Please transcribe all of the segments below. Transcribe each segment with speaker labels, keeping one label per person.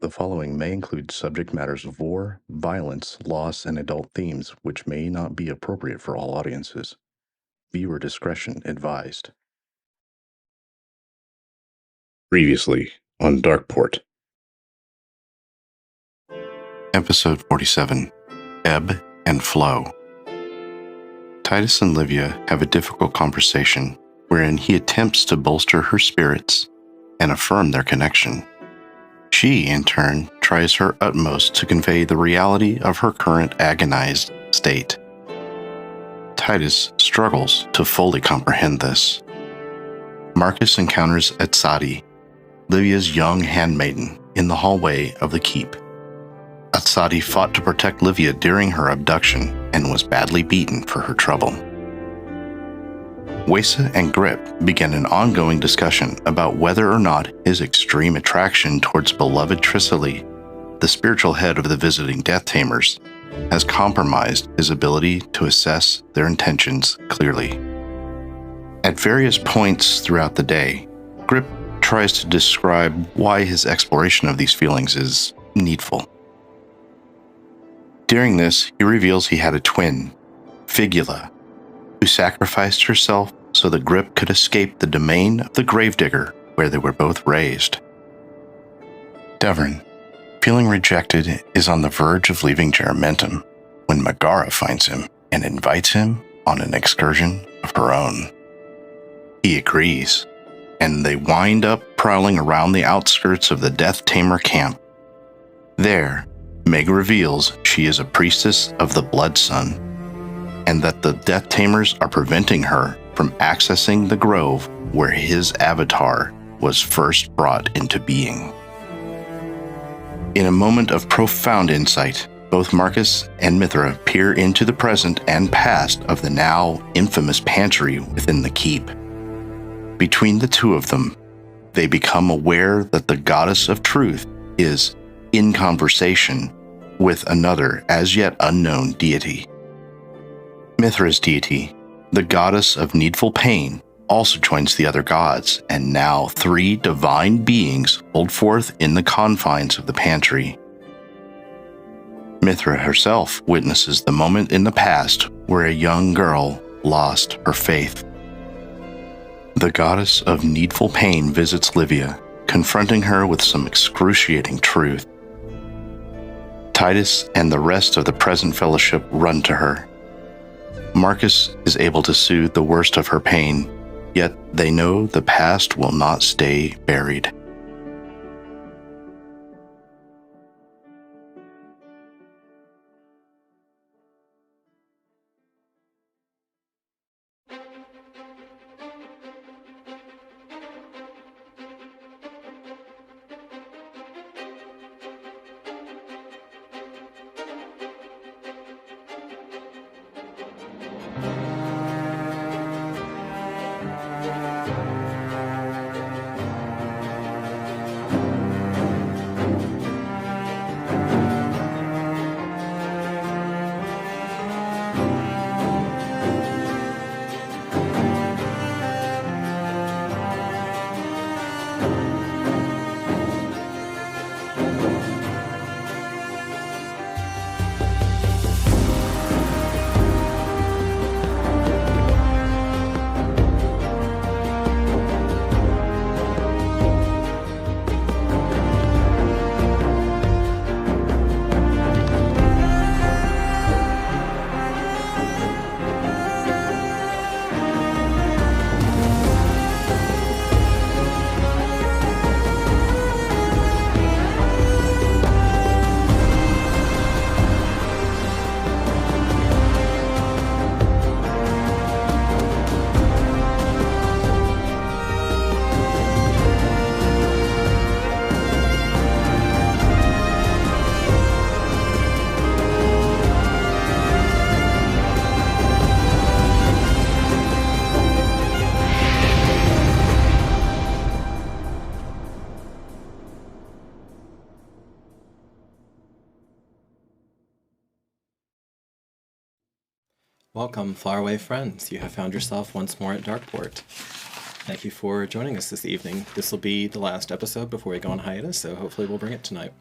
Speaker 1: The following may include subject matters of war, violence, loss, and adult themes which may not be appropriate for all audiences. Viewer discretion advised. Previously on Darkeport. Episode 47, Ebb and Flow. Titus and Livia have a difficult conversation wherein he attempts to bolster her spirits and affirm their connection. She, in turn, tries her utmost to convey the reality of her current agonized state. Titus struggles to fully comprehend this. Marcus encounters Atsadi, Livia's young handmaiden, in the hallway of the keep. Atsadi fought to protect Livia during her abduction and was badly beaten for her trouble. Wesa and Grip begin an ongoing discussion about whether or not his extreme attraction towards beloved Tricely, the spiritual head of the visiting Death-tamers, has compromised his ability to assess their intentions clearly. At various points throughout the day, Grip tries to describe why his exploration of these feelings is needful. During this, he reveals he had a twin, Figula, who sacrificed herself so that Grip could escape the domain of the gravedigger where they were both raised. Devran, feeling rejected, is on the verge of leaving Juramentum when Megara finds him and invites him on an excursion of her own. He agrees, and they wind up prowling around the outskirts of the Death-tamer camp. There, Meg reveals she is a priestess of the Blood Sun, and that the Death-tamers are preventing her from accessing the grove where his avatar was first brought into being. In a moment of profound insight, both Marcus and Mithra peer into the present and past of the now infamous pantry within the keep. Between the two of them, they become aware that the goddess of truth is in conversation with another as yet unknown deity. Mithra's deity, the goddess of needful pain, also joins the other gods, and now 3 divine beings hold forth in the confines of the pantry. Mithra herself witnesses the moment in the past where a young girl lost her faith. The goddess of needful pain visits Livia, confronting her with some excruciating truth. Titus and the rest of the present fellowship run to her. Marcus is able to soothe the worst of her pain, yet they know the past will not stay buried.
Speaker 2: Welcome, faraway friends. You have found yourself once more at Darkeport. Thank you for joining us this evening. This will be the last episode before we go on hiatus, so hopefully we'll bring it tonight.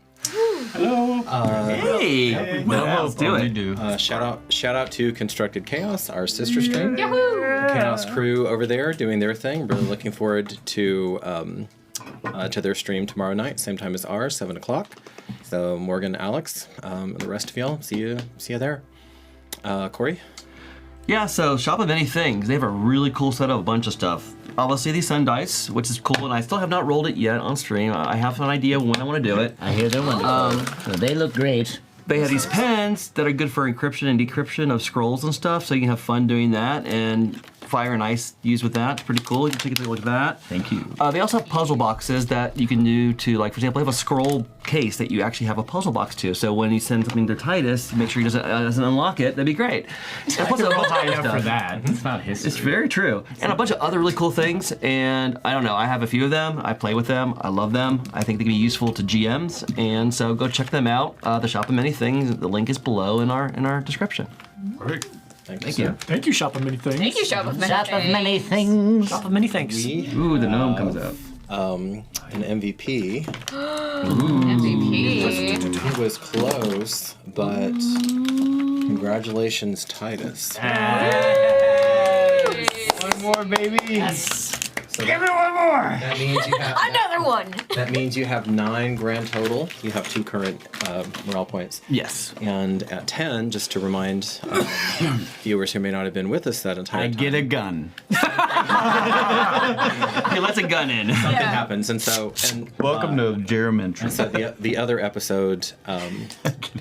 Speaker 3: Hey! Well, let's do it.
Speaker 2: Shout out to Constructed Chaos, our sister stream. Chaos crew over there doing their thing. Really looking forward to their stream tomorrow night, same time as ours, 7 o'clock. So Morgan, Alex, and the rest of y'all, see you there. Corey?
Speaker 3: Yeah, so Shop of Many Things. They have a really cool set of a bunch of stuff. Obviously, the Sun Dice, which is cool, and I still have not rolled it yet on stream. I have an idea when I want to do it.
Speaker 4: I hear they're wonderful. They look great.
Speaker 3: They have these pens that are good for encryption and decryption of scrolls and stuff, so you can have fun doing that, and fire and ice used with that. It's pretty cool. You can take a look at that.
Speaker 4: Thank you.
Speaker 3: They also have puzzle boxes that you can do to, like, for example, they have a scroll case that you actually have a puzzle box to. So when you send something to Titus, make sure he doesn't unlock it. That'd be great. And plus, a bunch of
Speaker 4: Enough for that. It's not history.
Speaker 3: It's very true. And a bunch of other really cool things. And I don't know, I have a few of them. I play with them. I love them. I think they can be useful to GMs. And so go check them out. The Shop of Many Things. The link is below in our description.
Speaker 5: Perfect.
Speaker 3: Thank you.
Speaker 5: Thank you, Shop of Many Things.
Speaker 6: Thank you, Shop of Many
Speaker 4: Shop of Many Things.
Speaker 5: Shop of Many Things.
Speaker 3: Ooh, the gnome comes out.
Speaker 2: An MVP.
Speaker 6: MVP.
Speaker 2: He was close, but congratulations, Titus.
Speaker 4: One more, baby.
Speaker 6: Yes.
Speaker 2: So
Speaker 4: Give me one more.
Speaker 2: that means you have
Speaker 6: Another one.
Speaker 2: that means you have 9 grand total. You have 2 current morale points.
Speaker 3: Yes.
Speaker 2: And at 10, just to remind viewers who may not have been with us that entire
Speaker 4: I
Speaker 2: time,
Speaker 4: get a gun.
Speaker 3: He lets a gun in.
Speaker 2: something happens, and so
Speaker 4: Welcome to Juramentum.
Speaker 2: so the other episode,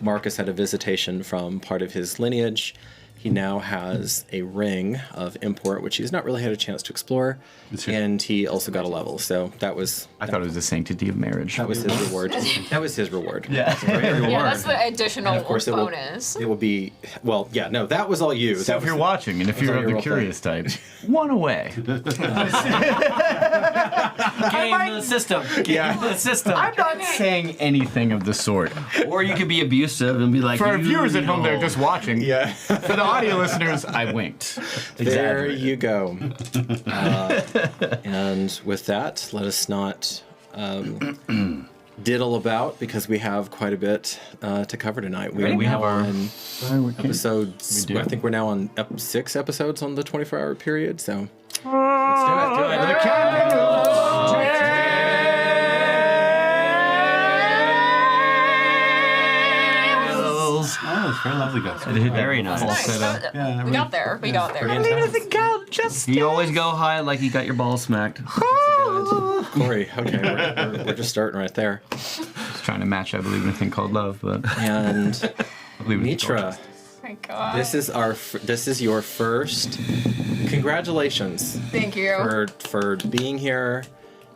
Speaker 2: Marcus had a visitation from part of his lineage. He now has a ring of import, which he's not really had a chance to explore, and he also got a level. So that was
Speaker 4: I thought it was the sanctity of marriage.
Speaker 2: that was his reward. That was his reward.
Speaker 4: Yeah.
Speaker 6: Yeah, that's the additional
Speaker 2: And of course,
Speaker 6: bonus.
Speaker 2: it will be. Well, yeah, no, that was all you.
Speaker 4: So
Speaker 2: That
Speaker 4: if you're
Speaker 2: was-
Speaker 4: watching, and if
Speaker 2: was
Speaker 4: you're
Speaker 2: all
Speaker 4: of
Speaker 2: your
Speaker 4: the
Speaker 2: role
Speaker 4: curious type, one away.
Speaker 5: Game the system. Game the system.
Speaker 4: I'm not saying anything of the sort.
Speaker 3: Or you could be abusive and be like,
Speaker 4: For our
Speaker 3: "You
Speaker 4: viewers at home that are
Speaker 3: know."
Speaker 4: just watching,
Speaker 2: Yeah.
Speaker 4: for the audio listeners, I winked.
Speaker 2: There
Speaker 4: Exaggerated.
Speaker 2: you go. And with that, let us not diddle about because we have quite a bit to cover tonight. We
Speaker 3: have our-
Speaker 2: episodes.
Speaker 4: We do.
Speaker 2: I think we're now on 6 episodes on the 24-hour period. So let's do it.
Speaker 5: Oh, it's very lovely, guys.
Speaker 3: Very nice.
Speaker 6: Nice. We got there. We got there.
Speaker 3: You always go high like you got your balls smacked.
Speaker 2: Corey, okay, we're just starting right there.
Speaker 4: Just trying to match, I believe, in a thing called love, but
Speaker 2: And
Speaker 4: I believe in
Speaker 2: Mithra,
Speaker 6: Oh my God.
Speaker 2: this is your first. Congratulations.
Speaker 6: Thank you.
Speaker 2: For being here,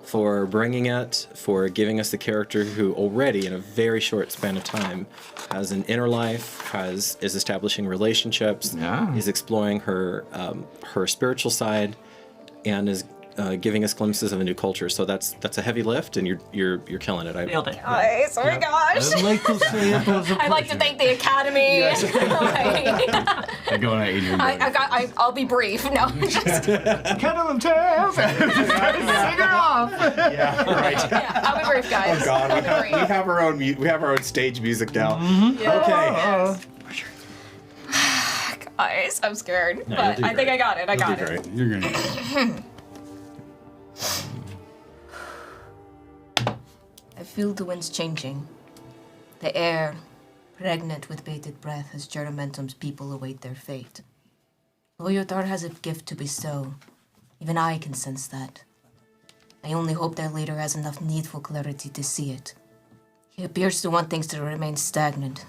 Speaker 2: for bringing it, for giving us the character who already, in a very short span of time, has an inner life, is establishing relationships,
Speaker 4: Yeah.
Speaker 2: is exploring her spiritual side, and is giving us glimpses of a new culture. So that's a heavy lift, and you're killing it.
Speaker 3: Nailed it.
Speaker 6: Nice. Oh my gosh.
Speaker 5: I'd like to say it was a
Speaker 6: I'd like to thank the Academy.
Speaker 4: I go on Adrian.
Speaker 6: I'll be brief. No, just
Speaker 5: Kettle of Tales. Sing her off.
Speaker 2: Yeah, right.
Speaker 6: yeah, I'll be brief, guys.
Speaker 2: Oh God,
Speaker 6: I'll be brief.
Speaker 2: we have our own stage music now.
Speaker 6: Yeah.
Speaker 2: Okay.
Speaker 6: Guys, I'm scared,
Speaker 2: No,
Speaker 6: but
Speaker 2: you'll do
Speaker 6: I think I got it. I got
Speaker 2: You'll do
Speaker 6: it.
Speaker 2: great.
Speaker 5: You're gonna.
Speaker 7: I feel the winds changing. The air, pregnant with bated breath as Juramentum's people await their fate. Loyodar has a gift to bestow. Even I can sense that. I only hope their leader has enough needful clarity to see it. He appears to want things to remain stagnant,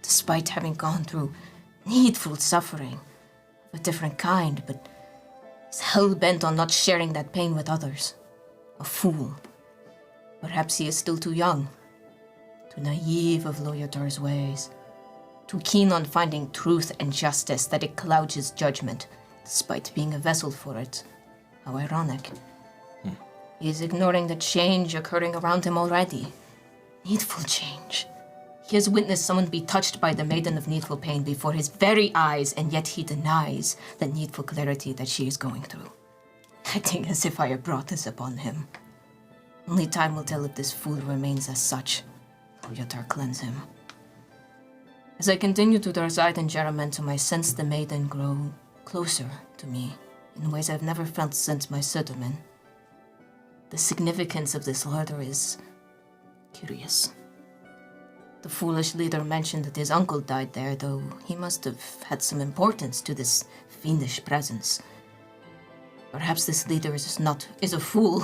Speaker 7: despite having gone through needful suffering of a different kind, but is hell-bent on not sharing that pain with others. A fool. Perhaps he is still too young, too naive of Loyodar's ways, too keen on finding truth and justice that it clouds his judgment, despite being a vessel for it. How ironic. He is ignoring the change occurring around him already. Needful change. He has witnessed someone be touched by the Maiden of Needful Pain before his very eyes, and yet he denies the needful clarity that she is going through. Acting as if I have brought this upon him. Only time will tell if this fool remains as such, or Toyotar cleanse him. As I continue to reside in Juramentum, I sense the maiden grow closer to me in ways I've never felt since my settlement. The significance of this order is curious. The foolish leader mentioned that his uncle died there, though he must have had some importance to this fiendish presence. Perhaps this leader is a fool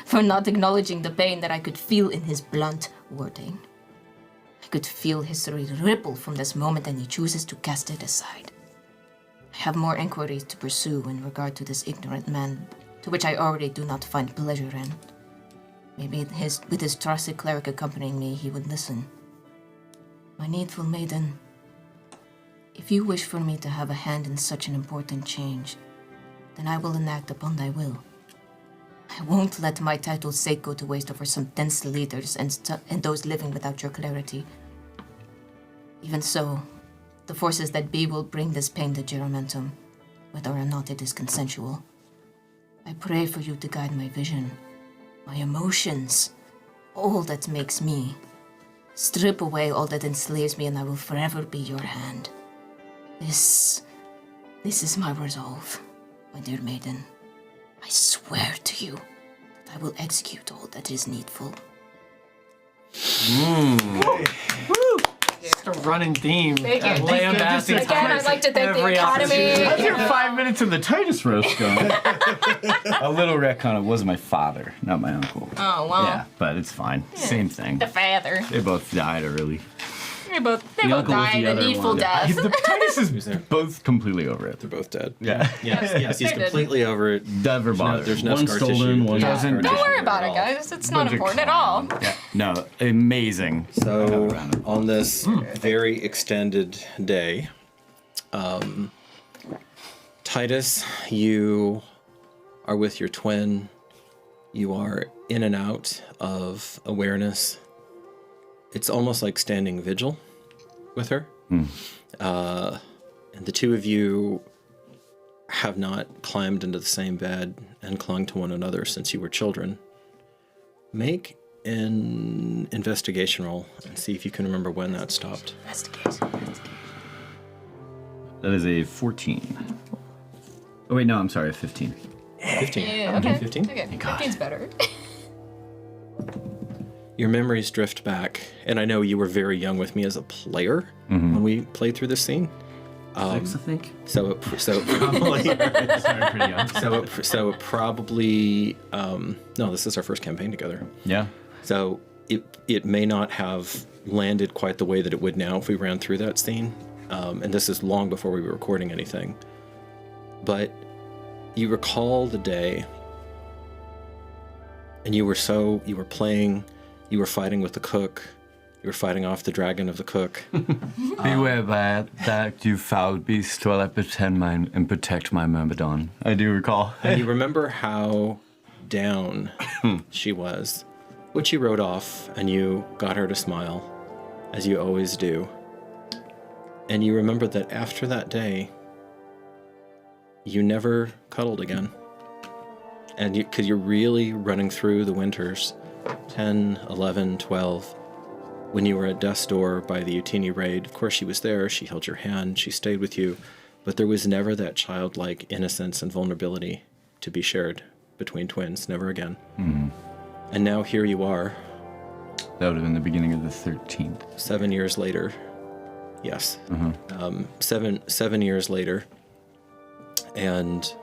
Speaker 7: for not acknowledging the pain that I could feel in his blunt wording. I could feel history ripple from this moment, and he chooses to cast it aside. I have more inquiries to pursue in regard to this ignorant man, to which I already do not find pleasure in. Maybe with his trusted cleric accompanying me, he would listen. My needful maiden, if you wish for me to have a hand in such an important change, then I will enact upon thy will. I won't let my title's sake go to waste over some dense leaders and those living without your clarity. Even so, the forces that be will bring this pain to Juramentum, whether or not it is consensual. I pray for you to guide my vision, my emotions, all that makes me. Strip away all that enslaves me, and I will forever be your hand. This is my resolve, my dear maiden. I swear to you that I will execute all that is needful.
Speaker 3: Just a running theme.
Speaker 6: Thank you.
Speaker 3: Lambasting
Speaker 6: Again, I'd like to thank the
Speaker 3: every
Speaker 6: Academy.
Speaker 3: opportunity.
Speaker 5: How's your 5 minutes in the Titus roast going? A little retcon, it was my father, not my uncle.
Speaker 6: Oh, well.
Speaker 5: Yeah, but it's fine. Same thing.
Speaker 6: The father.
Speaker 5: They both died early.
Speaker 6: They both
Speaker 3: uncle was
Speaker 6: died
Speaker 3: the
Speaker 6: a
Speaker 3: other
Speaker 6: needful
Speaker 3: one.
Speaker 6: death.
Speaker 5: The Titus is both completely over it.
Speaker 2: They're both dead.
Speaker 5: Yeah.
Speaker 2: Yes, he's
Speaker 6: They're dead.
Speaker 2: completely over it.
Speaker 5: Never bothered.
Speaker 2: There's no
Speaker 3: One
Speaker 2: scar
Speaker 3: stolen,
Speaker 2: tissue.
Speaker 3: one
Speaker 2: There's no
Speaker 5: doesn't-
Speaker 2: scar
Speaker 6: Don't
Speaker 2: tissue
Speaker 6: worry
Speaker 2: there
Speaker 6: about
Speaker 2: at
Speaker 6: it,
Speaker 2: all.
Speaker 6: guys. It's not
Speaker 5: Bunch of
Speaker 6: important at all.
Speaker 5: Yeah. No, amazing.
Speaker 2: So, on this very extended day, Titus, you are with your twin. You are in and out of awareness. It's almost like standing vigil with her. And the two of you have not climbed into the same bed and clung to one another since you were children. Make an investigation roll and see if you can remember when that stopped.
Speaker 5: That is a 14. Oh, wait, no, I'm sorry, a 15.
Speaker 2: 15.
Speaker 6: Yeah, okay.
Speaker 2: 15?
Speaker 6: Okay, 15's better.
Speaker 2: Your memories drift back, and I know you were very young with me as a player when we played through this scene.
Speaker 3: 6, I think.
Speaker 2: So it probably
Speaker 5: Sorry, pretty young.
Speaker 2: so it probably no, this is our first campaign together.
Speaker 5: Yeah.
Speaker 2: So it may not have landed quite the way that it would now if we ran through that scene. And this is long before we were recording anything. But you recall the day, and you were playing, you were fighting with the cook, you were fighting off the dragon of the cook.
Speaker 5: Beware that you foul beast while I pretend and protect my myrmidon. I do recall.
Speaker 2: And you remember how down she was, which you wrote off, and you got her to smile, as you always do. And you remember that after that day, you never cuddled again. And because you're really running through the winters, 10, 11, 12, when you were at death's door by the Utini raid, of course she was there, she held your hand, she stayed with you, but there was never that childlike innocence and vulnerability to be shared between twins, never again. And now here you are.
Speaker 5: That would have been the beginning of the 13th.
Speaker 2: 7 years later. Yes. 7 years later. And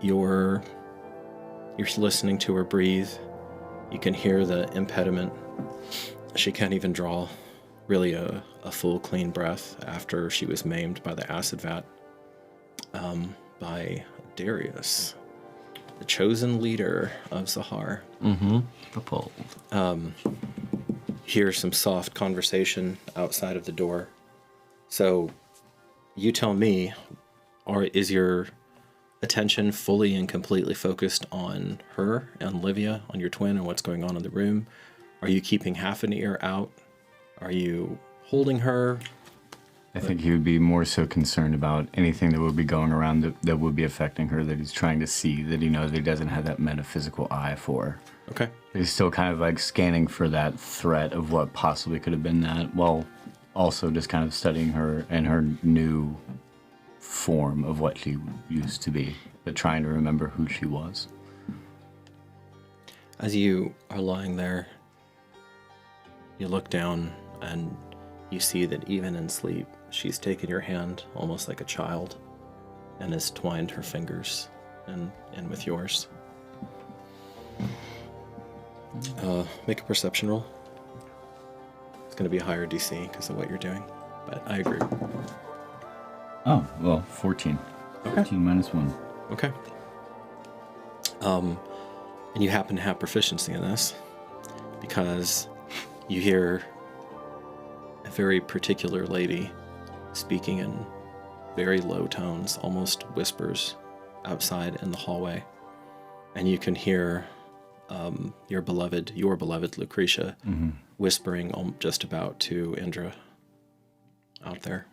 Speaker 2: you're listening to her breathe. You can hear the impediment. She can't even draw really a full clean breath after she was maimed by the acid vat by Darius, the chosen leader of Zahar.
Speaker 3: Propelled.
Speaker 2: Hear some soft conversation outside of the door. So you tell me, is your attention fully and completely focused on her and Livia, on your twin and what's going on in the room? Are you keeping half an ear out? Are you holding her?
Speaker 5: I think he would be more so concerned about anything that would be going around that would be affecting her, that he's trying to see, that he knows he doesn't have that metaphysical eye for.
Speaker 2: Okay.
Speaker 5: He's still kind of like scanning for that threat of what possibly could have been that, while also just kind of studying her and her new form of what she used to be, but trying to remember who she was.
Speaker 2: As you are lying there, you look down and you see that even in sleep, she's taken your hand almost like a child and has twined her fingers in with yours. Make a perception roll. It's going to be a higher DC because of what you're doing, but I agree.
Speaker 5: Oh, well, 14.
Speaker 2: Okay.
Speaker 5: 14 minus 1.
Speaker 2: Okay. And you happen to have proficiency in this because you hear a very particular lady speaking in very low tones, almost whispers, outside in the hallway. And you can hear your beloved Lucretia whispering just about to Indra out there.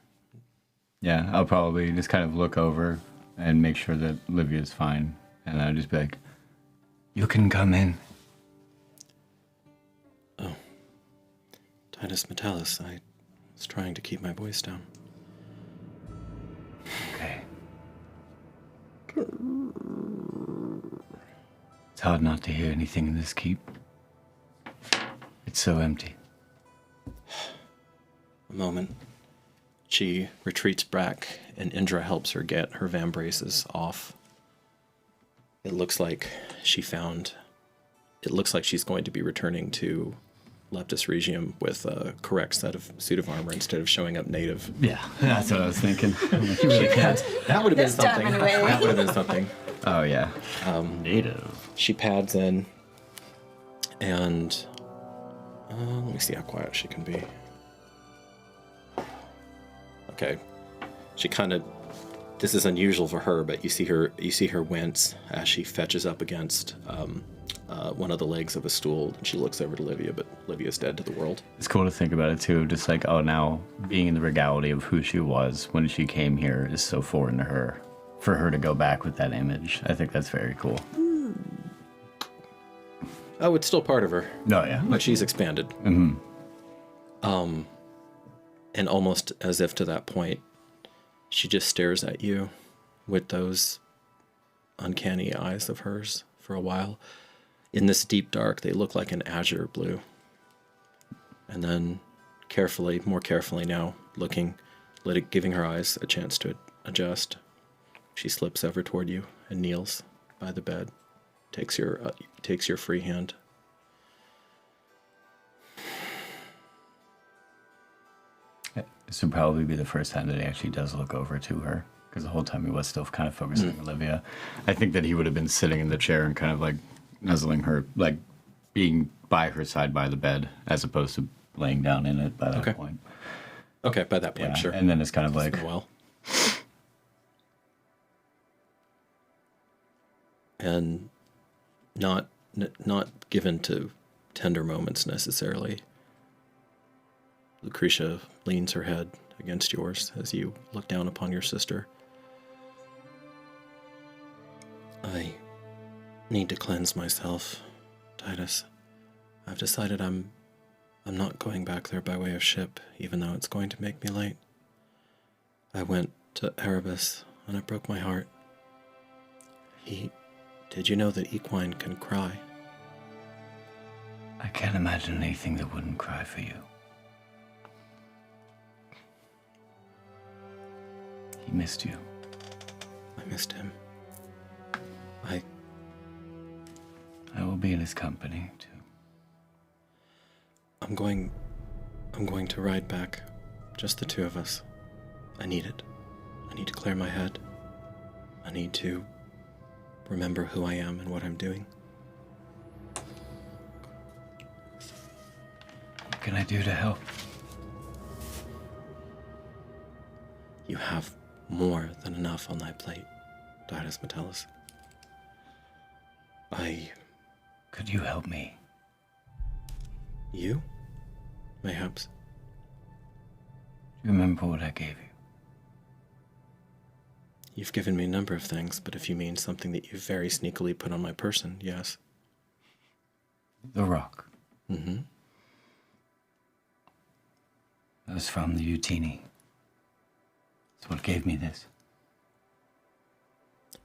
Speaker 5: Yeah, I'll probably just kind of look over and make sure that Livia's fine. And I'll just be like, you can come in.
Speaker 2: Oh. Titus Metellus, I was trying to keep my voice down.
Speaker 5: Okay. It's hard not to hear anything in this keep. It's so empty.
Speaker 2: A moment. She retreats back, and Indra helps her get her vambraces off. It looks like she's going to be returning to Leptis Regium with a correct suit of armor instead of showing up native.
Speaker 5: Yeah, that's what I was thinking.
Speaker 2: That would have been
Speaker 7: This time,
Speaker 2: something.
Speaker 7: anyway.
Speaker 2: That would have been something.
Speaker 5: Oh, yeah.
Speaker 3: Native.
Speaker 2: She pads in, and let me see how quiet she can be. Okay, she kind of. This is unusual for her, but you see her wince as she fetches up against one of the legs of a stool, and she looks over to Livia, but Livia's dead to the world.
Speaker 5: It's cool to think about it, too. Just like, oh, now being in the regality of who she was when she came here is so foreign to her. For her to go back with that image, I think that's very cool.
Speaker 2: Oh, it's still part of her.
Speaker 5: Oh, yeah.
Speaker 2: But she's expanded.
Speaker 5: Mm-hmm.
Speaker 2: And almost as if to that point, she just stares at you with those uncanny eyes of hers for a while. In this deep dark, they look like an azure blue. And then more carefully now, giving her eyes a chance to adjust, she slips over toward you and kneels by the bed, takes your free hand.
Speaker 5: This would probably be the first time that he actually does look over to her, because the whole time he was still kind of focusing on Olivia. I think that he would have been sitting in the chair and kind of like nuzzling her, like being by her side by the bed, as opposed to laying down in it by that point.
Speaker 2: Okay, by that point,
Speaker 5: Yeah,
Speaker 2: sure.
Speaker 5: and then it's kind of like,
Speaker 2: Well. And not given to tender moments necessarily. Lucretia leans her head against yours as you look down upon your sister. I need to cleanse myself, Titus. I've decided I'm not going back there by way of ship, even though it's going to make me late. I went to Erebus, and it broke my heart. Did you know that equine can cry?
Speaker 5: I can't imagine anything that wouldn't cry for you. He missed you.
Speaker 2: I missed him.
Speaker 5: I will be in his company, too.
Speaker 2: I'm going to ride back. Just the two of us. I need it. I need to clear my head. I need to remember who I am and what I'm doing.
Speaker 5: What can I do to help?
Speaker 2: You have more than enough on thy plate, Titus Metellus.
Speaker 5: Could you help me?
Speaker 2: You? Mayhaps.
Speaker 5: Do you remember what I gave you?
Speaker 2: You've given me a number of things, but if you mean something that you very sneakily put on my person, yes.
Speaker 5: The rock.
Speaker 2: Mm-hmm.
Speaker 5: That was from the Utini. That's what gave me this.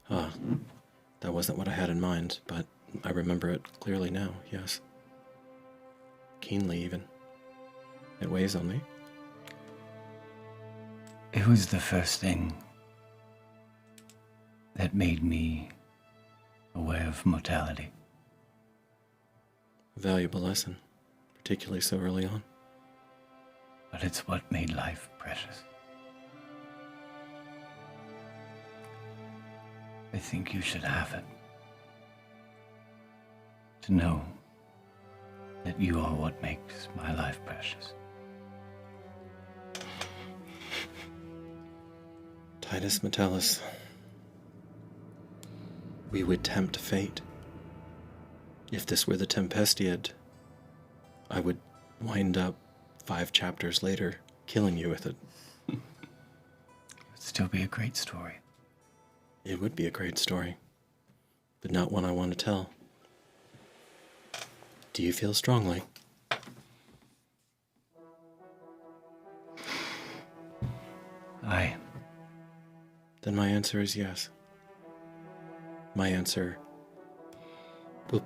Speaker 2: Ah, that wasn't what I had in mind, but I remember it clearly now, yes. Keenly, even. It weighs on me.
Speaker 5: It was the first thing that made me aware of mortality.
Speaker 2: A valuable lesson, particularly so early on.
Speaker 5: But it's what made life precious. I think you should have it. To know that you are what makes my life precious.
Speaker 2: Titus Metellus. We would tempt fate. If this were the Tempestiad, I would wind up 5 chapters later killing you with it.
Speaker 5: It would still be a great story.
Speaker 2: It would be a great story, but not one I want to tell. Do you feel strongly?
Speaker 5: Aye.
Speaker 2: Then my answer is yes. My answer will...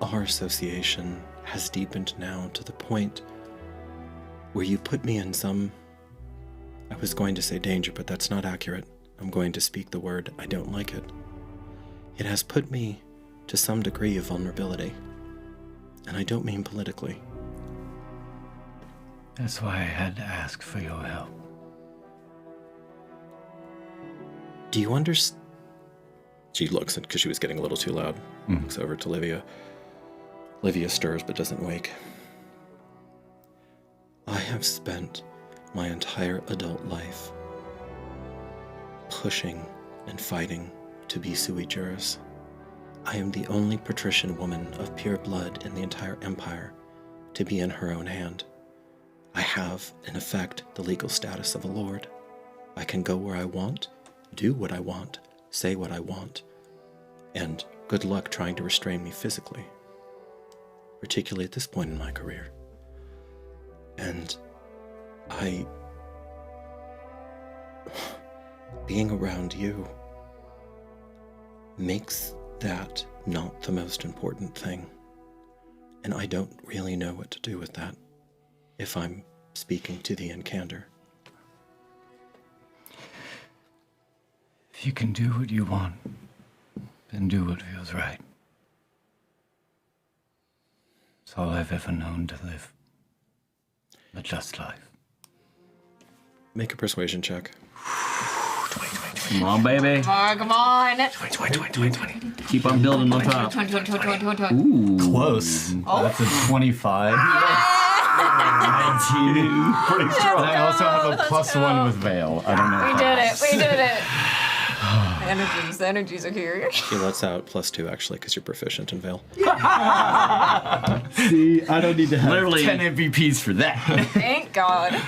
Speaker 2: Our association has deepened now to the point where you put me in some... I was going to say danger, but that's not accurate. I'm going to speak the word. I don't like it. It has put me to some degree of vulnerability. And I don't mean politically.
Speaker 5: That's why I had to ask for your help.
Speaker 2: Do you understand? She looks, because she was getting a little too loud, looks over to Livia. Livia stirs but doesn't wake. I have spent my entire adult life pushing and fighting to be sui juris. I am the only patrician woman of pure blood in the entire empire to be in her own hand. I have, in effect, the legal status of a lord. I can go where I want, do what I want, say what I want, and good luck trying to restrain me physically, particularly at this point in my career. And being around you makes that not the most important thing. And I don't really know what to do with that, if I'm speaking to the Incandor.
Speaker 5: If you can do what you want, then do what feels right. It's all I've ever known to live. A just life.
Speaker 2: Make a persuasion check.
Speaker 3: Come on, baby.
Speaker 6: Come on.
Speaker 4: 20.
Speaker 3: Keep on building on top.
Speaker 6: 20.
Speaker 3: Ooh.
Speaker 5: Close. That's a 25.
Speaker 3: 19.
Speaker 5: Pretty strong. I also have a +1 with Veil. I don't know.
Speaker 6: We did it. The energies are here.
Speaker 2: She lets out +2 actually, because you're proficient in Veil.
Speaker 5: See, I don't need to have
Speaker 3: Literally
Speaker 5: 10 MVPs for that.
Speaker 6: Thank God.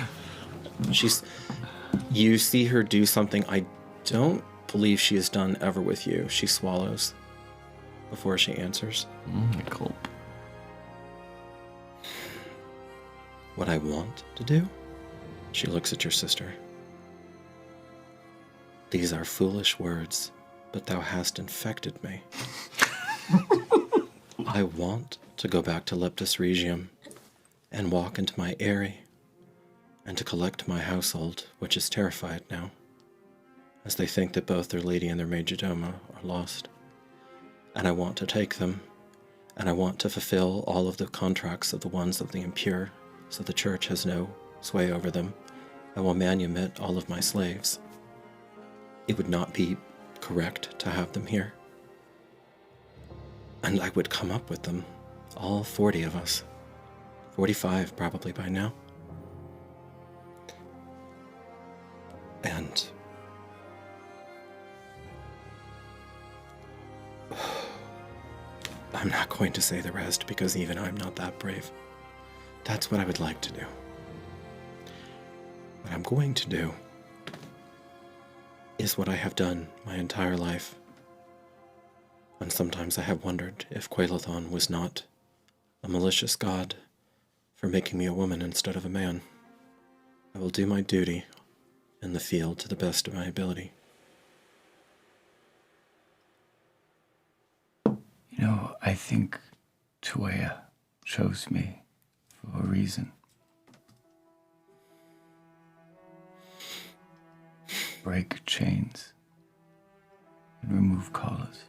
Speaker 2: You see her do something I don't believe she has done ever with you. She swallows before she answers.
Speaker 3: Cool.
Speaker 2: What I want to do? She looks at your sister. These are foolish words, but thou hast infected me. I want to go back to Leptis Regium and walk into my eyrie and to collect my household, which is terrified now, as they think that both their lady and their majordomo are lost. And I want to take them, and I want to fulfill all of the contracts of the ones of the impure, so the church has no sway over them. I will manumit all of my slaves. It would not be correct to have them here. And I would come up with them, all 40 of us. 45 probably by now. And I'm not going to say the rest because even I'm not that brave. That's what I would like to do. What I'm going to do is what I have done my entire life. And sometimes I have wondered if Quaelathon was not a malicious god for making me a woman instead of a man. I will do my duty in the field to the best of my ability.
Speaker 5: You know, I think Tuea chose me for a reason. Break chains and remove collars.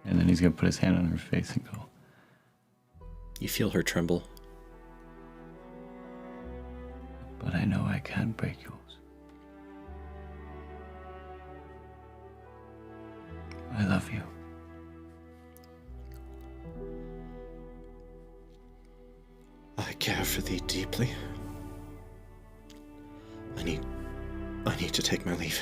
Speaker 5: And then he's gonna put his hand on her face and go,
Speaker 2: You feel her tremble.
Speaker 5: but I know I can't break yours. I love you.
Speaker 2: I care for thee deeply. I need to take my leave.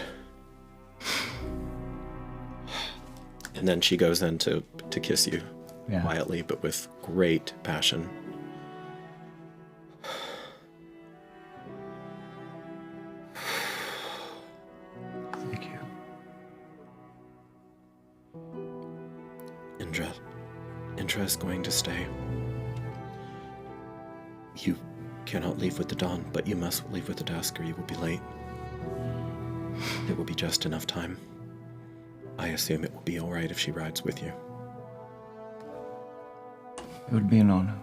Speaker 2: And then she goes in to kiss you quietly, but with great passion.
Speaker 5: Thank you.
Speaker 2: Indra is going to stay. You cannot leave with the dawn, but you must leave with the dusk or you will be late. It will be just enough time. I assume it will be all right if she rides with you.
Speaker 5: It would be an honor.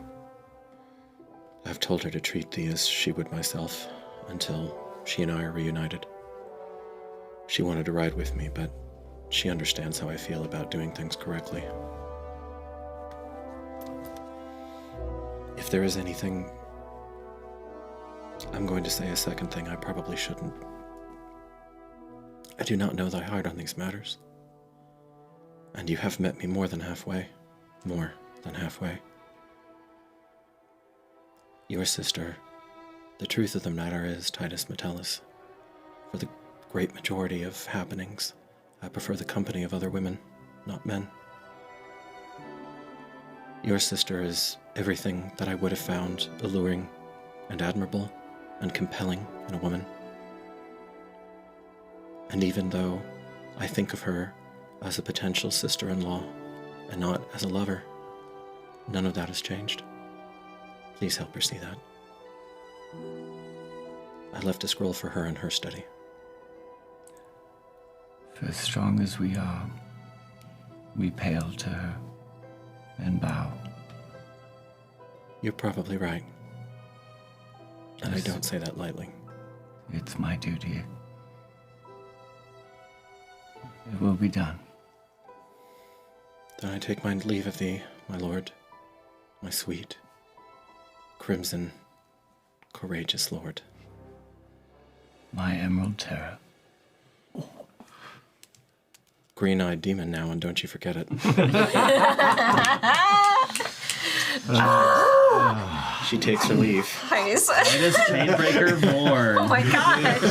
Speaker 2: I've told her to treat thee as she would myself until she and I are reunited. She wanted to ride with me, but she understands how I feel about doing things correctly. If there is anything, I'm going to say a second thing I probably shouldn't. I do not know thy heart on these matters. And you have met me more than halfway. More than halfway. Your sister, the truth of the matter is Titus Metellus. For the great majority of happenings, I prefer the company of other women, not men. Your sister is everything that I would have found alluring and admirable and compelling in a woman. And even though I think of her as a potential sister-in-law and not as a lover, none of that has changed. Please help her see that. I left a scroll for her in her study.
Speaker 5: For as strong as we are, we pale to her and bow.
Speaker 2: You're probably right. And I don't say that lightly.
Speaker 5: It's my duty. It will be done.
Speaker 2: Then I take my leave of thee, my lord, my sweet, crimson, courageous lord.
Speaker 5: My emerald terror.
Speaker 2: Green-eyed demon now, and don't you forget it. She takes her leave.
Speaker 6: Nice.
Speaker 3: Titus Chainbreaker born.
Speaker 6: Oh my gosh.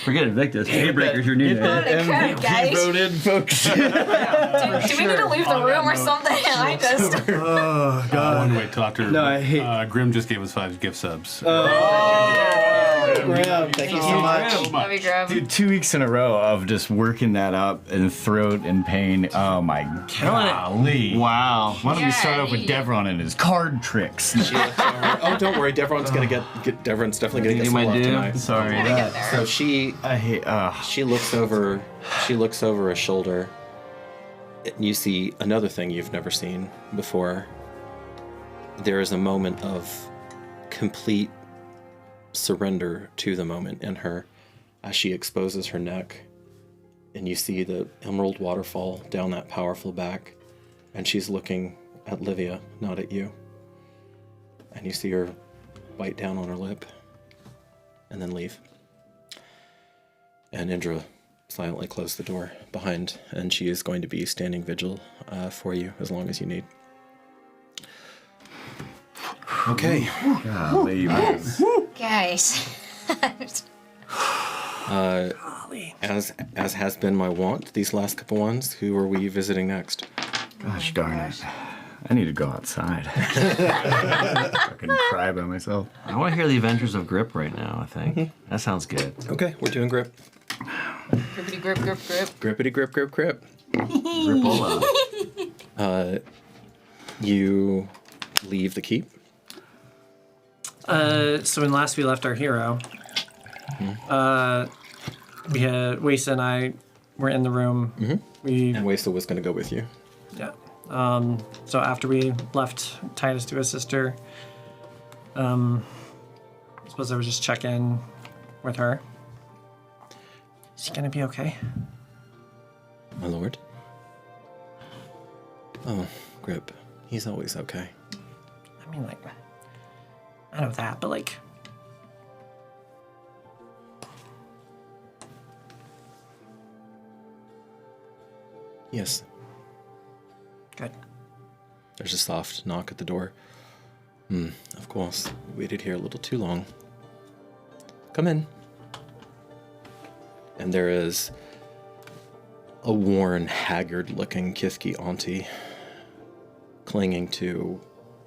Speaker 3: Forget Invictus. Chainbreaker's your new name.
Speaker 6: Okay, guys.
Speaker 3: Voted, folks.
Speaker 6: Do we need to leave the room or something? I just.
Speaker 8: Oh, God. I want to wait till after.
Speaker 3: No, I hate-
Speaker 8: Grim just gave us 5 gift subs.
Speaker 3: Graham, thank you so much.
Speaker 6: Love you, Graham.
Speaker 5: Dude, 2 weeks in a row of just working that up and throat and pain. Oh my golly. Wow. Why don't we start off with Devran and his card tricks?
Speaker 2: Oh, don't worry. Devron's gonna get Devron's definitely gonna get some love tonight.
Speaker 5: Sorry.
Speaker 6: Gotta get there.
Speaker 2: So she looks over a shoulder. And you see another thing you've never seen before. There is a moment of complete surrender to the moment in her as she exposes her neck, and you see the emerald waterfall down that powerful back, and she's looking at Livia, not at you. And you see her bite down on her lip and then leave. And Indra silently closed the door behind, and she is going to be standing vigil for you as long as you need. Okay.
Speaker 5: Golly, man.
Speaker 7: Guys.
Speaker 9: Golly.
Speaker 2: As has been my wont these last couple ones, who are we visiting next?
Speaker 5: Gosh darn it. I need to go outside. Fucking cry by myself.
Speaker 3: I want to hear the Adventures of Grip right now, I think. That sounds good.
Speaker 2: Okay, we're doing grip.
Speaker 6: Grippity grip, grip, grip.
Speaker 2: Grippity grip, grip, grip.
Speaker 3: Gripola.
Speaker 2: You leave the keep.
Speaker 9: So when last we left our hero, we had Wasa and I were in the room.
Speaker 2: And Wasa was going to go with you.
Speaker 9: Yeah. So after we left Titus to his sister, I suppose I would just check in with her. Is he gonna be okay?
Speaker 2: My lord. Oh, Grip. He's always okay.
Speaker 9: I mean, like, I know that, but like,
Speaker 2: Yes.
Speaker 9: good.
Speaker 2: There's a soft knock at the door. Of course. We waited here a little too long. Come in. And there is a worn, haggard-looking Kithki auntie clinging to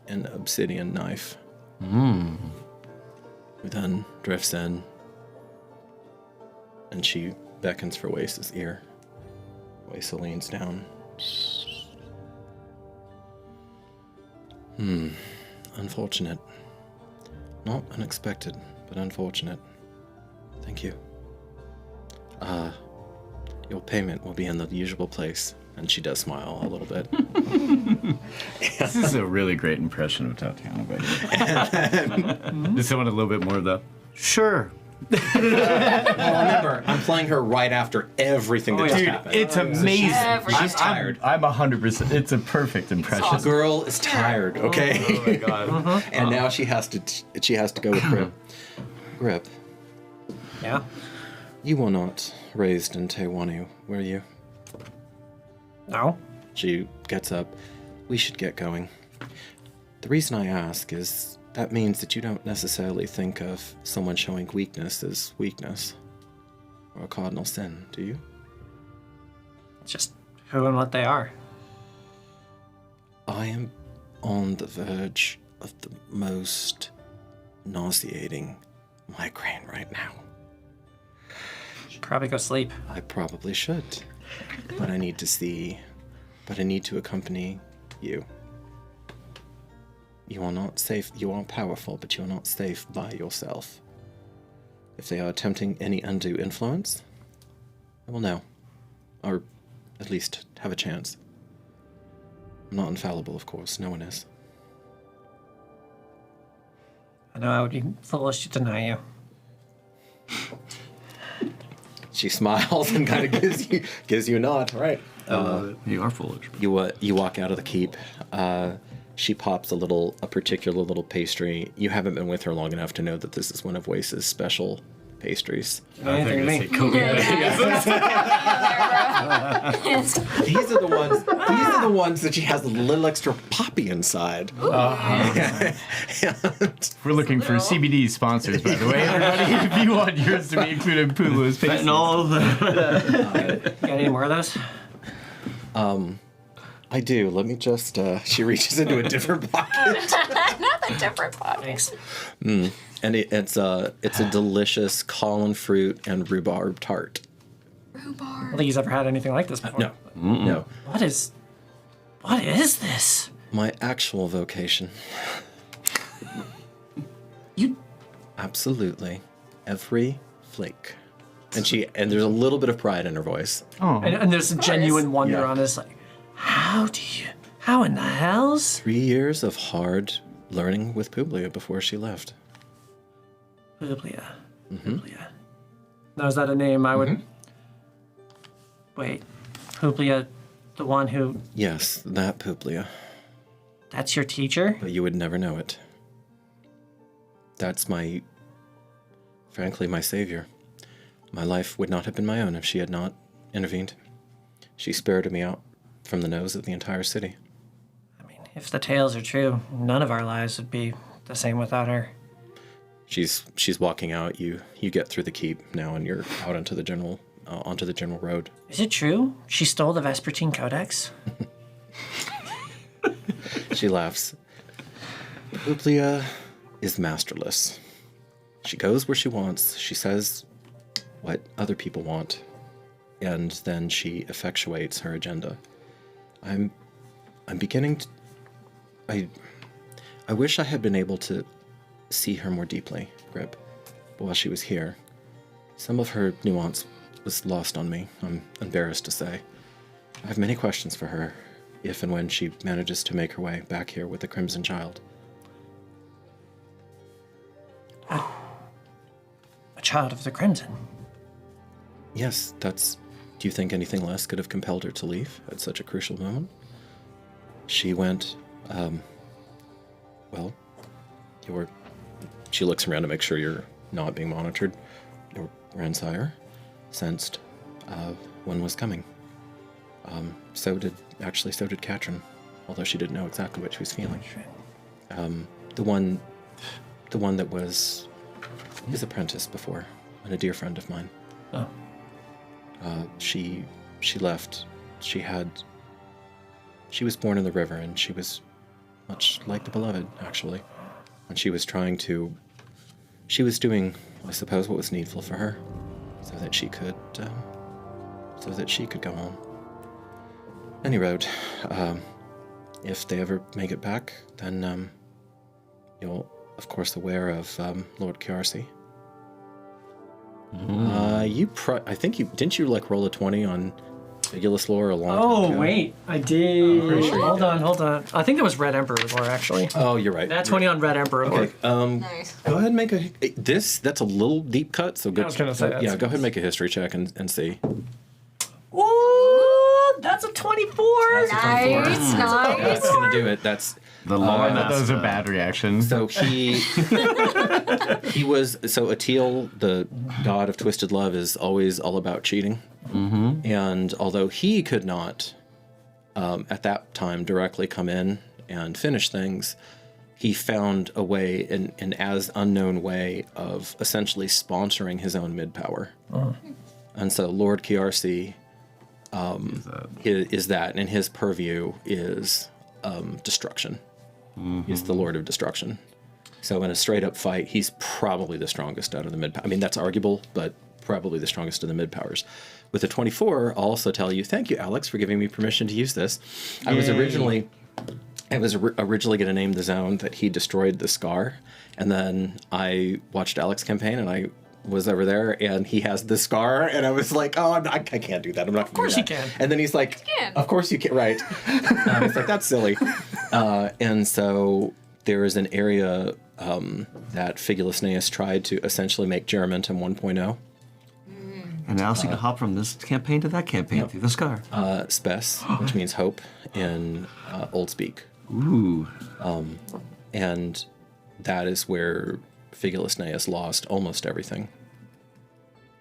Speaker 2: an obsidian knife. Who then drifts in, and she beckons for Wasa's ear. Wasa leans down. Unfortunate. Not unexpected, but unfortunate. Thank you. Your payment will be in the usual place. And she does smile a little bit.
Speaker 5: This is a really great impression of Tatiana, by the way. Does someone a little bit more of that? Sure.
Speaker 2: Well, remember, I'm playing her right after everything that just
Speaker 5: Dude,
Speaker 2: happened.
Speaker 5: it's amazing.
Speaker 2: She's tired.
Speaker 5: I'm 100%. It's a perfect impression.
Speaker 2: The girl is tired, okay?
Speaker 5: Oh my god.
Speaker 2: And now she has to go with Grip. Grip,
Speaker 9: Yeah.
Speaker 2: you were not raised in Taiwan, were you?
Speaker 9: No.
Speaker 2: She gets up. We should get going. The reason I ask is that means that you don't necessarily think of someone showing weakness as weakness or a cardinal sin, do you?
Speaker 9: It's just who and what they are.
Speaker 2: I am on the verge of the most nauseating migraine right now.
Speaker 9: Should probably go sleep.
Speaker 2: I probably should. But I need to accompany you. You are not safe. You are powerful, but you are not safe by yourself. If they are attempting any undue influence, I will know. Or at least have a chance. I'm not infallible, of course. No one is.
Speaker 9: I know I would be foolish to deny you.
Speaker 2: She smiles and kind of gives you a nod. Right.
Speaker 3: You are foolish.
Speaker 2: You walk out of the keep. She pops a particular little pastry. You haven't been with her long enough to know that this is one of Wace's special pastries.
Speaker 9: Anything to me.
Speaker 2: These are the ones that she has a little extra poppy inside.
Speaker 5: We're looking for CBD sponsors, by the way, everybody. If you want yours to be included in Pulu's pastry.
Speaker 9: Got any more of those?
Speaker 2: I do. Let me just. She reaches into a different pocket.
Speaker 6: Another different pocket.
Speaker 9: Thanks.
Speaker 2: And it's a delicious Colin fruit and rhubarb tart.
Speaker 9: I don't think he's ever had anything like this before.
Speaker 2: No, no.
Speaker 9: What is this?
Speaker 2: My actual vocation.
Speaker 9: You
Speaker 2: Absolutely, every flake. And there's a little bit of pride in her voice.
Speaker 9: and there's some genuine wonder on this. Like, how in the hells?
Speaker 2: 3 years of hard learning with Publia before she left.
Speaker 9: Publia. Publia. Now, is that a name I would... Wait. Publia, the one who...
Speaker 2: Yes, that Publia.
Speaker 9: That's your teacher?
Speaker 2: But you would never know it. That's frankly, my savior. My life would not have been my own if she had not intervened. She spirited me out from the nose of the entire city.
Speaker 9: I mean, if the tales are true, none of our lives would be the same without her.
Speaker 2: She's walking out. You get through the keep now, and you're out into the general onto the general road.
Speaker 9: Is it true? She stole the Vespertine Codex?
Speaker 2: She laughs. Publia is masterless. She goes where she wants. She says what other people want, and then she effectuates her agenda. I'm beginning to... I wish I had been able to see her more deeply, Grip, but while she was here, some of her nuance was lost on me, I'm embarrassed to say. I have many questions for her, if and when she manages to make her way back here with the Crimson Child.
Speaker 9: A child of the Crimson?
Speaker 2: Yes, that's... Do you think anything less could have compelled her to leave at such a crucial moment? She went, well, she looks around to make sure you're not being monitored. Your grandsire sensed one was coming. So did Katrin, although she didn't know exactly what she was feeling. The one that was his apprentice before, and a dear friend of mine.
Speaker 9: Oh.
Speaker 2: She left. She was born in the river, and she was much like the beloved, actually. And she was doing, I suppose, what was needful for her, so that she could go on. Any road, if they ever make it back, then you're, of course, aware of Lord Kiarsi. I think didn't you like roll a 20 on Vigilus lore a long time ago?
Speaker 9: Wait, I did.
Speaker 2: pretty sure you
Speaker 9: Hold on. I think it was Red Emperor lore, actually.
Speaker 2: Oh, you're right.
Speaker 9: That 20 on Red Emperor lore.
Speaker 2: Okay.
Speaker 6: Nice.
Speaker 2: Go ahead and make that's a little deep cut, so good.
Speaker 9: I was gonna say that's-
Speaker 2: yeah, go ahead and make a history check and see.
Speaker 9: Ooh, that's a 24.
Speaker 6: Nice, nice.
Speaker 2: That's gonna do it. That's
Speaker 5: The lore that those are bad reactions.
Speaker 2: so he was Atil, the god of twisted love, is always all about cheating. Mm-hmm. And although he could not at that time directly come in and finish things, he found a way, an as unknown way of essentially sponsoring his own mid-power. And so Lord Kiarsi is that, and his purview is destruction. He's the Lord of Destruction. So in a straight-up fight, he's probably the strongest out of the mid-powers. I mean, that's arguable, but probably the strongest of the mid-powers. With the 24, I'll also tell you, thank you, Alex, for giving me permission to use this. I was originally going to name the zone that he destroyed the Scar, and then I watched Alex's campaign, and I was over there, and he has the Scar, and I was like, oh, I can't do that. I'm not going to do that. Of course
Speaker 9: you can.
Speaker 2: And then he's like,
Speaker 6: can.
Speaker 2: of course you can, right. It's like, that's silly. And so there is an area that Figulus Neus tried to essentially make Juramentum 1.0.
Speaker 3: And now so you can hop from this campaign to that campaign through the Scar.
Speaker 2: Spes, which means hope in Old Speak.
Speaker 3: Ooh.
Speaker 2: And that is where Figulus Neus lost almost everything.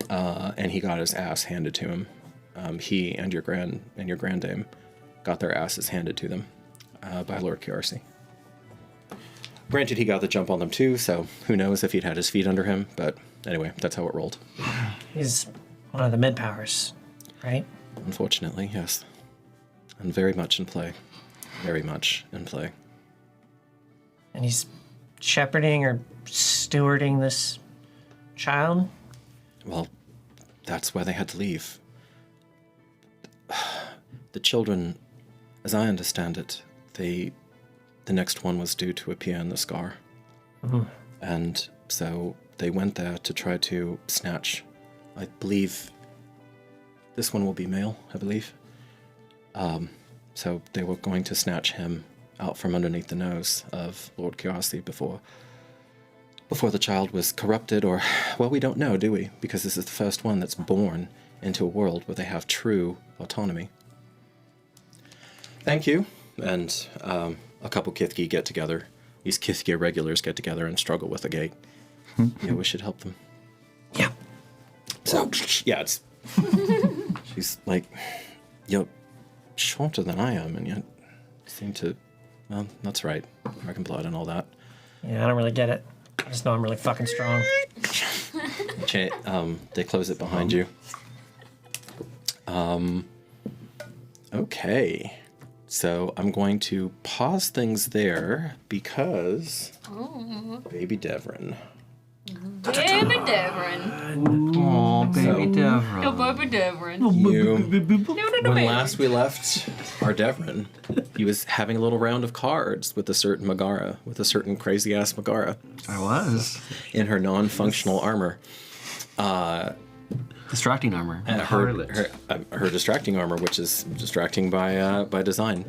Speaker 2: And he got his ass handed to him. He and your granddame got their asses handed to them by Lord Kiarsi. Granted, he got the jump on them too, so who knows if he'd had his feet under him, but anyway, that's how it rolled.
Speaker 9: He's one of the mid powers, right?
Speaker 2: Unfortunately, yes. And very much in play. Very much in play.
Speaker 9: And he's shepherding or stewarding this child?
Speaker 2: Well, that's why they had to leave. The children, as I understand it, the next one was due to appear in the Scar.
Speaker 9: Mm-hmm.
Speaker 2: And so they went there to try to snatch, I believe, this one will be male, I believe. So they were going to snatch him out from underneath the nose of Lord Kiarsi before the child was corrupted, or, well, we don't know, do we? Because this is the first one that's born into a world where they have true autonomy. Thank you. And a couple Kithki get together. These Kithki regulars get together and struggle with the gate. Yeah, we should help them.
Speaker 9: Yeah.
Speaker 2: So, yeah, it's... She's like, you're shorter than I am, and yet seem to... Well, that's right. Dragon blood and all that.
Speaker 9: Yeah, I don't really get it. I just know I'm really fucking strong.
Speaker 2: They close it behind you. Okay. So I'm going to pause things there because baby Devran.
Speaker 6: Baby Devran.
Speaker 3: Oh, baby Devran.
Speaker 6: Oh, baby Devran.
Speaker 2: When last we left our Devran, he was having a little round of cards with a certain Megara, with a certain crazy-ass Megara.
Speaker 3: I was.
Speaker 2: In her non-functional armor.
Speaker 3: Distracting armor.
Speaker 2: Her distracting armor, which is distracting by design.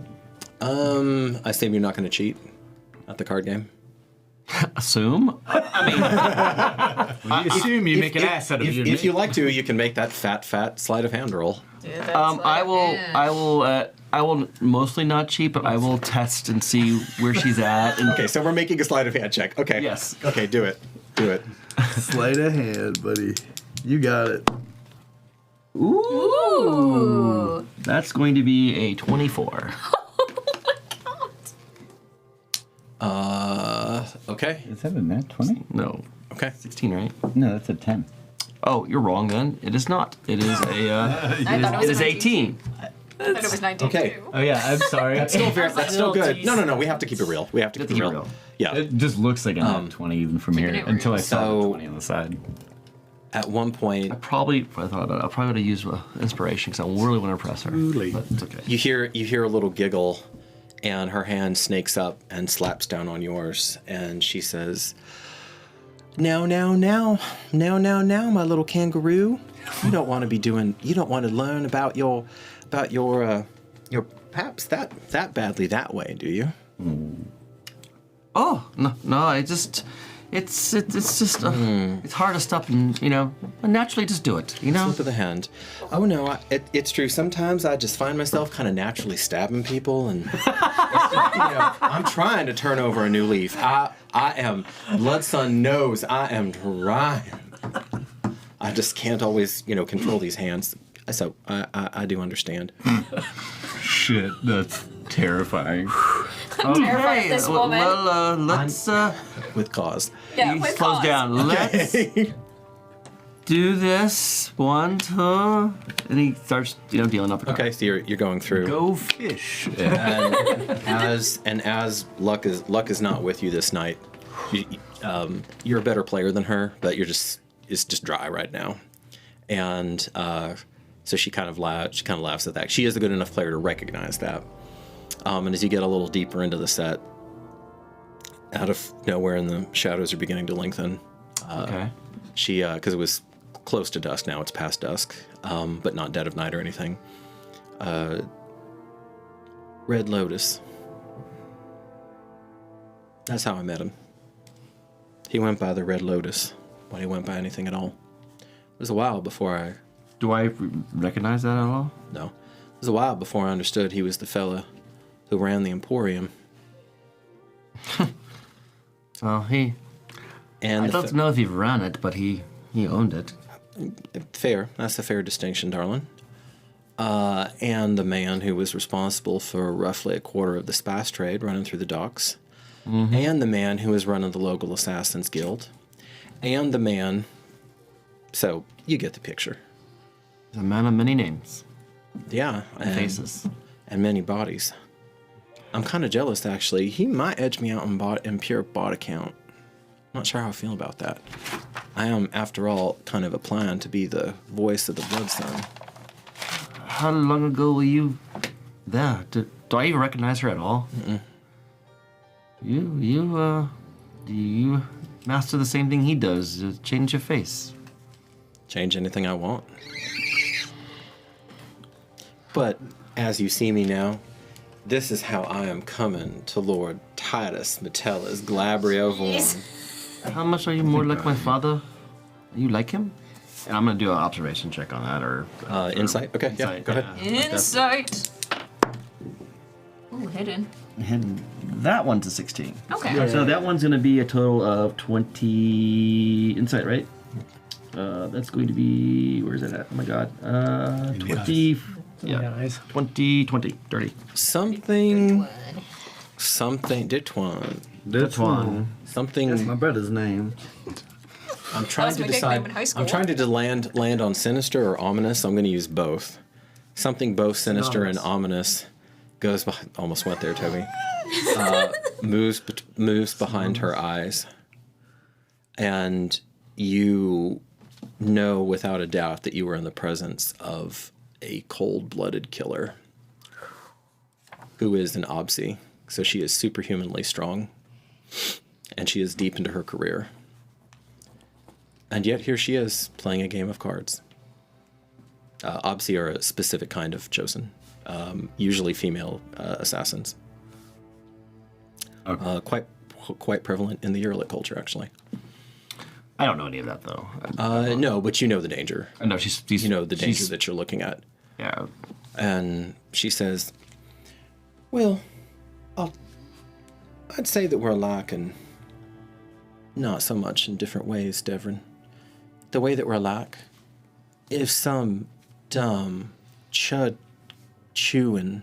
Speaker 2: I assume you're not going to cheat at the card game?
Speaker 3: Assume?
Speaker 4: You assume you make an ass out of you.
Speaker 2: If you like to, you can make that fat sleight of hand roll.
Speaker 3: I will mostly not cheat, but I will test and see where she's at. And
Speaker 2: Okay, so we're making a sleight of hand check. Okay.
Speaker 3: Yes.
Speaker 2: Okay, do it. Do it.
Speaker 10: Sleight of hand, buddy. You got it.
Speaker 3: Ooh. That's going to be a 24.
Speaker 2: Okay.
Speaker 5: Is that a net 20?
Speaker 3: No.
Speaker 2: Okay.
Speaker 3: 16, right?
Speaker 5: No, that's a 10.
Speaker 3: Oh, you're wrong then. It is not. It is a.
Speaker 6: I
Speaker 3: It is 18.
Speaker 6: thought it was 19
Speaker 2: Okay.
Speaker 6: too.
Speaker 5: Oh yeah, I'm sorry.
Speaker 2: That's still good. No. We have to keep it real. We have to keep it real. Yeah.
Speaker 5: It just looks like a net 20 even from here
Speaker 6: it
Speaker 5: until I
Speaker 6: real.
Speaker 5: saw
Speaker 2: So-
Speaker 5: the 20 on the side.
Speaker 2: At one point,
Speaker 3: I probably would have used inspiration because I really want to impress her. But it's okay.
Speaker 2: you hear a little giggle, and her hand snakes up and slaps down on yours, and she says, "Now, my little kangaroo. You don't want to learn about your paps that badly that way, do you?"
Speaker 3: Oh no! I just, it's just, it's hard to stop and naturally just do it.
Speaker 2: Slip of the hand. Oh no, it's true. Sometimes I just find myself kind of naturally stabbing people, and I'm trying to turn over a new leaf. I am. Blood Sun knows I am trying. I just can't always, control these hands. So I do understand.
Speaker 5: Shit, that's terrifying.
Speaker 6: Terrified of this woman.
Speaker 3: Well, let's
Speaker 2: With cause.
Speaker 6: Yeah,
Speaker 3: he
Speaker 6: with
Speaker 3: slows
Speaker 6: cause.
Speaker 3: down. Let's do this 1, 2, and he starts, dealing up.
Speaker 2: Okay, so you're going through.
Speaker 5: Go fish.
Speaker 2: And as luck is not with you this night, you're a better player than her, but it's just dry right now, and so she kind of laughs at that. She is a good enough player to recognize that. And as you get a little deeper into the set, out of nowhere, and the shadows are beginning to lengthen.
Speaker 3: Okay.
Speaker 2: She, because it was close to dusk, now it's past dusk, but not dead of night or anything. Red Lotus. That's how I met him. He went by the Red Lotus when he went by anything at all. It was a while before I...
Speaker 3: Do I recognize that at all?
Speaker 2: No. It was a while before I understood he was the fella who ran the Emporium.
Speaker 3: Well, I don't know if he ran it, but he owned it.
Speaker 2: Fair. That's a fair distinction, darling. And the man who was responsible for roughly a quarter of the spice trade running through the docks. Mm-hmm. And the man who was running the local Assassins Guild. And the man... So, you get the picture.
Speaker 3: He's a man of many names.
Speaker 2: Yeah.
Speaker 3: And faces.
Speaker 2: And many bodies. I'm kind of jealous, actually. He might edge me out in pure body count. Not sure how I feel about that. I am, after all, kind of applying to be the voice of the Blood Sun.
Speaker 3: How long ago were you there? Do I even recognize her at all?
Speaker 2: Mm-mm.
Speaker 3: Do you master the same thing he does? Change your face.
Speaker 2: Change anything I want. But as you see me now, this is how I am coming to Lord Titus Metellus Glabrio Vorn.
Speaker 3: How much are you more like my father? You like him? And I'm gonna do an observation check on that, or
Speaker 2: insight. Okay, yeah, go ahead.
Speaker 6: Insight. Ooh, hidden.
Speaker 3: And that one's a 16.
Speaker 6: Okay.
Speaker 3: So that one's gonna be a total of 20 insight, right? That's going to be, where's that at? Oh my god. 20. Yeah,
Speaker 9: Nice.
Speaker 3: 20, 30.
Speaker 2: Something. Did one.
Speaker 10: That's one.
Speaker 2: Something.
Speaker 10: That's my brother's name.
Speaker 2: I'm trying
Speaker 6: That was
Speaker 2: to
Speaker 6: my
Speaker 2: decide.
Speaker 6: nickname in high school.
Speaker 2: I'm trying to land on sinister or ominous. I'm going to use both. something both sinister and ominous goes behind, almost went there, Toby. Moves behind her eyes, and you know without a doubt that you are in the presence of a cold-blooded killer who is an Obsi. So she is superhumanly strong, and she is deep into her career. And yet here she is playing a game of cards. Obsi are a specific kind of chosen, usually female assassins. Okay. Quite prevalent in the Urlik culture, actually.
Speaker 3: I don't know any of that though.
Speaker 2: No, but you know the danger.
Speaker 3: I know she's
Speaker 2: you know the danger that you're looking at.
Speaker 3: Yeah.
Speaker 2: And she says, "Well, I'd say that we're alike, and not so much in different ways, Devran. The way that we're alike, if some dumb, cud-chewing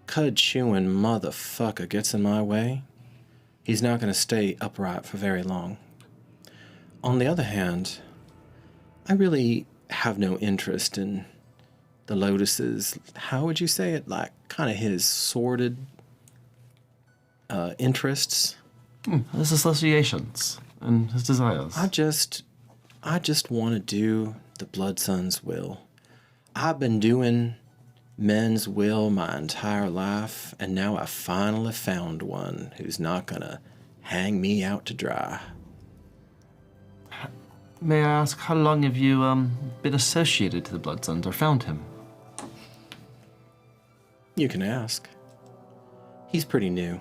Speaker 2: motherfucker gets in my way, he's not going to stay upright for very long. On the other hand, I really have no interest in the Lotus's, how would you say it, like kind of his sordid interests.
Speaker 3: His associations and his desires.
Speaker 2: I just want to do the Blood Sun's will. I've been doing men's will my entire life, and now I finally found one who's not gonna hang me out to dry."
Speaker 3: May I ask, how long have you been associated to the Blood Suns or found him?
Speaker 2: You can ask. He's pretty new.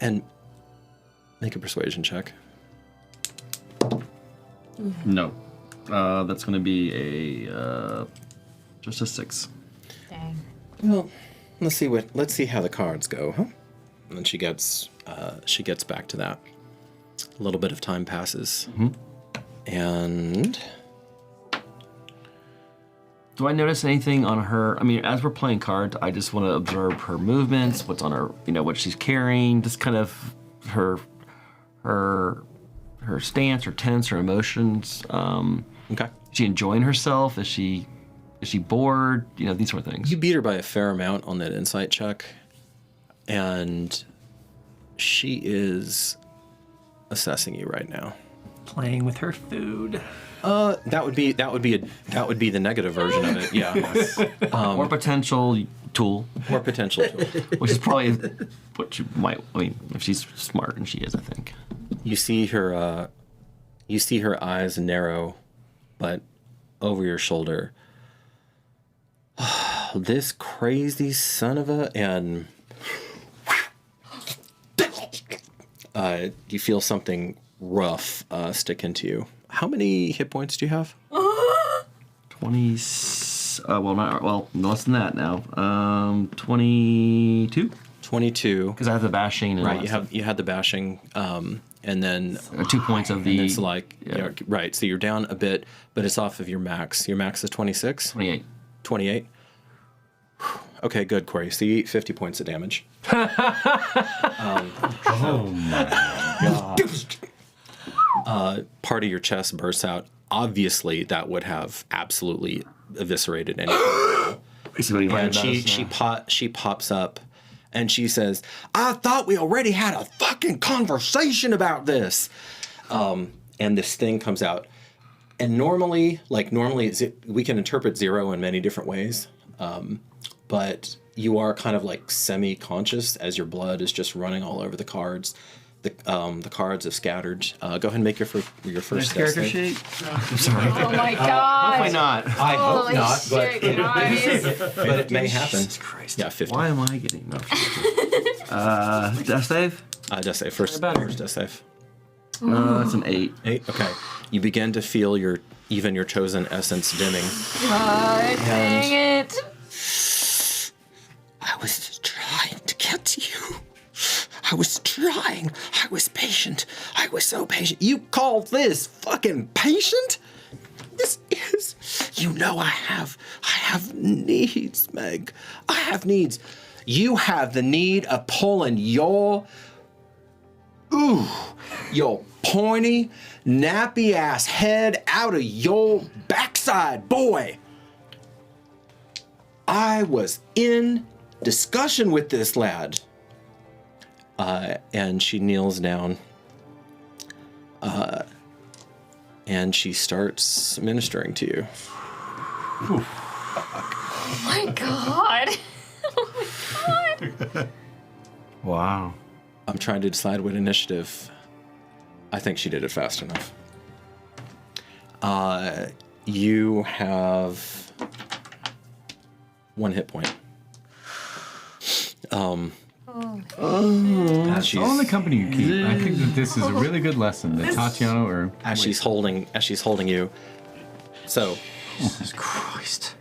Speaker 2: And make a persuasion check.
Speaker 3: No. That's going to be a just a 6.
Speaker 6: Dang.
Speaker 2: Well, let's see how the cards go, huh? And then she gets back to that. A little bit of time passes.
Speaker 3: Mm-hmm.
Speaker 2: And
Speaker 3: do I notice anything on her? I mean, as we're playing cards, I just want to observe her movements, what's on her, what she's carrying, just kind of her stance, her tense, her emotions.
Speaker 2: Okay.
Speaker 3: Is she enjoying herself? Is she bored? These sort of things.
Speaker 2: You beat her by a fair amount on that insight check, and she is assessing you right now.
Speaker 9: Playing with her food.
Speaker 2: That would be the negative version of it. Yeah.
Speaker 3: Or potential tool.
Speaker 2: Or potential tool.
Speaker 3: Which is probably what you might. I mean, if she's smart, and she is, I think.
Speaker 2: You see her eyes narrow, but over your shoulder. This crazy son of a, and you feel something rough stick into you. How many hit points do you have?
Speaker 3: 20. Less than that now. 22.
Speaker 2: 22.
Speaker 3: Because I have the bashing. And
Speaker 2: right. You had the bashing, and then
Speaker 3: 2 points of the.
Speaker 2: And it's like right. So you're down a bit, but it's off of your max. Your max is 26.
Speaker 3: 28.
Speaker 2: 28. Okay, good, Corey. So you eat 50 points of damage.
Speaker 5: Oh my god.
Speaker 2: Part of your chest bursts out. Obviously, that would have absolutely eviscerated anything. And she pops up, and she says, "I thought we already had a fucking conversation about this." And this thing comes out, and normally we can interpret 0 in many different ways, but you are kind of like semi-conscious as your blood is just running all over the cards. The cards have scattered. Go ahead and make your first
Speaker 3: character
Speaker 2: save.
Speaker 3: sheet. I'm sorry.
Speaker 6: Oh my god.
Speaker 3: Hopefully not.
Speaker 2: I hope not,
Speaker 6: Shit, guys.
Speaker 2: but it may happen.
Speaker 3: Jesus Christ.
Speaker 2: Yeah, 50.
Speaker 3: Why am I getting no? Death save?
Speaker 2: Death save. First death save.
Speaker 3: That's an 8.
Speaker 2: 8. Okay. You begin to feel your chosen essence dimming.
Speaker 6: God dang it.
Speaker 2: I was trying to get to you. I was trying. I was patient. I was so patient. You call this fucking patient? This is... I have needs, Meg. I have needs. You have the need of pulling your pointy, nappy-ass head out of your backside, boy. I was in discussion with this lad. And she kneels down. And she starts ministering to you.
Speaker 6: Oh my god. Oh my god.
Speaker 5: Wow.
Speaker 2: I'm trying to decide what initiative. I think she did it fast enough. You have 1 hit point.
Speaker 5: That's all the company you keep. I think that this is a really good lesson that Tatiana or
Speaker 2: as she's holding you. So,
Speaker 5: Jesus Christ.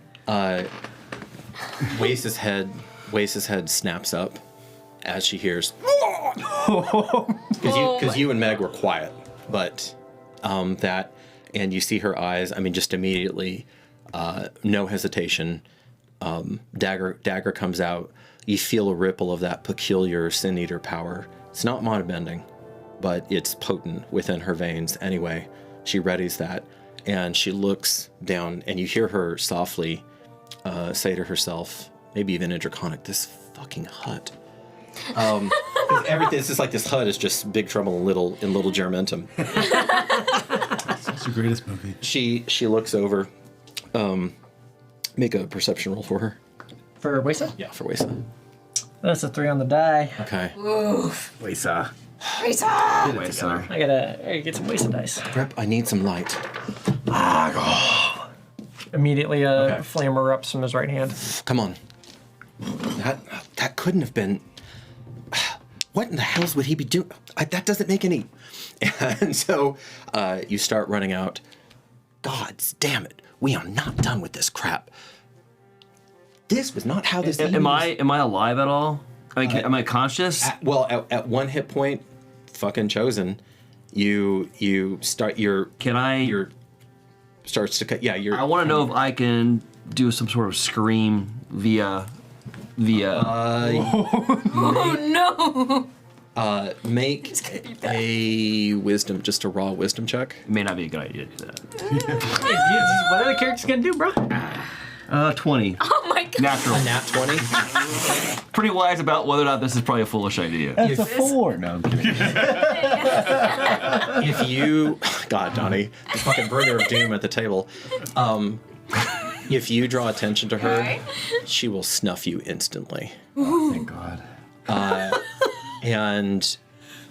Speaker 2: Wace's head snaps up as she hears. Because you and Meg were quiet, but that, and you see her eyes. I mean, just immediately, no hesitation. Dagger comes out. You feel a ripple of that peculiar Sin Eater power. It's not mana bending, but it's potent within her veins anyway. She readies that, and she looks down, and you hear her softly say to herself, maybe even in Draconic, this fucking hut. Everything, it's just like this hut is just Big Trouble in Little Juramentum.
Speaker 8: It's the greatest movie.
Speaker 2: She looks over. Make a perception roll for her.
Speaker 9: For Wesa?
Speaker 2: Yeah, for Wesa.
Speaker 9: That's a 3 on the die.
Speaker 2: Okay.
Speaker 6: Oof.
Speaker 10: Wesa.
Speaker 6: Wesa.
Speaker 9: I gotta get some Wesa dice.
Speaker 2: Grip, I need some light.
Speaker 9: Immediately, a flame erupts from his right hand.
Speaker 2: Come on. That couldn't have been. What in the hells would he be doing? That doesn't make any. And so you start running out. Gods damn it! We are not done with this crap. This was not how this.
Speaker 3: Am I alive at all? I mean, am I conscious?
Speaker 2: At 1 hit point, fucking chosen. You start your.
Speaker 3: Can I?
Speaker 2: Your starts to cut. Yeah, you're.
Speaker 3: I want to know if I can do some sort of scream via.
Speaker 6: Oh no!
Speaker 2: Make a wisdom, just a raw wisdom check.
Speaker 3: It may not be a good idea to do that.
Speaker 9: What are the characters gonna do, bro?
Speaker 3: 20.
Speaker 6: Oh my god!
Speaker 3: Natural.
Speaker 2: A nat 20.
Speaker 3: Pretty wise about whether or not this is probably a foolish idea.
Speaker 5: That's a 4. No, I'm kidding.
Speaker 2: If you, God, Donnie, the fucking bringer of doom at the table. If you draw attention to her, she will snuff you instantly.
Speaker 5: Oh, thank God.
Speaker 2: And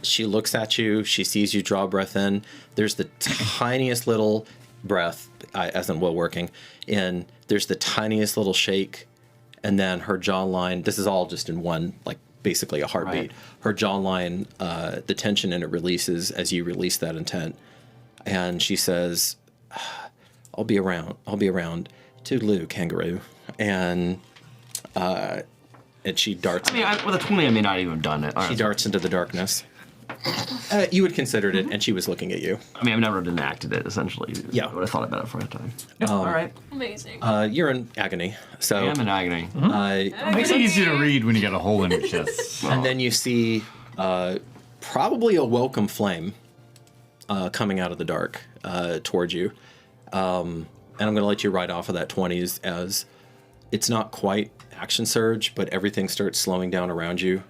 Speaker 2: she looks at you. She sees you draw breath in. There's the tiniest little breath, as in well working, and there's the tiniest little shake, and then her jawline. This is all just in one, like basically a heartbeat. Right. Her jawline, the tension in it releases as you release that intent, and she says, "I'll be around. I'll be around. Toodaloo, kangaroo," and she darts.
Speaker 3: I mean, with a 20, I may not even have done it.
Speaker 2: She darts into the darkness. You had considered it, and she was looking at you.
Speaker 3: I mean, I've never enacted it, essentially.
Speaker 2: Yeah.
Speaker 3: I would have thought about it for a time. All right.
Speaker 6: Amazing.
Speaker 2: You're in agony. So
Speaker 3: I am in agony.
Speaker 5: Makes it easy to read when you got a hole in your chest.
Speaker 2: And then you see probably a welcome flame coming out of the dark towards you. And I'm going to let you ride off of that 20s as it's not quite action surge, but everything starts slowing down around you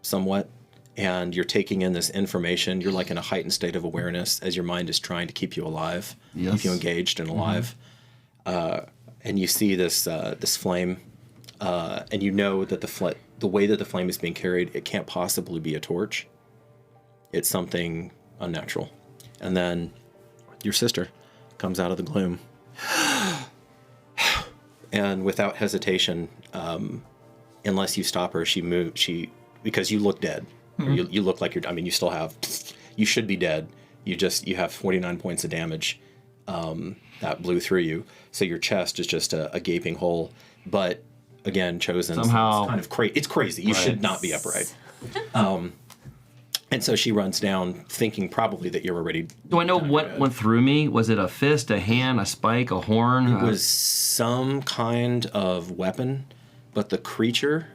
Speaker 2: somewhat. And you're taking in this information. You're like in a heightened state of awareness as your mind is trying to keep you alive, keep you engaged and alive. And you see this this flame, and you know that the way that the flame is being carried, it can't possibly be a torch. It's something unnatural. And then your sister comes out of the gloom, and without hesitation, unless you stop her, she moves. Because you look dead. You look like you're. I mean, you still have. You should be dead. You have 49 points of damage that blew through you. So your chest is just a gaping hole. But again, chosen
Speaker 3: somehow
Speaker 2: it's kind of crazy. It's crazy. You should not be upright. And so she runs down, thinking probably that you're already.
Speaker 3: Do I know what went through me? Was it a fist, a hand, a spike, a horn?
Speaker 2: It was some kind of weapon, but the creature.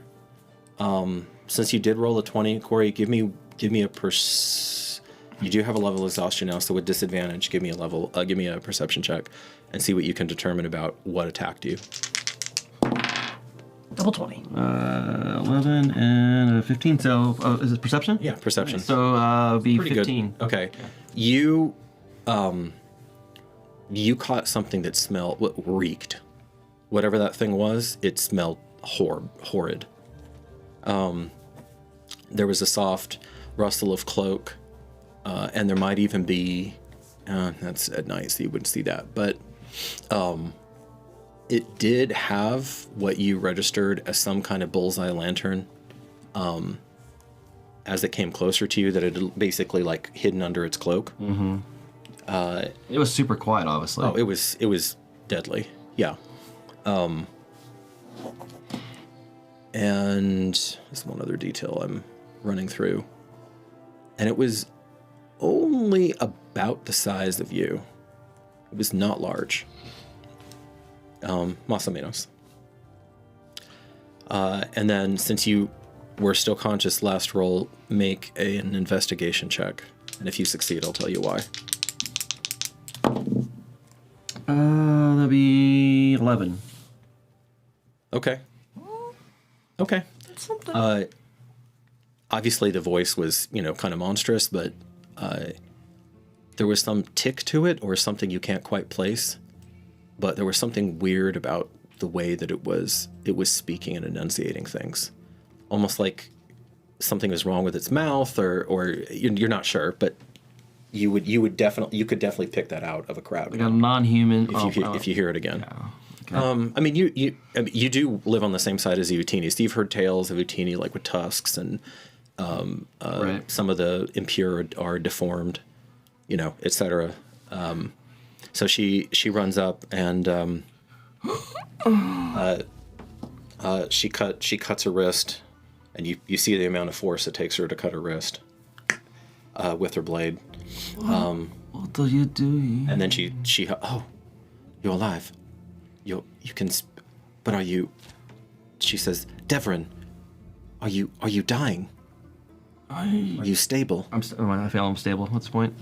Speaker 2: Since you did roll a 20, Corey, give me a You do have a level of exhaustion now, so with disadvantage, give me a perception check, and see what you can determine about what attacked you.
Speaker 9: Double 20.
Speaker 3: 11 and a 15. So is it perception?
Speaker 2: Yeah, perception.
Speaker 3: So be
Speaker 2: Pretty
Speaker 3: 15.
Speaker 2: good. Okay. You caught something that reeked. Whatever that thing was, it smelled horrid. There was a soft rustle of cloak, and there might even be, that's at night, so you wouldn't see that, but it did have what you registered as some kind of bullseye lantern. As it came closer to you, that it had basically like hidden under its cloak.
Speaker 3: Mm-hmm. It was super quiet, obviously.
Speaker 2: Oh, it was deadly. Yeah. And there's one other detail I'm running through. And it was only about the size of you. It was not large. Más o menos. And then since you were still conscious, last roll, make an investigation check. And if you succeed, I'll tell you why.
Speaker 3: That'd be 11.
Speaker 2: Okay. Okay.
Speaker 9: That's something.
Speaker 2: Obviously the voice was, kind of monstrous, but there was some tick to it or something you can't quite place. But there was something weird about the way that it was speaking and enunciating things. Almost like something was wrong with its mouth or you're not sure, but you could definitely pick that out of a crowd.
Speaker 3: Like a non-human.
Speaker 2: If you hear it again.
Speaker 3: Yeah. Okay.
Speaker 2: You do live on the same side as the Utini. So you've heard tales of Utini like with tusks and
Speaker 3: right.
Speaker 2: Some of the impure are deformed, etc. So she runs up and she cuts her wrist, and you see the amount of force it takes her to cut her wrist with her blade.
Speaker 3: What are you doing?
Speaker 2: And then she oh, you're alive. You can, but are you? She says, Devran, are you dying? Are you stable?
Speaker 3: I feel I'm stable. What's the point?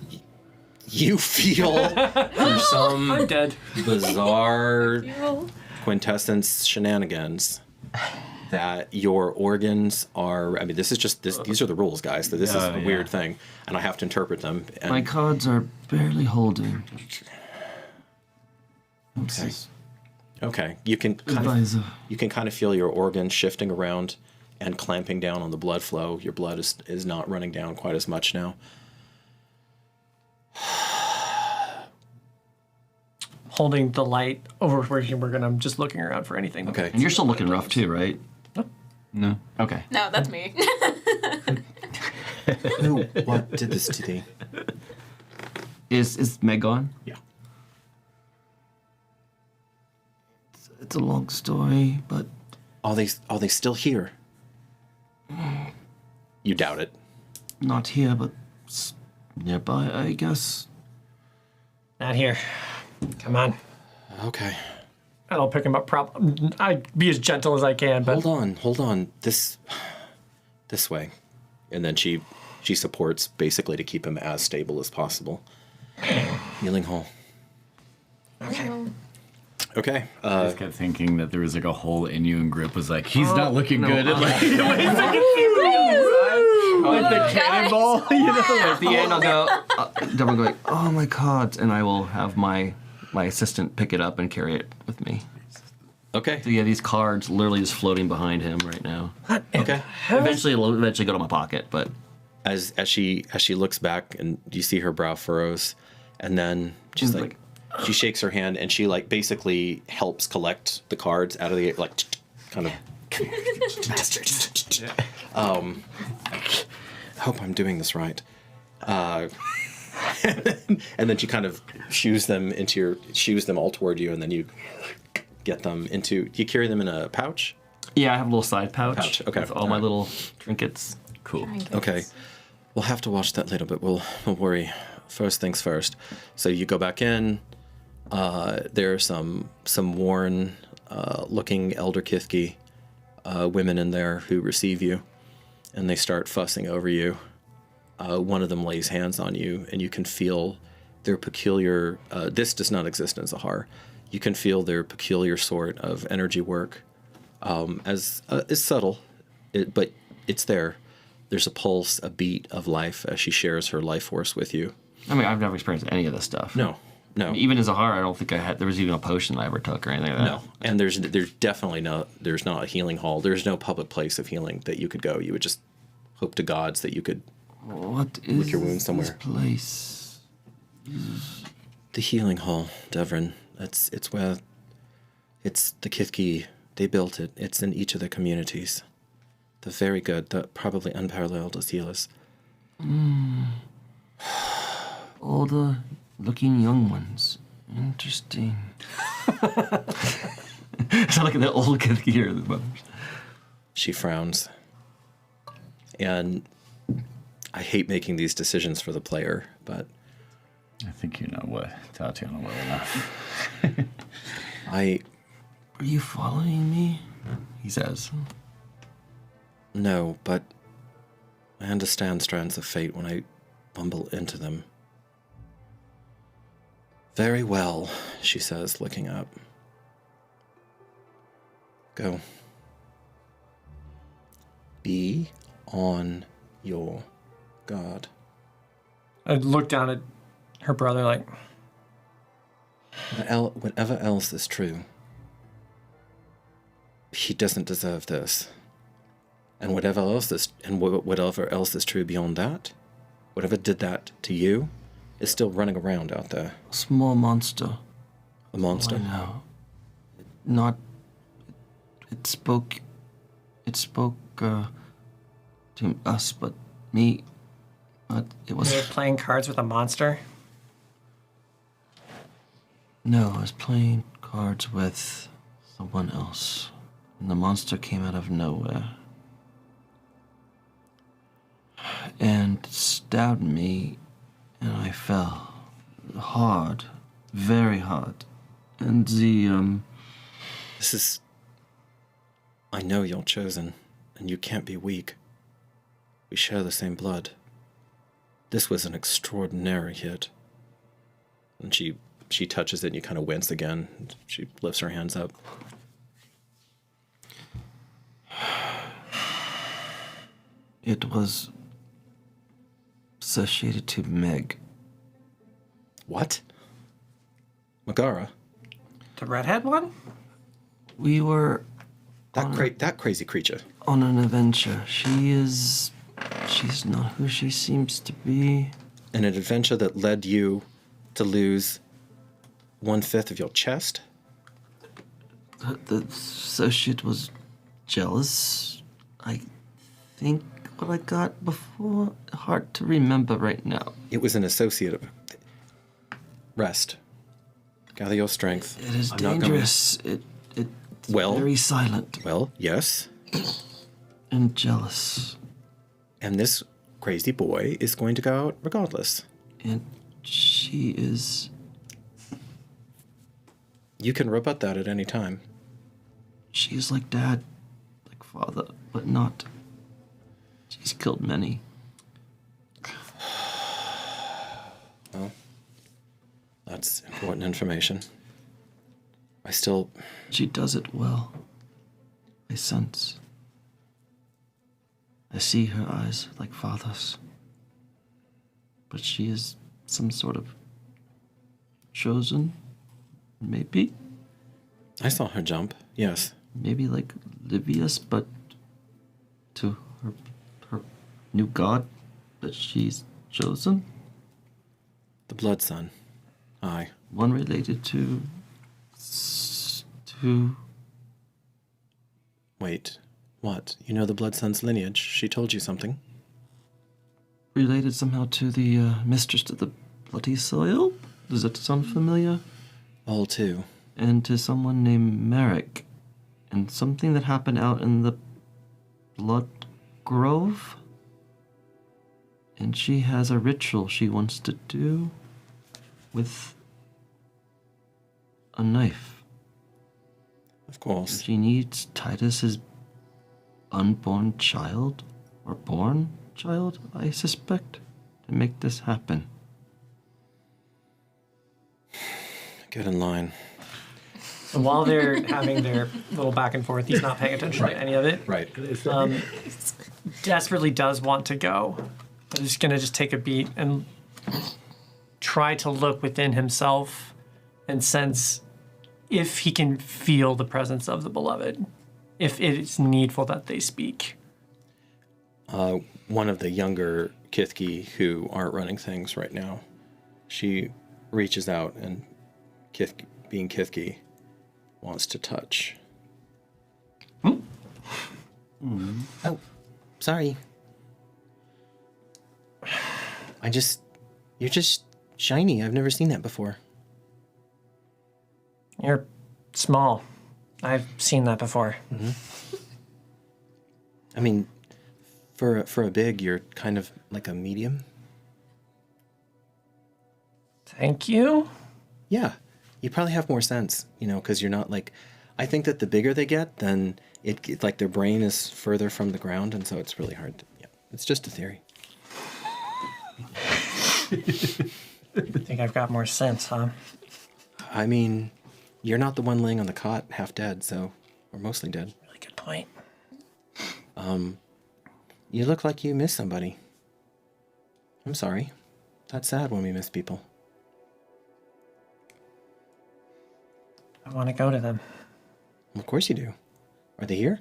Speaker 2: You feel through some
Speaker 9: I'm dead.
Speaker 2: bizarre quintessence shenanigans that your organs are. I mean, this is just this. These are the rules, guys. So this is a weird thing, and I have to interpret them. And
Speaker 3: My cards are barely holding.
Speaker 2: Okay. Okay. You can kind of feel your organs shifting around and clamping down on the blood flow. Your blood is not running down quite as much now.
Speaker 9: Holding the light over where I'm just looking around for anything.
Speaker 2: Okay.
Speaker 3: And you're still looking rough too, right?
Speaker 5: No.
Speaker 3: Okay.
Speaker 6: No, that's me.
Speaker 2: Who? What did this to thee?
Speaker 3: Is Meg gone?
Speaker 2: Yeah.
Speaker 3: It's a long story, but
Speaker 2: Are they still here? You doubt it.
Speaker 3: not here, but nearby, I guess.
Speaker 9: Not here. Come on.
Speaker 2: Okay.
Speaker 9: And I'll pick him up. I'd be as gentle as I can, but
Speaker 2: Hold on. This way. And then she supports basically to keep him as stable as possible. Healing hole. Okay.
Speaker 5: I just kept thinking that there was like a hole in you, and Grip was like, he's not looking good. And like, like the cannonball,
Speaker 3: At the end, I'll go. Devran going, oh my god, and I will have my assistant pick it up and carry it with me.
Speaker 2: Okay.
Speaker 3: So yeah, these cards literally just floating behind him right now.
Speaker 2: Okay.
Speaker 3: Eventually, it'll go to my pocket, but
Speaker 2: As she looks back and you see her brow furrows, and then she's like she shakes her hand and she like basically helps collect the cards out of the like kind of I hope I'm doing this right. And then she kind of shoos them all toward you, and then you get them into. Do you carry them in a pouch?
Speaker 3: yeah, I have a little side pouch.
Speaker 2: Okay.
Speaker 3: With all my little trinkets.
Speaker 5: cool.
Speaker 2: Okay. We'll have to watch that later, but we'll worry. First things first. So you go back in. There are some worn looking Elder Kithki women in there who receive you, and they start fussing over you. One of them lays hands on you, and you can feel their peculiar. This does not exist in Zahar. You can feel their peculiar sort of energy work as is subtle, but it's there. There's a pulse, a beat of life as she shares her life force with you.
Speaker 3: I mean, I've never experienced any of this stuff.
Speaker 2: No.
Speaker 3: Even as a heart, I don't think there was even a potion I ever took or anything like that.
Speaker 2: No, and there's definitely there's not a healing hall. There's no public place of healing that you could go. You would just hope to gods that you could
Speaker 3: What is
Speaker 2: your wound somewhere.
Speaker 3: this place?
Speaker 2: The healing hall, Devran. It's the Kithki. They built it. It's in each of their communities. The very good, the probably unparalleled as healers.
Speaker 3: All the looking young ones. Interesting. So look at that old kid here.
Speaker 2: She frowns. And I hate making these decisions for the player, but
Speaker 5: I think you know what Tatiana well enough.
Speaker 3: Are you following me? He says.
Speaker 2: No, but I understand strands of fate when I bumble into them. Very well, she says, looking up. Go. Be on your guard.
Speaker 9: I'd look down at her brother like,
Speaker 2: Whatever else is true, he doesn't deserve this. And whatever else is true beyond that, whatever did that to you, is still running around out there.
Speaker 3: A small monster.
Speaker 2: A monster?
Speaker 3: I know. Not. It spoke to us, but me. But it was.
Speaker 9: you're playing cards with a monster?
Speaker 3: No, I was playing cards with someone else, and the monster came out of nowhere and stabbed me, and I fell hard, very hard. And
Speaker 2: This is... I know you're chosen, and you can't be weak. We share the same blood. This was an extraordinary hit. And she touches it, and you kind of wince again. She lifts her hands up.
Speaker 3: It was associated to Meg.
Speaker 2: What? Megara?
Speaker 9: The redhead one?
Speaker 3: We were
Speaker 2: That crazy creature.
Speaker 3: on an adventure. She's not who she seems to be.
Speaker 2: And an adventure that led you to lose 1/5 of your chest?
Speaker 3: The associate was jealous. I think what I got before. Hard to remember right now.
Speaker 2: It was an associate of... Rest. Gather your strength.
Speaker 3: It is
Speaker 2: I'm not gonna-
Speaker 3: dangerous. It's
Speaker 2: Well-
Speaker 3: very silent
Speaker 2: Well, yes.
Speaker 3: and jealous.
Speaker 2: And this crazy boy is going to go out regardless.
Speaker 3: And she is.
Speaker 2: You can rebut that at any time.
Speaker 3: She is like dad, like father, but not. She's killed many.
Speaker 2: Well, that's important information. I still...
Speaker 3: She does it well. I sense. I see her eyes like father's. But she is some sort of chosen, maybe?
Speaker 2: I saw her jump, yes.
Speaker 3: Maybe like Livia's, but to her new god that she's chosen?
Speaker 2: The Blood Sun. Aye.
Speaker 3: One related to...
Speaker 2: Wait, what? You know the Blood Sun's lineage. She told you something.
Speaker 3: Related somehow to the mistress of the bloody soil? Does that sound familiar?
Speaker 2: All too.
Speaker 3: And to someone named Merrick. And something that happened out in the Blood Grove? And she has a ritual she wants to do with a knife.
Speaker 2: Of course.
Speaker 3: She needs Titus's unborn child, or born child, I suspect, to make this happen.
Speaker 2: Get in line.
Speaker 9: So while they're having their little back and forth, he's not paying attention to any of it.
Speaker 2: Right.
Speaker 9: Desperately does want to go, but he's going to just take a beat and try to look within himself and sense if he can feel the presence of the beloved, if it is needful that they speak.
Speaker 2: One of the younger Kithki who aren't running things right now, she reaches out and being Kithki wants to touch. Oh, sorry. You're just shiny. I've never seen that before.
Speaker 9: You're small. I've seen that before.
Speaker 2: I mean, for a big, you're kind of like a medium.
Speaker 9: Thank you.
Speaker 2: Yeah, you probably have more sense, because you're not like. I think that the bigger they get, then it like their brain is further from the ground, and so it's really hard. Yeah, it's just a theory.
Speaker 9: I think I've got more sense, huh?
Speaker 2: I mean, you're not the one laying on the cot half dead, so we're mostly dead.
Speaker 9: Really good point.
Speaker 2: You look like you miss somebody. I'm sorry. That's sad when we miss people.
Speaker 9: I want to go to them.
Speaker 2: Of course you do. Are they here?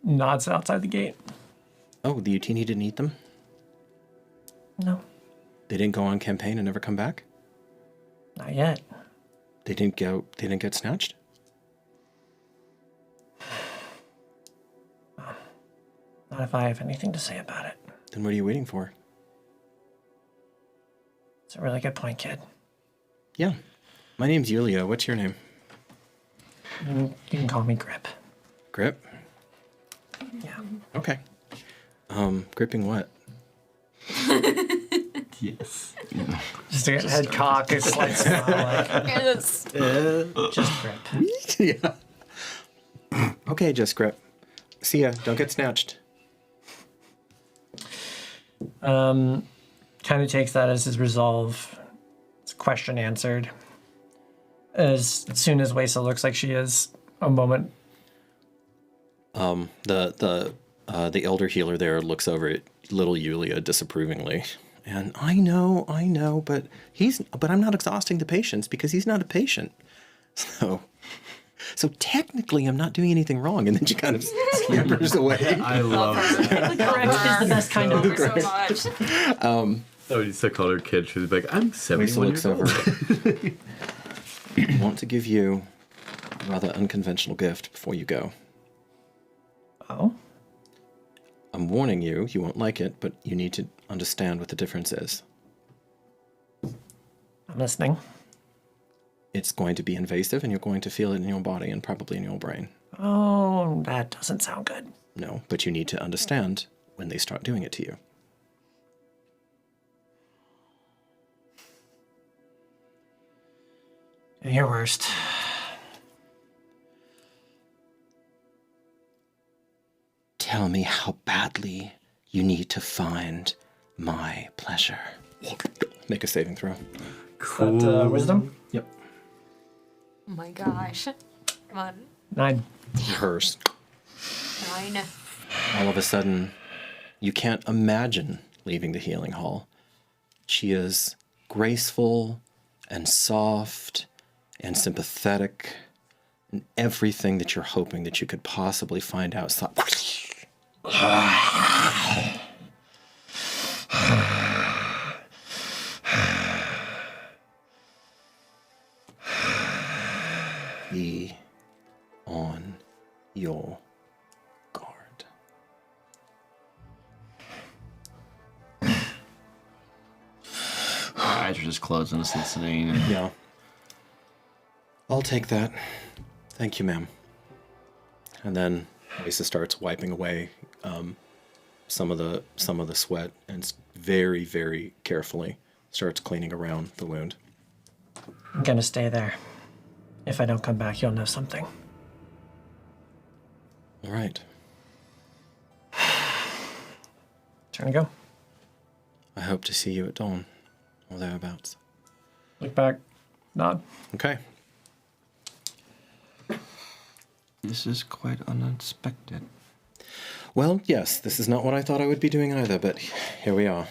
Speaker 9: Nods outside the gate.
Speaker 2: Oh, the Utini didn't eat them?
Speaker 9: No,
Speaker 2: They didn't go on campaign and never come back?
Speaker 9: not yet.
Speaker 2: They didn't get snatched?
Speaker 9: Not if I have anything to say about it.
Speaker 2: Then what are you waiting for?
Speaker 9: It's a really good point, kid.
Speaker 2: Yeah. My name's Yulia. What's your name?
Speaker 9: You can call me Grip.
Speaker 2: Grip?
Speaker 9: Yeah.
Speaker 2: Okay. Gripping what?
Speaker 5: Yes.
Speaker 9: Just a head cock, a slight smile, like,
Speaker 6: Yes.
Speaker 9: just Grip.
Speaker 2: Yeah. Okay, just Grip. See ya. Don't get snatched.
Speaker 9: Kind of takes that as his resolve. His question answered. As soon as Wesa looks like she is, a moment.
Speaker 2: The elder healer there looks over at little Yulia disapprovingly. And I know, but I'm not exhausting the patients because he's not a patient. So technically I'm not doing anything wrong. And then she kind of scampers away.
Speaker 5: I love that.
Speaker 9: Correct is the best kind of.
Speaker 6: So much.
Speaker 5: Oh, you used to call her kid. She was like, I'm
Speaker 2: Lisa
Speaker 5: 71
Speaker 2: looks
Speaker 5: years old.
Speaker 2: over. I want to give you a rather unconventional gift before you go.
Speaker 9: Oh?
Speaker 2: I'm warning you, you won't like it, but you need to understand what the difference is.
Speaker 9: I'm listening.
Speaker 2: It's going to be invasive, and you're going to feel it in your body and probably in your brain.
Speaker 9: Oh, that doesn't sound good.
Speaker 2: No, but you need to understand when they start doing it to you.
Speaker 9: Do your worst.
Speaker 2: Tell me how badly you need to find my pleasure. Make a saving throw.
Speaker 9: Cool. That, wisdom?
Speaker 2: Yep.
Speaker 6: Oh my gosh. Come on.
Speaker 9: 9.
Speaker 2: Hers.
Speaker 6: 9.
Speaker 2: All of a sudden, you can't imagine leaving the healing hall. She is graceful and soft and sympathetic and everything that you're hoping that you could possibly find outside. Be on your guard.
Speaker 3: Eyes are just closed and listening.
Speaker 2: Yeah. I'll take that. Thank you, ma'am. And then Lisa starts wiping away some of the sweat and very, very carefully starts cleaning around the wound.
Speaker 9: I'm gonna stay there. If I don't come back, you'll know something.
Speaker 2: All right.
Speaker 9: Turn to go.
Speaker 2: I hope to see you at dawn or thereabouts.
Speaker 9: Look back. Nod.
Speaker 2: Okay.
Speaker 3: This is quite unexpected.
Speaker 2: Well, yes, this is not what I thought I would be doing either, but here we are.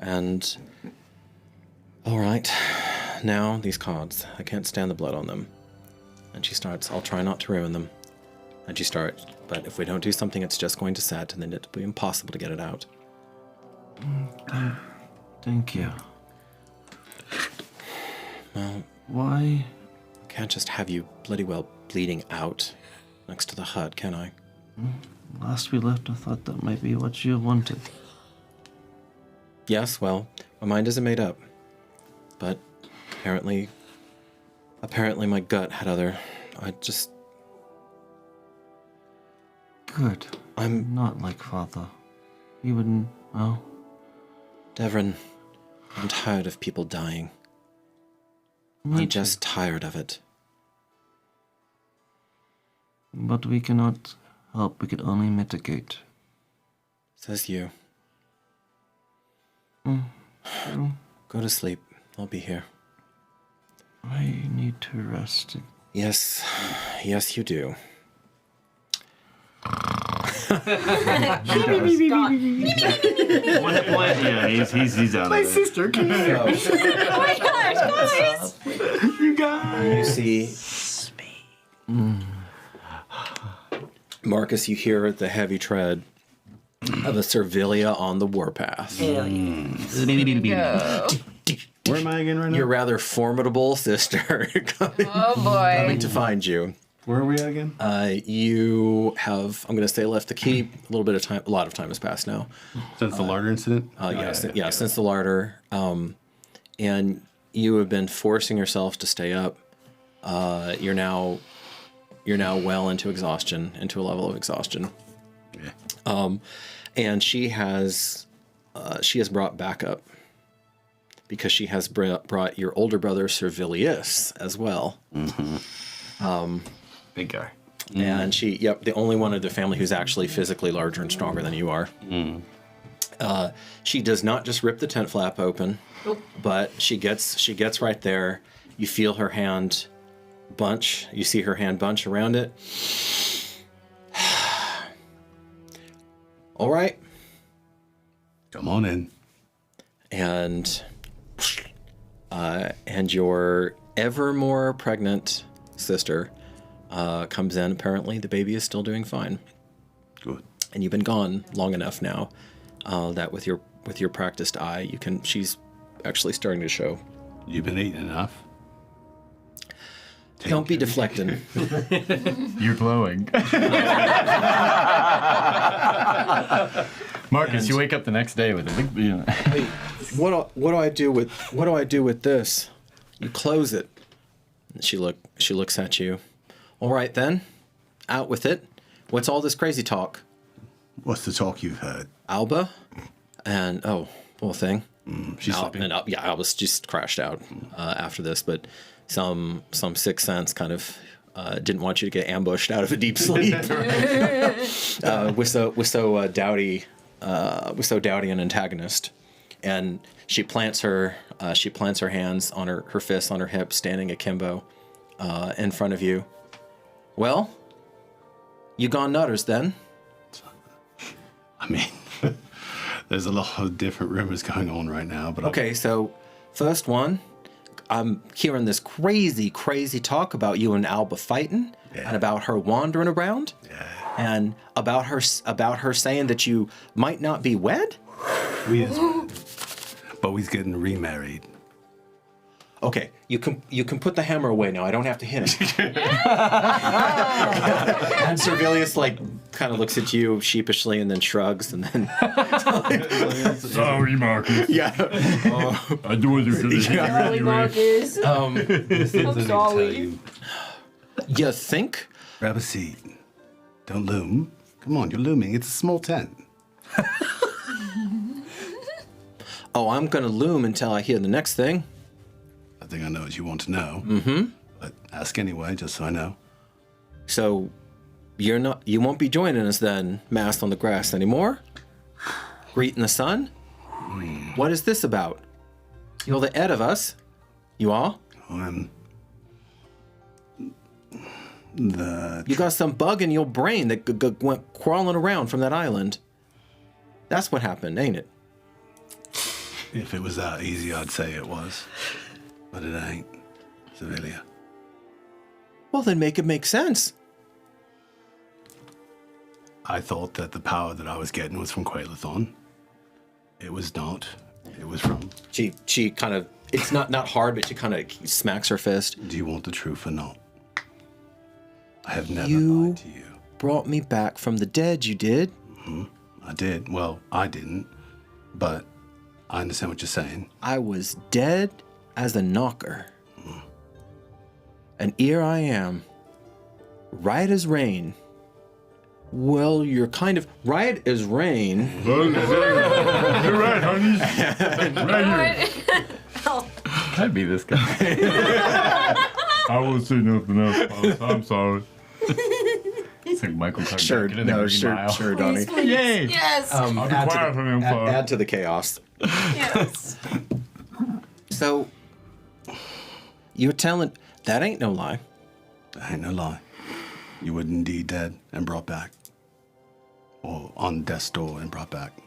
Speaker 2: And, all right, now these cards. I can't stand the blood on them. And she starts, I'll try not to ruin them. And she starts, but if we don't do something, it's just going to set, and then it'll be impossible to get it out.
Speaker 3: Thank you.
Speaker 2: Well,
Speaker 3: Why?
Speaker 2: I can't just have you bloody well bleeding out next to the hut, can I?
Speaker 3: Last we left, I thought that might be what you wanted.
Speaker 2: Yes, well, my mind isn't made up. But apparently my gut had
Speaker 3: Good.
Speaker 2: I'm
Speaker 3: not like father. You wouldn't. Oh.
Speaker 2: Devran, I'm tired of people dying. I'm just tired of it.
Speaker 3: But we cannot help. We can only mitigate.
Speaker 2: Says you.
Speaker 3: True.
Speaker 2: Go to sleep. I'll be here.
Speaker 3: I need to rest.
Speaker 2: Yes. Yes, you do.
Speaker 5: Yeah, he's out. My sister
Speaker 6: Oh my gosh, guys!
Speaker 5: You guys.
Speaker 2: You see, Marcus, you hear the heavy tread of a Servilia on the warpath.
Speaker 6: Go.
Speaker 5: Where am I again right now?
Speaker 2: Your rather formidable sister
Speaker 6: Oh boy.
Speaker 2: coming to find you.
Speaker 5: Where are we at again?
Speaker 2: You have, I'm going to say, left the keep. A little bit of time, a lot of time has passed now.
Speaker 5: Since the larder incident?
Speaker 2: Since the larder. And you have been forcing yourself to stay up. You're now well into exhaustion, into a level of exhaustion.
Speaker 5: Yeah.
Speaker 2: And she has brought backup because she has brought your older brother Servilius as well.
Speaker 5: Mm-hmm. Big guy.
Speaker 2: And the only one of the family who's actually physically larger and stronger than you are. She does not just rip the tent flap open, but she gets right there. You feel her hand bunch. You see her hand bunch around it. All right.
Speaker 5: Come on in.
Speaker 2: And your ever more pregnant sister comes in. Apparently, the baby is still doing fine.
Speaker 5: Good.
Speaker 2: And you've been gone long enough now that with your practiced eye, she's actually starting to show.
Speaker 5: You've been eating enough.
Speaker 2: Don't be deflecting.
Speaker 5: You're glowing. Marcus, you wake up the next day with a big.
Speaker 2: Wait, what do I do with this? You close it. And she looks at you. All right then, out with it. What's all this crazy talk?
Speaker 5: What's the talk you've heard?
Speaker 2: Alba, and poor thing.
Speaker 5: She's sleeping.
Speaker 2: Alba's just crashed out after this, but some sixth sense kind of didn't want you to get ambushed out of a deep sleep. With so dowdy an antagonist, and she plants her hands on her fists on her hips, standing akimbo in front of you. Well, you gone nutters then?
Speaker 5: I mean, there's a lot of different rumors going on right now, but
Speaker 2: okay. So, first one, I'm hearing this crazy talk about you and Alba fighting, and about her wandering around, and about her saying that you might not be wed.
Speaker 5: We is wed, but we's getting remarried.
Speaker 2: Okay, you can put the hammer away now. I don't have to hit it. And Servilius kind of looks at you sheepishly and then shrugs and then.
Speaker 5: Sorry, Marcus.
Speaker 2: Yeah.
Speaker 5: I do it.
Speaker 6: Sorry, Marcus. I'm sorry.
Speaker 2: You think?
Speaker 5: Grab a seat. Don't loom. Come on, you're looming. It's a small tent.
Speaker 2: Oh, I'm gonna loom until I hear the next thing.
Speaker 5: I think I know what you want to know.
Speaker 2: Mm-hmm.
Speaker 5: But ask anyway, just so I know.
Speaker 2: So, you won't be joining us then, masked on the grass anymore? Greeting the sun? What is this about? You're the Ed of us. You are?
Speaker 5: I'm
Speaker 2: You got some bug in your brain that went crawling around from that island. That's what happened, ain't it?
Speaker 8: If it was that easy, I'd say it was. But it ain't. Sevilla.
Speaker 2: Well, then make it make sense.
Speaker 8: I thought that the power that I was getting was from Quailethon. It was not. It was from...
Speaker 2: She kind of... It's not hard, but she kind of smacks her fist.
Speaker 8: Do you want the truth or not? I have never
Speaker 2: You
Speaker 8: lied to you.
Speaker 2: brought me back from the dead, you did?
Speaker 8: Mm-hmm. I did. Well, I didn't. But I understand what you're saying.
Speaker 2: I was dead as a knocker. And here I am, right as rain. Well, you're kind of right as rain.
Speaker 5: You're right, honey. Right here. Can I be this guy? I won't say nothing else. I'm sorry. It's like Michael Clark.
Speaker 2: Sure, Donnie.
Speaker 5: Yay!
Speaker 6: Yes.
Speaker 5: I'll be quiet for him.
Speaker 2: Add to the chaos.
Speaker 6: Yes.
Speaker 2: So, you're telling... That ain't no lie.
Speaker 8: That ain't no lie. You were indeed dead and brought back. Or on death's door and brought back.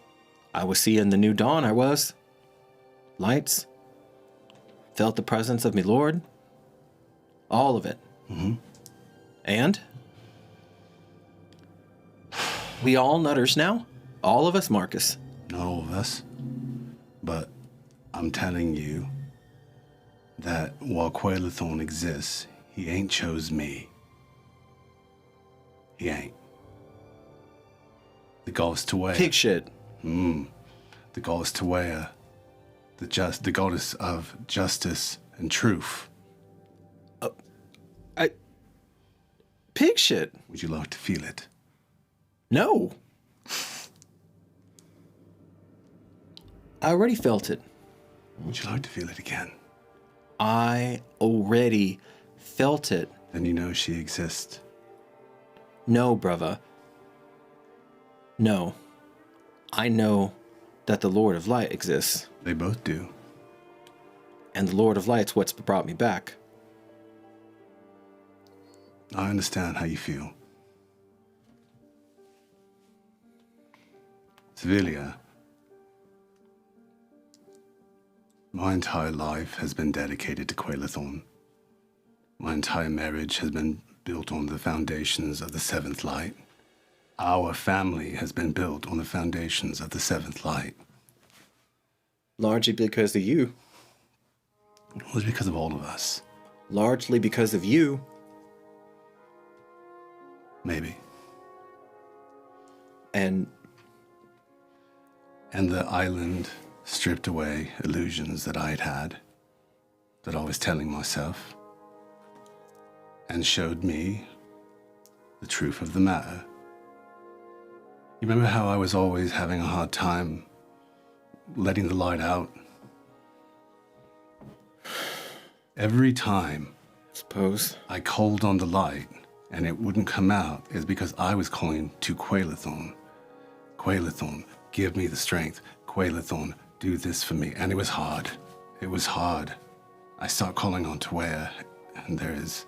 Speaker 2: I was seeing the new dawn, I was. Lights. Felt the presence of me Lord. All of it.
Speaker 8: Mm-hmm.
Speaker 2: And? We all nutters now? All of us, Marcus.
Speaker 8: Not all of us. But I'm telling you that while Quailethon exists, he ain't chose me. He ain't. The goddess Tawea.
Speaker 2: Pig shit.
Speaker 8: The goddess Tawea. The goddess of justice and truth.
Speaker 2: Pig shit.
Speaker 8: Would you like to feel it?
Speaker 2: No. I already felt it.
Speaker 8: Would you like to feel it again?
Speaker 2: I already felt it.
Speaker 8: Then you know she exists.
Speaker 2: No, brother. No. I know that the Lord of Light exists.
Speaker 8: They both do.
Speaker 2: And the Lord of Light's what's brought me back.
Speaker 8: I understand how you feel. Sevilla, my entire life has been dedicated to Quailethon. My entire marriage has been built on the foundations of the seventh light. Our family has been built on the foundations of the seventh light.
Speaker 2: Largely because of you.
Speaker 8: It was because of all of us.
Speaker 2: Largely because of you.
Speaker 8: Maybe.
Speaker 2: And
Speaker 8: the island stripped away illusions that I had, that I was telling myself, and showed me the truth of the matter. You remember how I was always having a hard time letting the light out? Every time I called on the light and it wouldn't come out is because I was calling to Quailethon. Quailethon, give me the strength. Quailethon, do this for me. And it was hard. It was hard. I start calling on Tawea, and there is...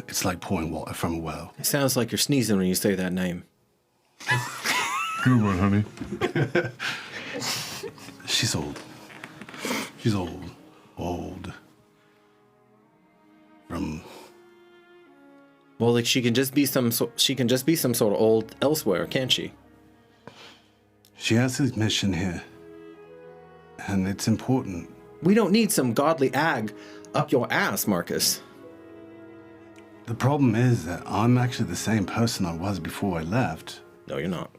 Speaker 8: It's like pouring water from a well.
Speaker 2: it sounds like you're sneezing when you say that name.
Speaker 5: Good one, honey.
Speaker 8: She's old. She's old. Old. From...
Speaker 2: Well, like she can just be some sort of old elsewhere, can't she?
Speaker 8: She has his mission here. And it's important.
Speaker 2: We don't need some godly ag up your ass, Marcus.
Speaker 8: The problem is that I'm actually the same person I was before I left.
Speaker 2: No, you're not.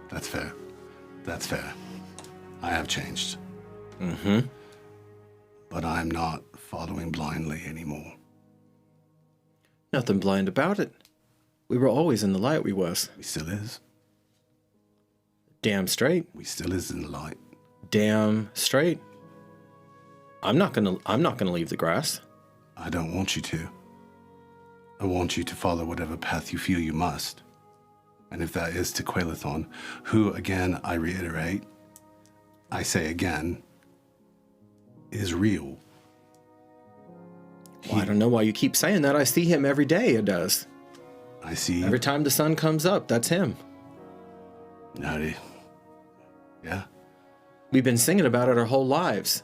Speaker 8: That's fair. That's fair. I have changed.
Speaker 2: Mm-hmm.
Speaker 8: But I'm not following blindly anymore.
Speaker 2: Nothing blind about it. We were always in the light, we was.
Speaker 8: We still is.
Speaker 2: Damn straight.
Speaker 8: We still is in the light.
Speaker 2: Damn straight. I'm not gonna leave the grass.
Speaker 8: I don't want you to. I want you to follow whatever path you feel you must. And if that is to Quailethon, who, again, I reiterate, I say again, is real.
Speaker 2: Well, I don't know why you keep saying that. I see him every day, it does.
Speaker 8: I see.
Speaker 2: Every time the sun comes up, that's him.
Speaker 8: Naughty. Yeah.
Speaker 2: We've been singing about it our whole lives.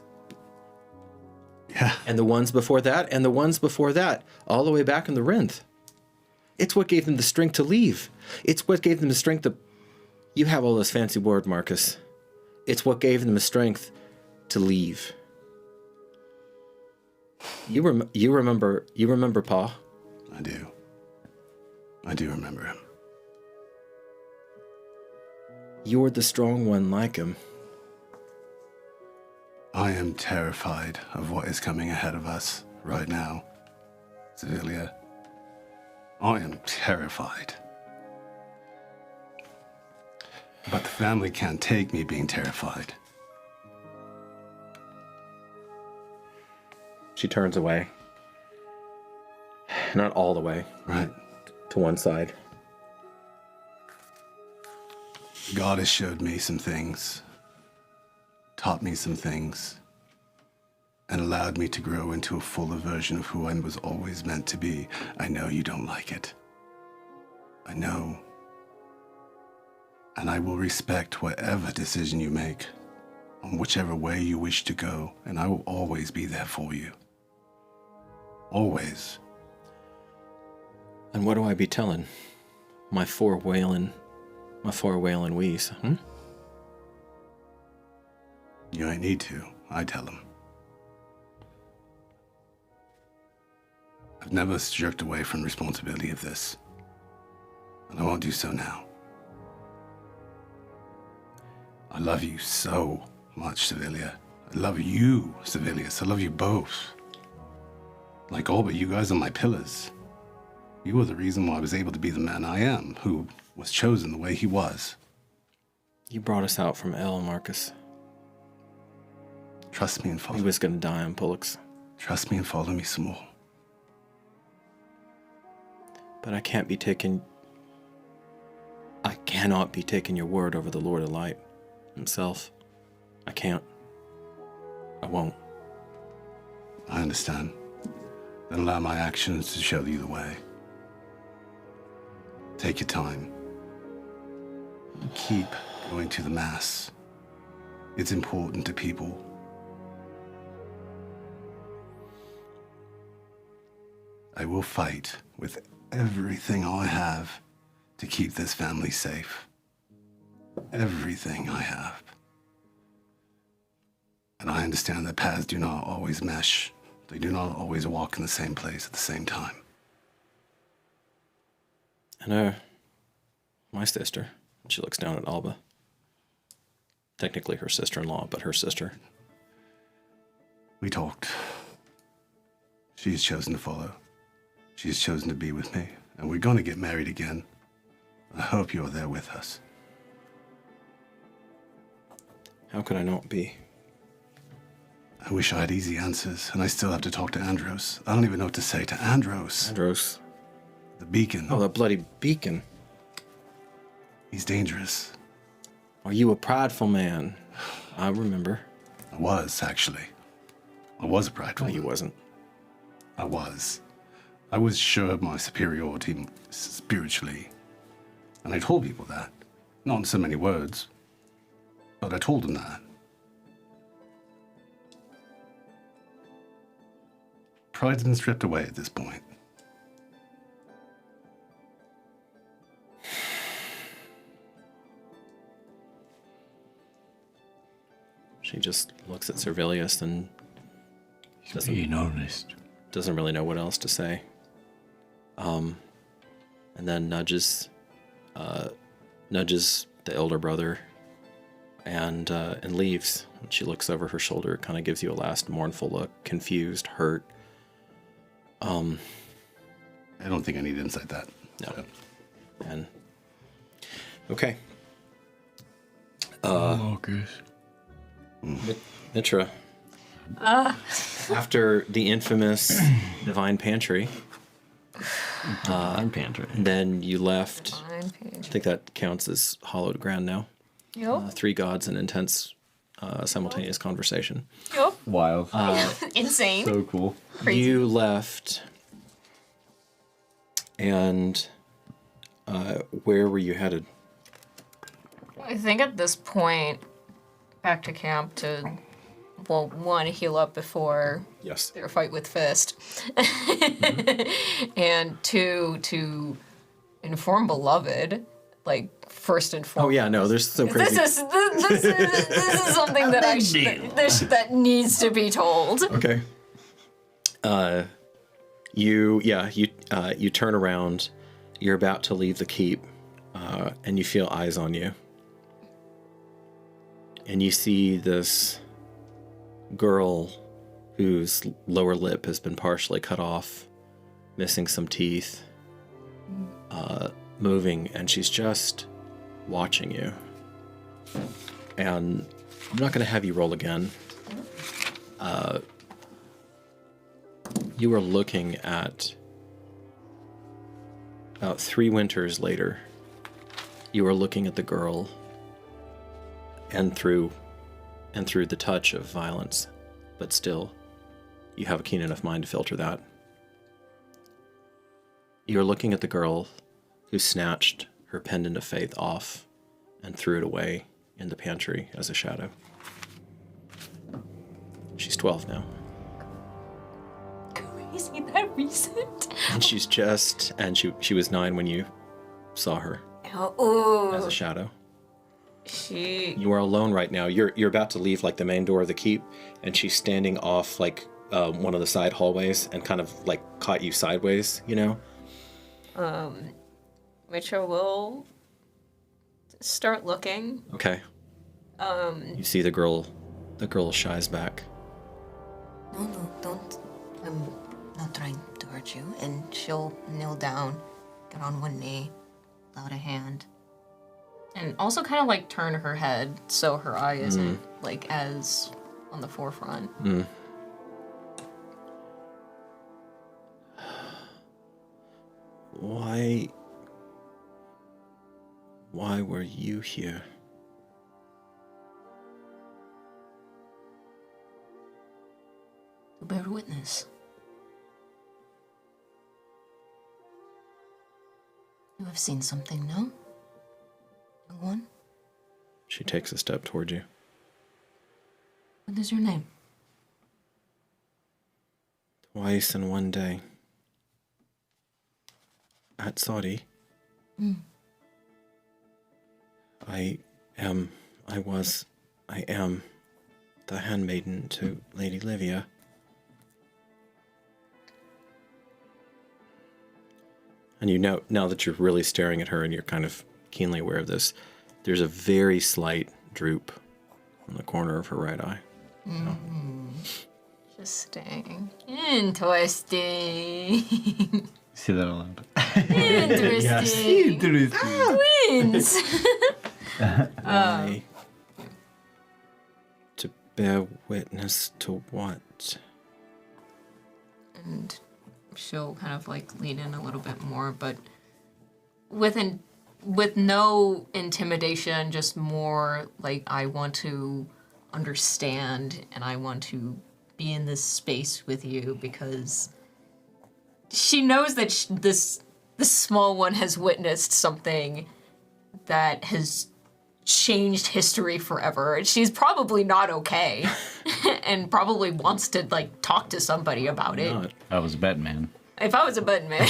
Speaker 8: Yeah.
Speaker 2: And the ones before that, and the ones before that, all the way back in the Rinth. It's what gave them the strength to leave. It's what gave them the strength to... You have all this fancy word, Marcus. It's what gave them the strength to leave. You remember Pa?
Speaker 8: I do. I do remember him.
Speaker 2: You're the strong one like him.
Speaker 8: I am terrified of what is coming ahead of us right now, Sevilla. I am terrified. But the family can't take me being terrified.
Speaker 2: She turns away. Not all the way.
Speaker 8: Right.
Speaker 2: To one side.
Speaker 8: God has showed me some things, taught me some things, and allowed me to grow into a fuller version of who I was always meant to be. I know you don't like it. I know. And I will respect whatever decision you make, on whichever way you wish to go, and I will always be there for you. Always.
Speaker 2: And what do I be telling my four wailing wees,
Speaker 8: You ain't need to, I tell them. I've never jerked away from responsibility of this, and I won't do so now. I love you so much, Sevilla. I love you, Sevilius. I love you both. Like all but you guys are my pillars. You were the reason why I was able to be the man I am, who was chosen the way he was.
Speaker 2: You brought us out from El, Marcus.
Speaker 8: Trust me and follow
Speaker 2: me. He was going to die on Pollux.
Speaker 8: Trust me and follow me some more.
Speaker 2: But I cannot be taking your word over the Lord of Light himself. I can't. I won't.
Speaker 8: I understand. Then allow my actions to show you the way. Take your time. Keep going to the Mass. It's important to people. I will fight with everything I have to keep this family safe. Everything I have. And I understand that paths do not always mesh. They do not always walk in the same place at the same time.
Speaker 2: And my sister, she looks down at Alba. Technically her sister-in-law, but her sister.
Speaker 8: We talked. She has chosen to follow. She has chosen to be with me, and we're going to get married again. I hope you're there with us.
Speaker 2: How could I not be?
Speaker 8: I wish I had easy answers, and I still have to talk to Andros. I don't even know what to say to Andros.
Speaker 2: Andros?
Speaker 8: The beacon.
Speaker 2: Oh, the bloody beacon.
Speaker 8: He's dangerous.
Speaker 2: Are you a prideful man? I remember.
Speaker 8: I was, actually. I was a prideful man.
Speaker 2: No, you wasn't.
Speaker 8: I was. I was sure of my superiority spiritually. And I told people that. Not in so many words. But I told them that. Pride's been stripped away at this point.
Speaker 2: She just looks at Servilius and
Speaker 5: being honest.
Speaker 2: Doesn't really know what else to say. And then nudges the elder brother and leaves. And she looks over her shoulder, kind of gives you a last mournful look, confused, hurt.
Speaker 8: I don't think I need insight that.
Speaker 2: No.
Speaker 8: So.
Speaker 2: And okay.
Speaker 5: Marcus.
Speaker 2: Mithra. After the infamous Divine Pantry.
Speaker 3: Divine Pantry.
Speaker 2: Then you left.
Speaker 6: Divine Pantry.
Speaker 2: I think that counts as hallowed ground now.
Speaker 6: Yep.
Speaker 2: 3 gods and intense simultaneous conversation.
Speaker 6: Yup.
Speaker 5: Wild.
Speaker 6: Insane.
Speaker 5: So cool.
Speaker 6: Crazy.
Speaker 2: You left, and where were you headed?
Speaker 6: I think at this point, back to camp to, well, one, heal up before
Speaker 2: Yes.
Speaker 6: their fight with Fist, and two, to inform Beloved, like, first and foremost.
Speaker 2: Oh yeah, no, there's some crazy.
Speaker 6: This is something that that needs to be told.
Speaker 2: Okay. You turn around. You're about to leave the keep, and you feel eyes on you. And you see this girl whose lower lip has been partially cut off, missing some teeth, moving, and she's just watching you. And I'm not going to have you roll again. You are looking at about 3 winters later. You are looking at the girl, and through the touch of violence, but still, you have a keen enough mind to filter that. You are looking at the girl who snatched her pendant of faith off and threw it away in the pantry as a shadow. She's 12 now.
Speaker 6: Crazy that recent.
Speaker 2: And she was 9 when you saw her
Speaker 6: Oh,
Speaker 2: as a shadow.
Speaker 6: she.
Speaker 2: You are alone right now. You're about to leave like the main door of the keep, and she's standing off like one of the side hallways and kind of like caught you sideways, you know?
Speaker 6: Mithra will start looking.
Speaker 2: Okay. You see the girl shies back.
Speaker 7: No, don't. I'm not trying to hurt you. And she'll kneel down, get on one knee, out a hand.
Speaker 6: And also kind of like turn her head so her eye isn't like as on the forefront.
Speaker 2: Why were you here?
Speaker 7: To bear witness. You have seen something, no? Young one?
Speaker 2: She takes a step toward you.
Speaker 7: What is your name?
Speaker 2: Twice in one day. At Saudi. I am the handmaiden to Lady Livia. And you know, now that you're really staring at her and you're kind of keenly aware of this, there's a very slight droop on the corner of her right eye.
Speaker 6: Interesting. Interesting.
Speaker 5: See that aloud.
Speaker 6: Interesting. Twins.
Speaker 2: Why? To bear witness to what?
Speaker 6: And she'll kind of like lean in a little bit more, but with no intimidation, just more like I want to understand and I want to be in this space with you because she knows that this small one has witnessed something that has changed history forever. She's probably not okay and probably wants to like talk to somebody about it.
Speaker 5: I was a betting man.
Speaker 6: If I was a betting man.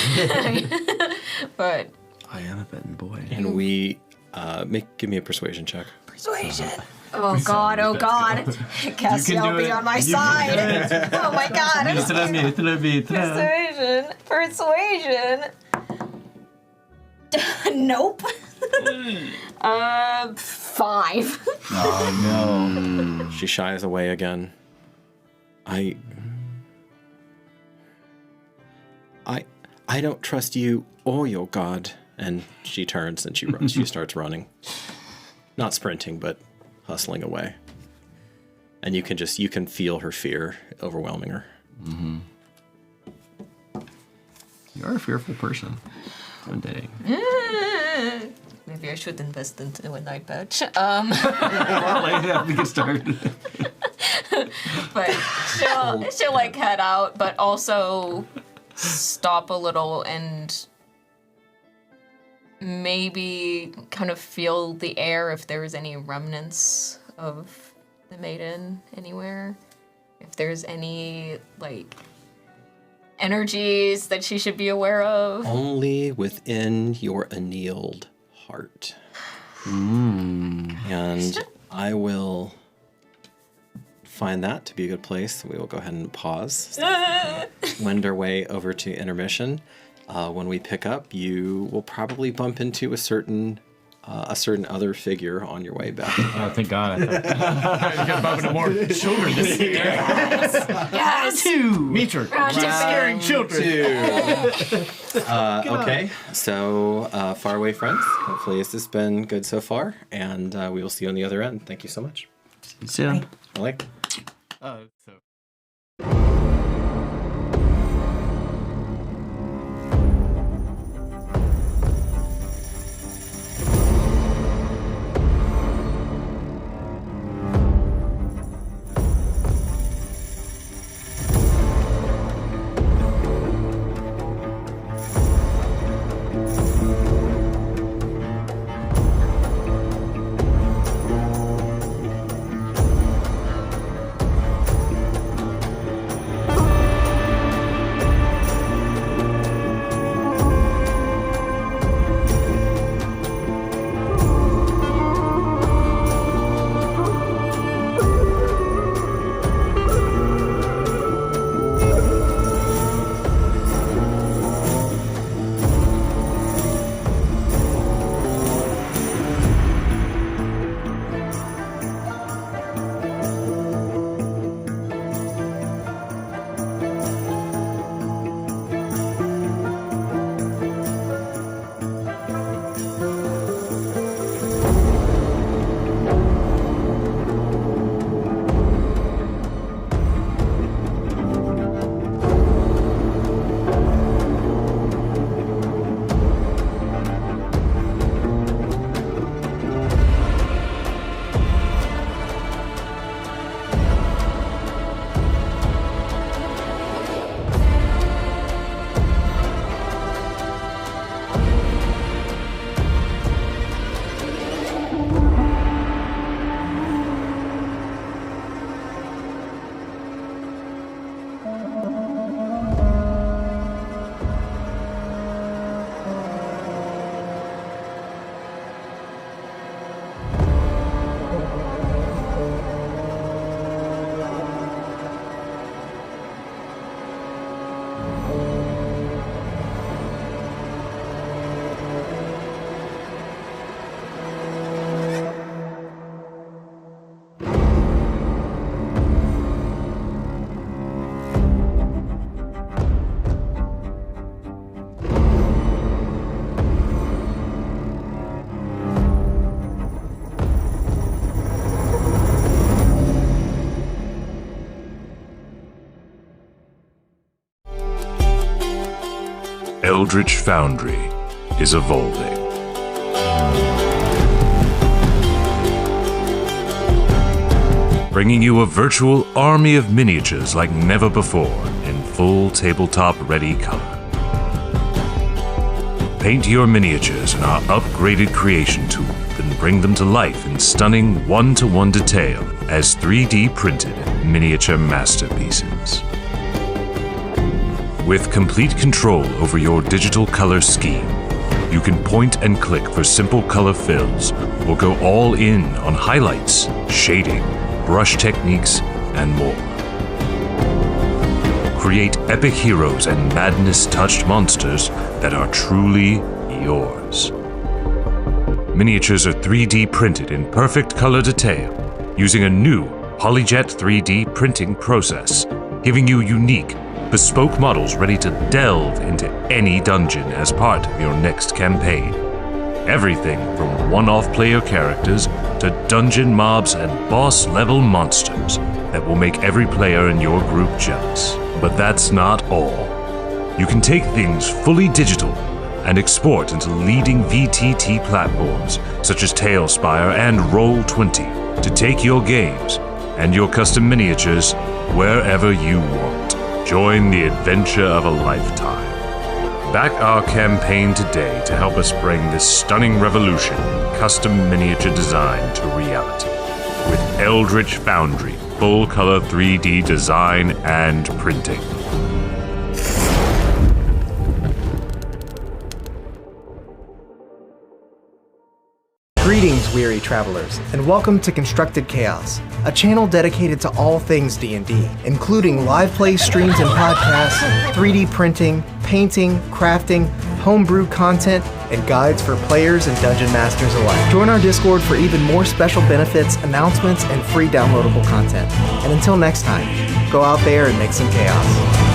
Speaker 6: But
Speaker 10: I am a betting boy.
Speaker 2: And we give me a persuasion check.
Speaker 6: persuasion. Oh god, oh god. Cassiel be on my side. Oh my god. Persuasion. Nope. 5.
Speaker 5: Oh no.
Speaker 2: She shies away again. I don't trust you or your god. And she turns and she runs. She starts running. Not sprinting, but hustling away. And you can feel her fear overwhelming her.
Speaker 3: Mm-hmm. You're a fearful person. One day.
Speaker 6: maybe I should invest into a night badge.
Speaker 3: We can start.
Speaker 6: But she'll like head out, but also stop a little and maybe kind of feel the air if there's any remnants of the maiden anywhere. If there's any like energies that she should be aware of.
Speaker 2: Only within your annealed heart. And I will find that to be a good place. We will go ahead and pause. Wend our way over to intermission. When we pick up, you will probably bump into a certain other figure on your way back.
Speaker 5: Oh, thank God. I thought you're bumping into more children this year.
Speaker 6: Yes!
Speaker 5: Mithra, scaring children.
Speaker 2: Okay, so far away friends. Hopefully this has been good so far, and we will see you on the other end. Thank you so much.
Speaker 3: See you soon.
Speaker 2: Like.
Speaker 11: Eldritch Foundry is evolving. Bringing you a virtual army of miniatures like never before in full tabletop-ready color. Paint your miniatures in our upgraded creation tool, then bring them to life in stunning one-to-one detail as 3D printed miniature masterpieces. With complete control over your digital color scheme, you can point and click for simple color fills or go all in on highlights, shading, brush techniques, and more. Create epic heroes and madness-touched monsters that are truly yours. Miniatures are 3D printed in perfect color detail using a new PolyJet 3D printing process, giving you unique, bespoke models ready to delve into any dungeon as part of your next campaign. Everything from one-off player characters to dungeon mobs and boss-level monsters that will make every player in your group jealous. But that's not all. You can take things fully digital and export into leading VTT platforms such as Tailspire and Roll20 to take your games and your custom miniatures wherever you want. Join the adventure of a lifetime. Back our campaign today to help us bring this stunning revolution in custom miniature design to reality. With Eldritch Foundry, full-color 3D design and printing.
Speaker 12: Greetings, weary travelers, and welcome to Constructed Chaos, a channel dedicated to all things D&D, including live play streams and podcasts, 3D printing, painting, crafting, homebrew content, and guides for players and dungeon masters alike. Join our Discord for even more special benefits, announcements, and free downloadable content. And until next time, go out there and make some chaos.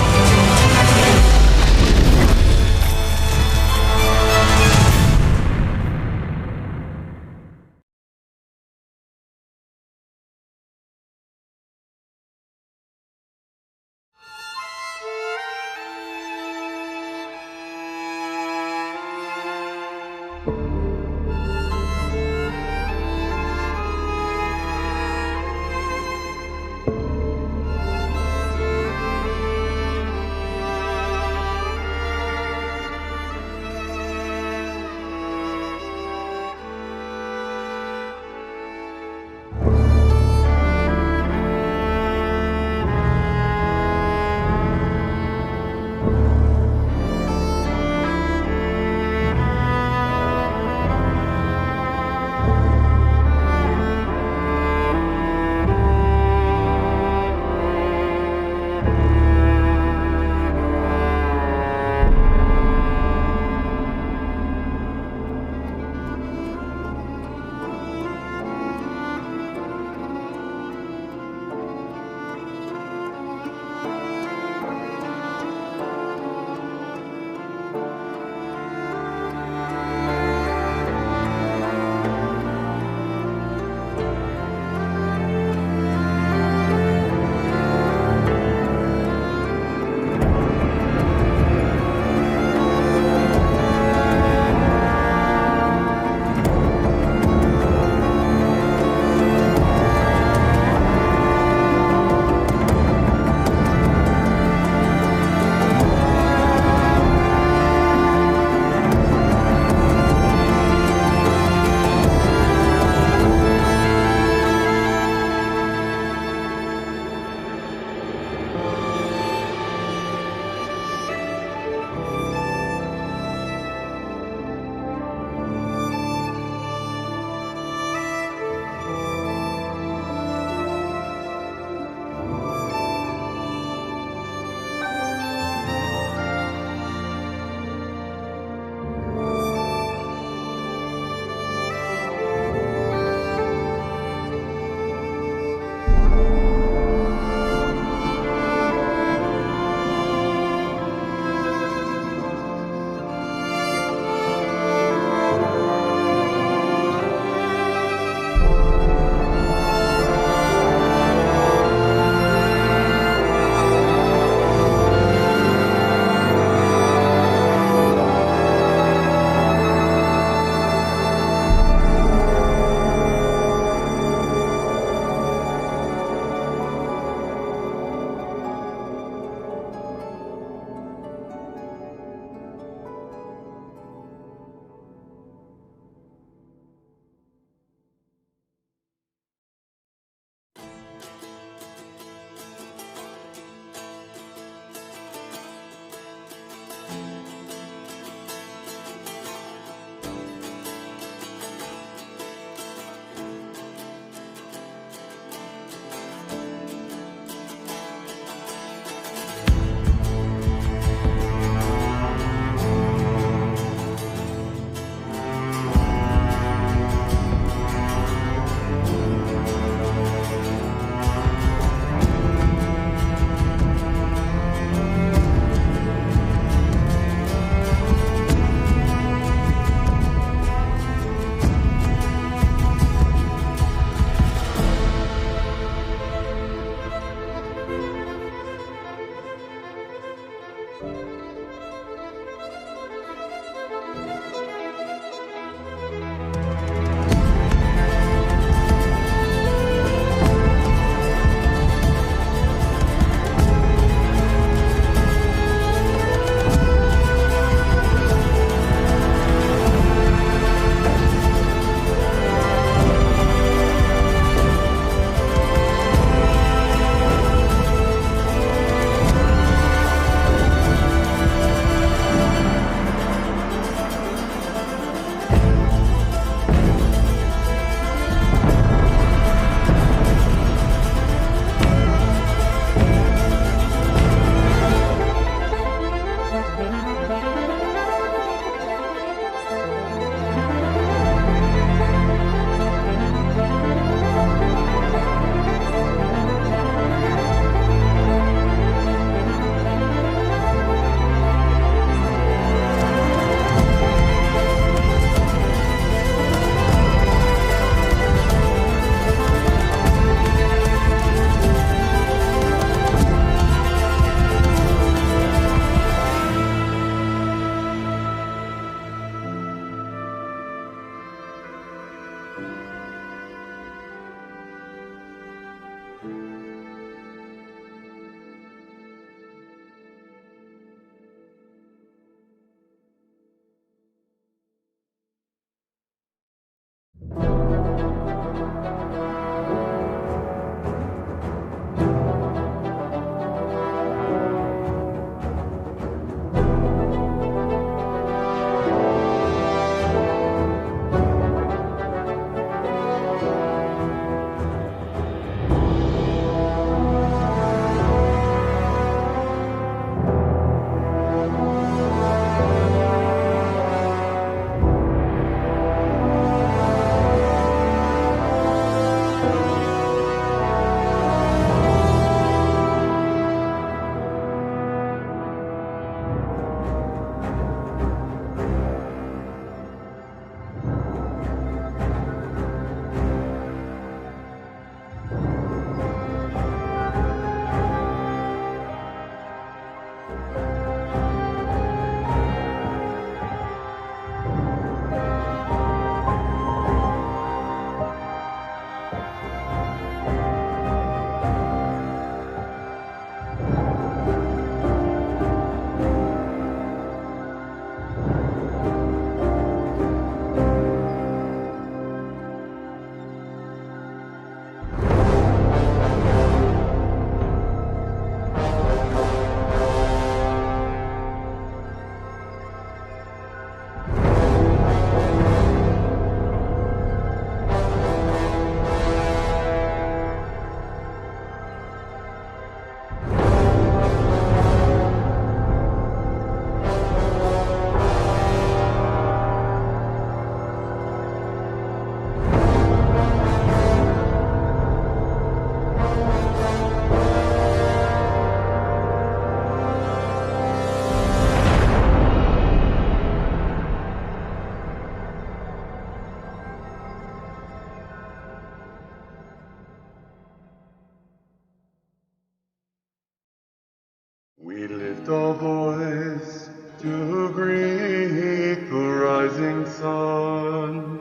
Speaker 13: We lift our voice to greet the rising sun.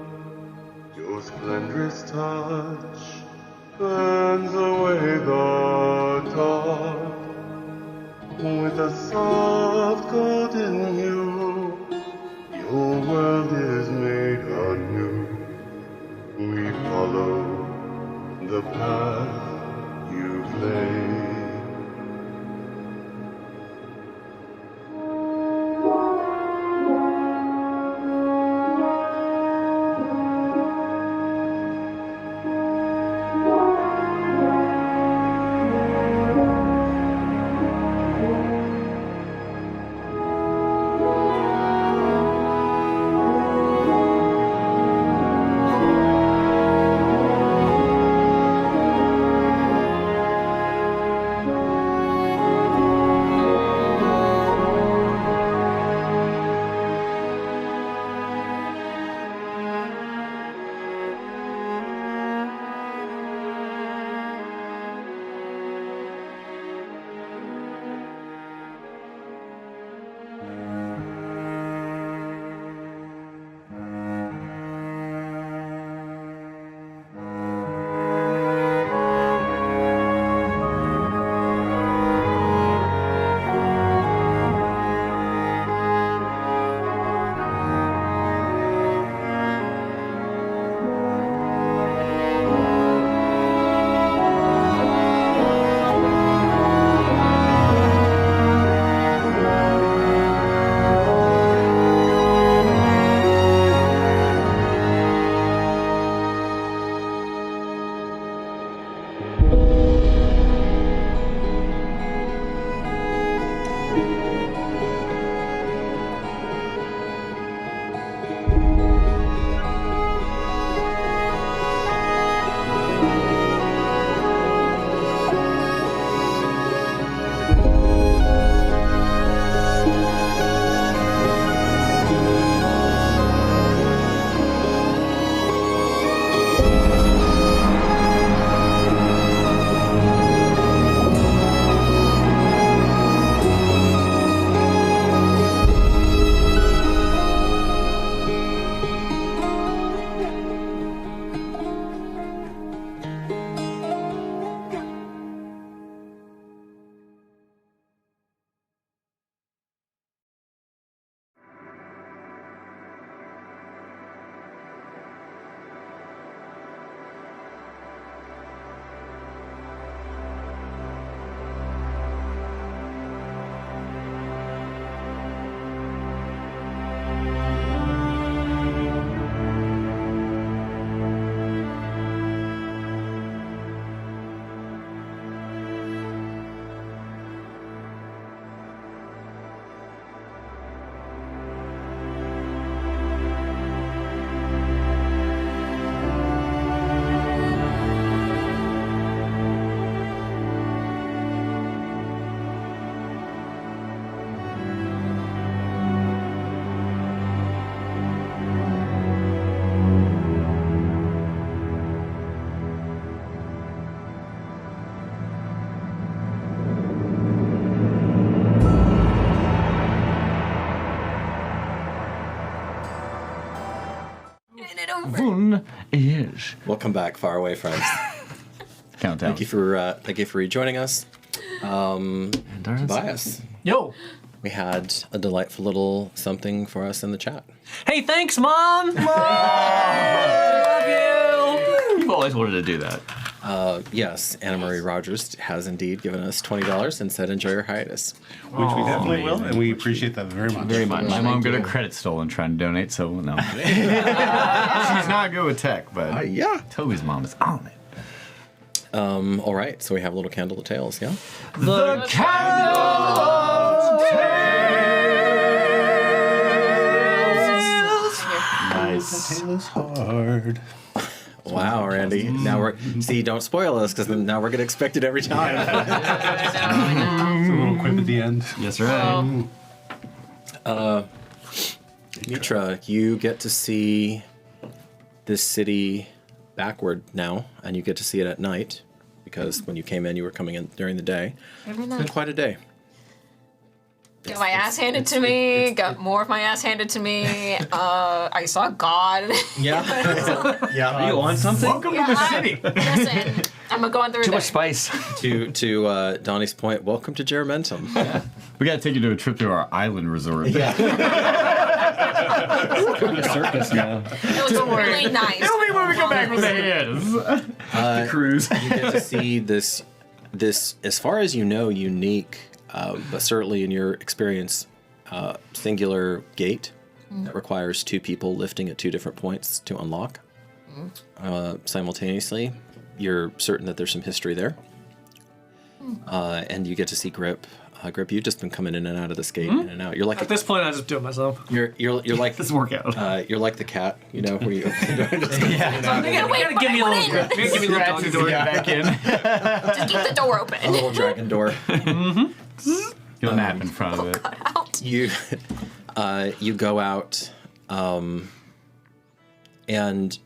Speaker 13: Your splendorous touch burns away the dark. With a soft golden hue, your world is made anew. We follow the path you've laid.
Speaker 5: One is.
Speaker 2: Welcome back, faraway friends.
Speaker 5: Countdown.
Speaker 2: Thank you for rejoining us. Tobias.
Speaker 9: Yo.
Speaker 2: We had a delightful little something for us in the chat.
Speaker 9: Hey, thanks, Mom! Mom! Love you!
Speaker 3: You've always wanted to do that.
Speaker 2: Yes, Anna Marie Rogers has indeed given us $20 and said, enjoy your hiatus.
Speaker 8: Which we definitely will, and we appreciate that very much.
Speaker 3: Very much.
Speaker 5: My mom got her credit stolen trying to donate, so no. She's not good with tech, but
Speaker 2: yeah.
Speaker 5: Toby's mom is on it.
Speaker 2: All right, so we have a little Candle of Tales, yeah?
Speaker 9: The Candle of Tales!
Speaker 2: Nice.
Speaker 8: The tale is hard.
Speaker 2: Wow, Randy. Now don't spoil us, because now we're going to expect it every time.
Speaker 8: It's a little quip at the end.
Speaker 3: Yes, right.
Speaker 2: Mithra, you get to see this city backward now, and you get to see it at night, because when you came in, you were coming in during the day. It's been quite a day.
Speaker 6: Got my ass handed to me. Got more of my ass handed to me. I saw God.
Speaker 2: Yeah. Yeah.
Speaker 3: Are you on something?
Speaker 5: Welcome to the city.
Speaker 6: Listen, I'm going through
Speaker 3: Too
Speaker 6: there.
Speaker 3: much spice.
Speaker 2: To Donnie's point, welcome to Juramentum. Yeah.
Speaker 5: We gotta take you to a trip to our island resort.
Speaker 2: Yeah.
Speaker 3: Like a circus now.
Speaker 6: It was really nice.
Speaker 5: Tell me when we come back with the hands. The cruise.
Speaker 2: You get to see this, as far as you know, unique, but certainly in your experience, singular gate that requires 2 people lifting at 2 different points to unlock. Simultaneously, you're certain that there's some history there. And you get to see Grip. Grip, you've just been coming in and out of this gate, in and out. You're like
Speaker 9: At this point, I just do it myself.
Speaker 2: you're like
Speaker 5: This workout.
Speaker 2: you're like the cat, you know, where you open the door and just
Speaker 6: You gotta
Speaker 9: Give me a little grip. Give me a little doggy door.
Speaker 5: back in.
Speaker 6: Just keep the door open.
Speaker 2: a little dragon door.
Speaker 5: You'll map in front of it.
Speaker 6: Out.
Speaker 2: You go out and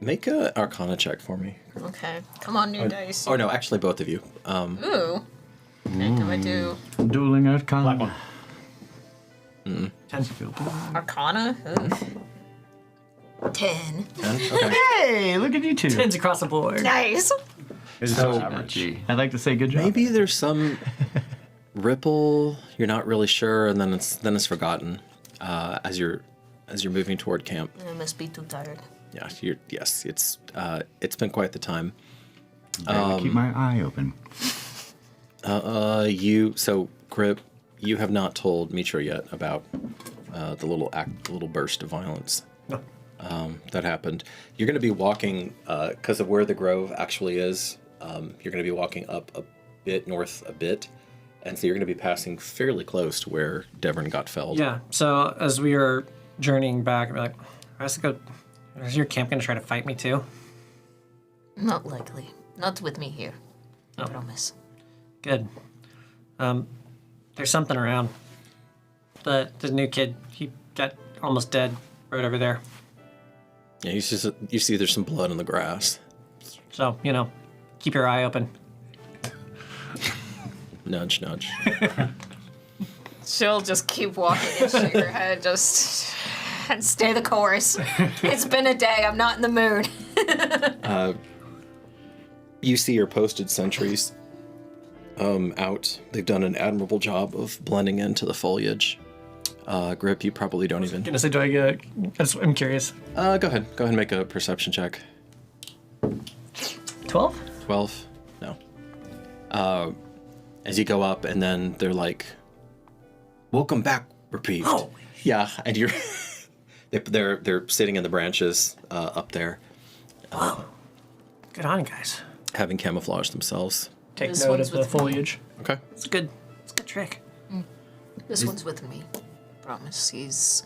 Speaker 2: make a Arcana check for me.
Speaker 6: Okay, come on, new dice.
Speaker 2: Oh no, actually both of you.
Speaker 6: Ooh. Okay, do I do
Speaker 5: Dueling Arcana.
Speaker 9: 10 field.
Speaker 6: Arcana? Ooh. 10.
Speaker 2: 10? Okay.
Speaker 5: Hey, look at you two.
Speaker 9: 10s across the board.
Speaker 6: Nice.
Speaker 2: So
Speaker 5: I'd like to say good job.
Speaker 2: maybe there's some ripple. You're not really sure, and then it's forgotten as you're moving toward camp.
Speaker 7: I must be too tired.
Speaker 2: Yeah, it's been quite the time.
Speaker 5: Better keep my eye open.
Speaker 2: Grip, you have not told Mithra yet about the little burst of violence that happened. You're going to be walking because of where the grove actually is. You're going to be walking up a bit north a bit, and so you're going to be passing fairly close to where Devran got felled.
Speaker 9: Yeah, so as we are journeying back, we're like, is your camp going to try to fight me too?
Speaker 7: Not likely. Not with me here. I promise.
Speaker 9: Good. There's something around. The new kid, he got almost dead right over there.
Speaker 2: Yeah, you see there's some blood in the grass.
Speaker 9: So, keep your eye open.
Speaker 2: Nudge, nudge.
Speaker 6: She'll just keep walking and shake her head, just and stay the course. It's been a day. I'm not in the mood.
Speaker 2: You see your posted sentries out. They've done an admirable job of blending into the foliage. Grip, you probably don't even.
Speaker 9: Gonna say, do I get? I'm curious.
Speaker 2: Go ahead and make a perception check.
Speaker 9: 12?
Speaker 2: 12? No. As you go up, and then they're like, "Welcome back, reprieved."
Speaker 9: Oh.
Speaker 2: Yeah, and you're they're sitting in the branches up there,
Speaker 9: Good on you guys.
Speaker 2: having camouflaged themselves.
Speaker 9: Take
Speaker 6: This
Speaker 9: note
Speaker 6: one's
Speaker 9: of the
Speaker 6: with me.
Speaker 9: foliage.
Speaker 2: Okay.
Speaker 9: It's a good trick.
Speaker 7: This one's with me. Promise. He's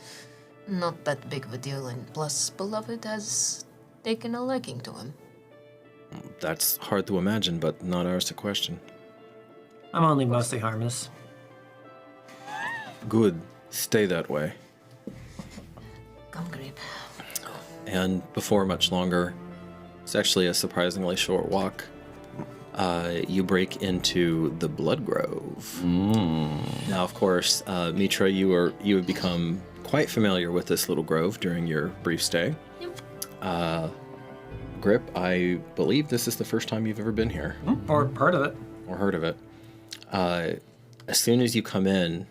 Speaker 7: not that big of a deal, and plus, Beloved has taken a liking to him.
Speaker 2: That's hard to imagine, but not ours to question.
Speaker 9: I'm only mostly harmless.
Speaker 2: Good. Stay that way.
Speaker 7: Come, Grape.
Speaker 2: And before much longer, it's actually a surprisingly short walk. You break into the Blood Grove. Now, of course, Mithra, you have become quite familiar with this little grove during your brief stay. Grip, I believe this is the first time you've ever been here.
Speaker 9: Or heard of it.
Speaker 2: Or heard of it. As soon as you come in,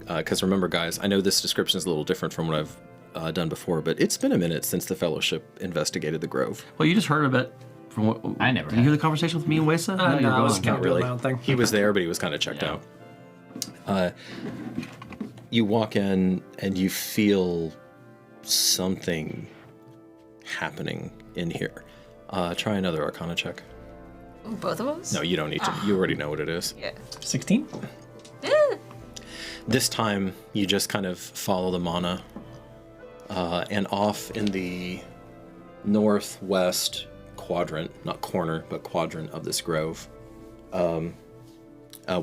Speaker 2: because remember, guys, I know this description is a little different from what I've done before, but it's been a minute since the Fellowship investigated the grove.
Speaker 3: Well, you just heard of it. From what
Speaker 5: I never
Speaker 3: Did you hear the conversation with me and Wesa?
Speaker 9: No, I was kind
Speaker 2: Not
Speaker 9: of doing
Speaker 2: really.
Speaker 9: my own thing.
Speaker 2: He was there, but he was kind of checked out. You walk in and you feel something happening in here. Try another Arcana check.
Speaker 6: Both of us?
Speaker 2: No, you don't need to. You already know what it is.
Speaker 6: Yeah.
Speaker 9: 16?
Speaker 2: This time, you just kind of follow the mana, and off in the northwest quadrant, not corner, but quadrant of this grove,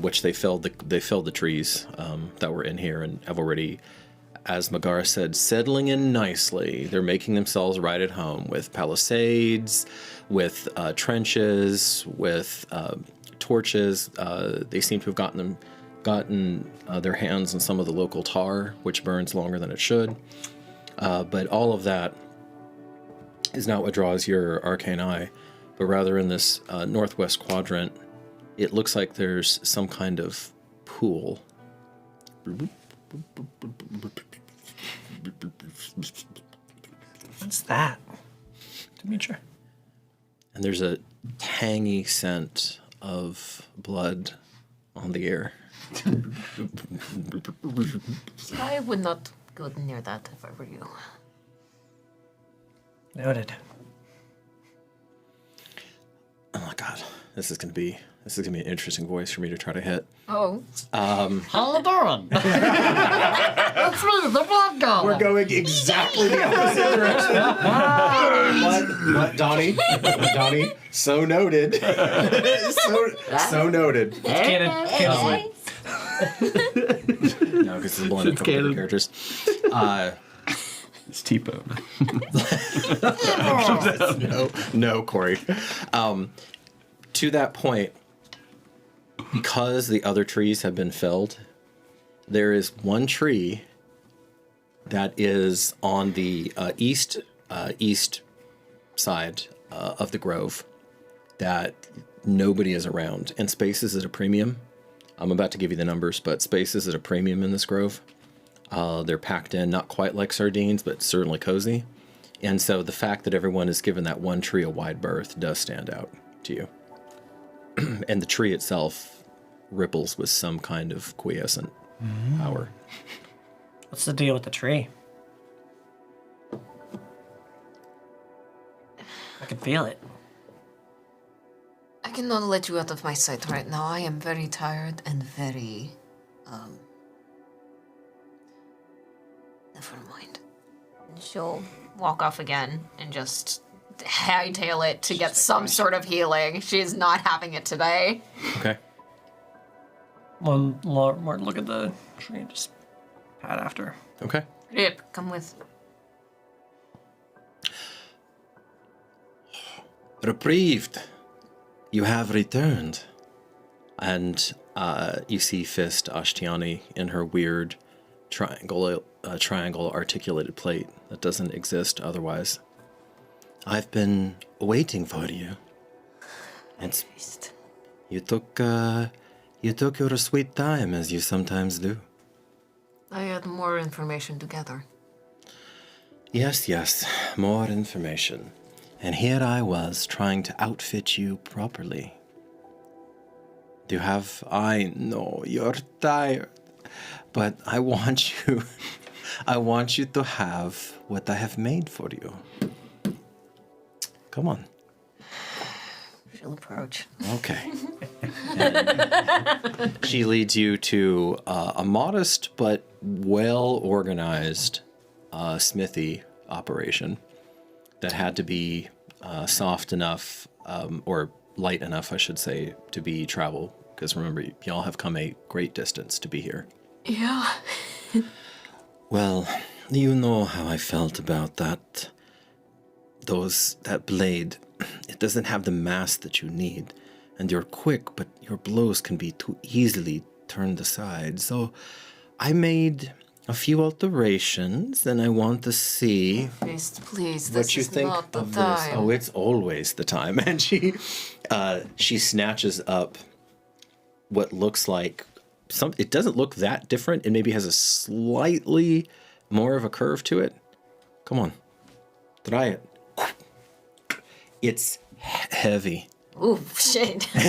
Speaker 2: which they felled the trees that were in here and have already, as Magara said, settling in nicely. They're making themselves right at home with palisades, with trenches, with torches. They seem to have gotten them gotten their hands on some of the local tar, which burns longer than it should. But all of that is not what draws your arcane eye, but rather in this northwest quadrant, it looks like there's some kind of pool.
Speaker 9: What's that? Demetra.
Speaker 2: And there's a tangy scent of blood on the air.
Speaker 6: I would not go near that if I were you.
Speaker 9: Noted.
Speaker 2: Oh my god, this is gonna be an interesting voice for me to try to hit.
Speaker 6: Oh.
Speaker 3: Haladaran.
Speaker 6: That's me, the blood god.
Speaker 2: We're going exactly the opposite direction. What, Donnie? Donnie, so noted. so noted.
Speaker 9: Canon.
Speaker 2: No, because it's a blend of a couple different characters.
Speaker 5: It's T-Bone.
Speaker 2: No, Corey. To that point, because the other trees have been felled, there is one tree that is on the east side of the grove that nobody is around, and space is at a premium. I'm about to give you the numbers, but space is at a premium in this grove. They're packed in, not quite like sardines, but certainly cozy. And so the fact that everyone is given that one tree a wide berth does stand out to you. And the tree itself ripples with some kind of quiescent power.
Speaker 9: What's the deal with the tree? I can feel it.
Speaker 7: I cannot let you out of my sight right now. I am very tired and very, never mind.
Speaker 6: She'll walk off again and just hightail it to get some sort of healing. She's not having it today.
Speaker 2: Okay.
Speaker 9: One more look at the tree and just pat after.
Speaker 2: Okay.
Speaker 6: Rip, come with.
Speaker 2: Reprieved. You have returned. And you see Fist Ashtiani in her weird triangle articulated plate that doesn't exist otherwise. I've been waiting for you. And you took your sweet time, as you sometimes do.
Speaker 7: I had more information to gather.
Speaker 2: Yes, more information. And here I was trying to outfit you properly. I know you're tired, but I want you to have what I have made for you. Come on.
Speaker 7: She'll approach.
Speaker 2: Okay. She leads you to a modest but well-organized smithy operation that had to be soft enough, or light enough, I should say, to be travel. Because remember, y'all have come a great distance to be here.
Speaker 7: Yeah.
Speaker 2: Well, you know how I felt about that. That blade, it doesn't have the mass that you need. And you're quick, but your blows can be too easily turned aside. So I made a few alterations, and I want to see
Speaker 7: Fist, please,
Speaker 2: what
Speaker 7: this
Speaker 2: you
Speaker 7: is
Speaker 2: think
Speaker 7: not the
Speaker 2: of
Speaker 7: time.
Speaker 2: this. Oh, it's always the time. And she snatches up what looks like it doesn't look that different. It maybe has a slightly more of a curve to it. Come on, try it. It's heavy.
Speaker 7: Ooh, shit. A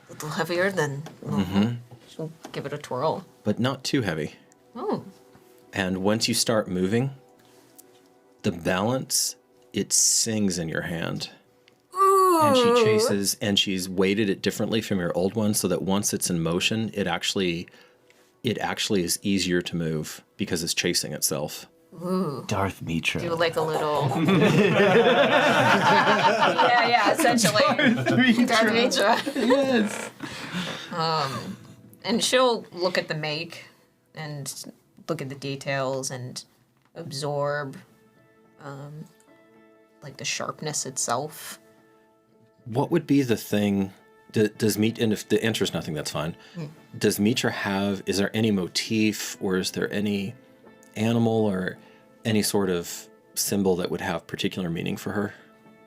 Speaker 7: little heavier than normal.
Speaker 6: She'll give it a twirl.
Speaker 2: But not too heavy.
Speaker 6: Oh.
Speaker 2: And once you start moving, the balance, it sings in your hand. And she chases, and she's weighted it differently from your old one, so that once it's in motion, it actually is easier to move because it's chasing itself.
Speaker 6: Ooh.
Speaker 5: Darth Mithra.
Speaker 6: Do like a little. yeah, essentially. Darth Mithra.
Speaker 9: Yes.
Speaker 6: And she'll look at the make and look at the details and absorb, like the sharpness itself.
Speaker 2: What would be the thing? Does Mithra, and if the answer is nothing, that's fine. Does Mithra have, is there any motif or is there any animal or any sort of symbol that would have particular meaning for her?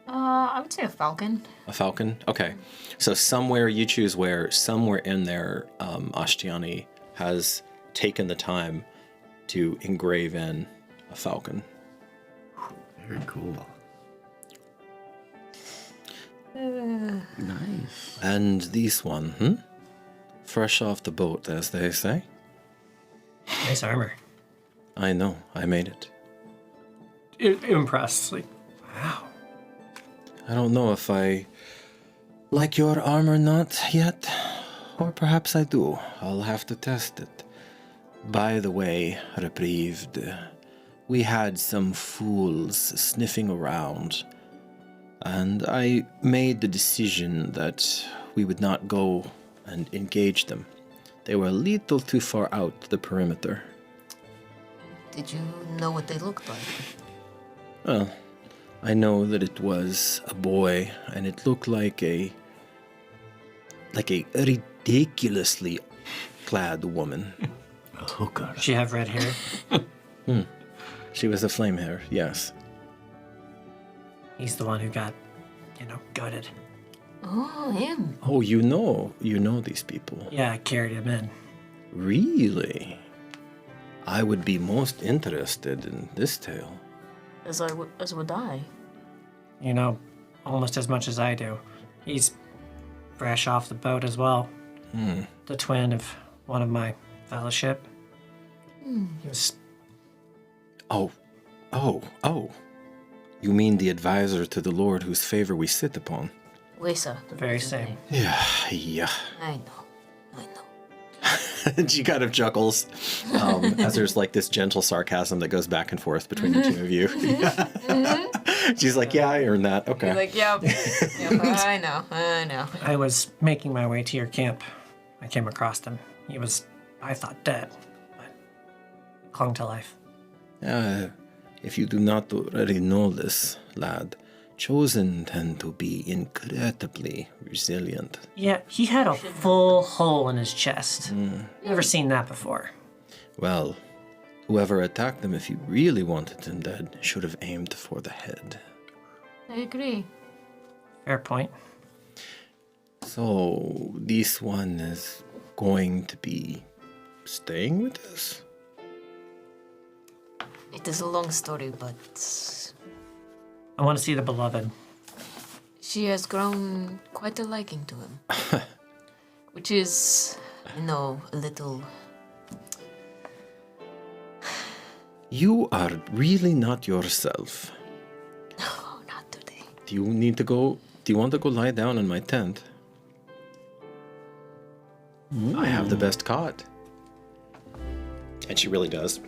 Speaker 6: I would say a falcon.
Speaker 2: A falcon? Okay. So somewhere, you choose where, somewhere in there, Ashtiani has taken the time to engrave in a falcon.
Speaker 10: Very cool.
Speaker 5: Nice.
Speaker 2: And this one, fresh off the boat, as they say.
Speaker 9: Nice armor.
Speaker 2: I know, I made it.
Speaker 9: Impressed. Like, wow.
Speaker 2: I don't know if I like your armor not yet, or perhaps I do. I'll have to test it. By the way, Reprieved, we had some fools sniffing around, and I made the decision that we would not go and engage them. They were a little too far out the perimeter.
Speaker 7: Did you know what they looked like?
Speaker 2: Well, I know that it was a boy, and it looked like a ridiculously clad woman.
Speaker 5: A hooker.
Speaker 9: She have red hair.
Speaker 2: She was a flame hair, yes.
Speaker 9: He's the one who got, gutted.
Speaker 7: Oh, him.
Speaker 2: Oh, you know these people.
Speaker 9: Yeah, I carried him in.
Speaker 2: Really? I would be most interested in this tale.
Speaker 7: As would I.
Speaker 9: Almost as much as I do. He's fresh off the boat as well. The twin of one of my fellowship. He was...
Speaker 2: Oh. You mean the advisor to the Lord whose favor we sit upon?
Speaker 7: Wesa.
Speaker 9: The very same.
Speaker 2: Yeah.
Speaker 7: I know.
Speaker 2: And she kind of chuckles as there's like this gentle sarcasm that goes back and forth between the two of you. She's like, yeah, I earned that. Okay.
Speaker 6: You're like, yep, I know.
Speaker 9: I was making my way to your camp. I came across him. He was, I thought, dead, but clung to life.
Speaker 2: If you do not already know this, lad, Chosen tend to be incredibly resilient.
Speaker 9: Yeah, he had a full hole in his chest. Never seen that before.
Speaker 2: Well, whoever attacked him, if he really wanted him dead, should have aimed for the head.
Speaker 6: I agree.
Speaker 9: Fair point.
Speaker 2: So, this one is going to be staying with us?
Speaker 7: It is a long story, but...
Speaker 9: I want to see the beloved.
Speaker 7: She has grown quite a liking to him. Which is, a little...
Speaker 2: You are really not yourself.
Speaker 7: No, not today.
Speaker 2: Do you want to go lie down in my tent? I have the best cot. And she really does.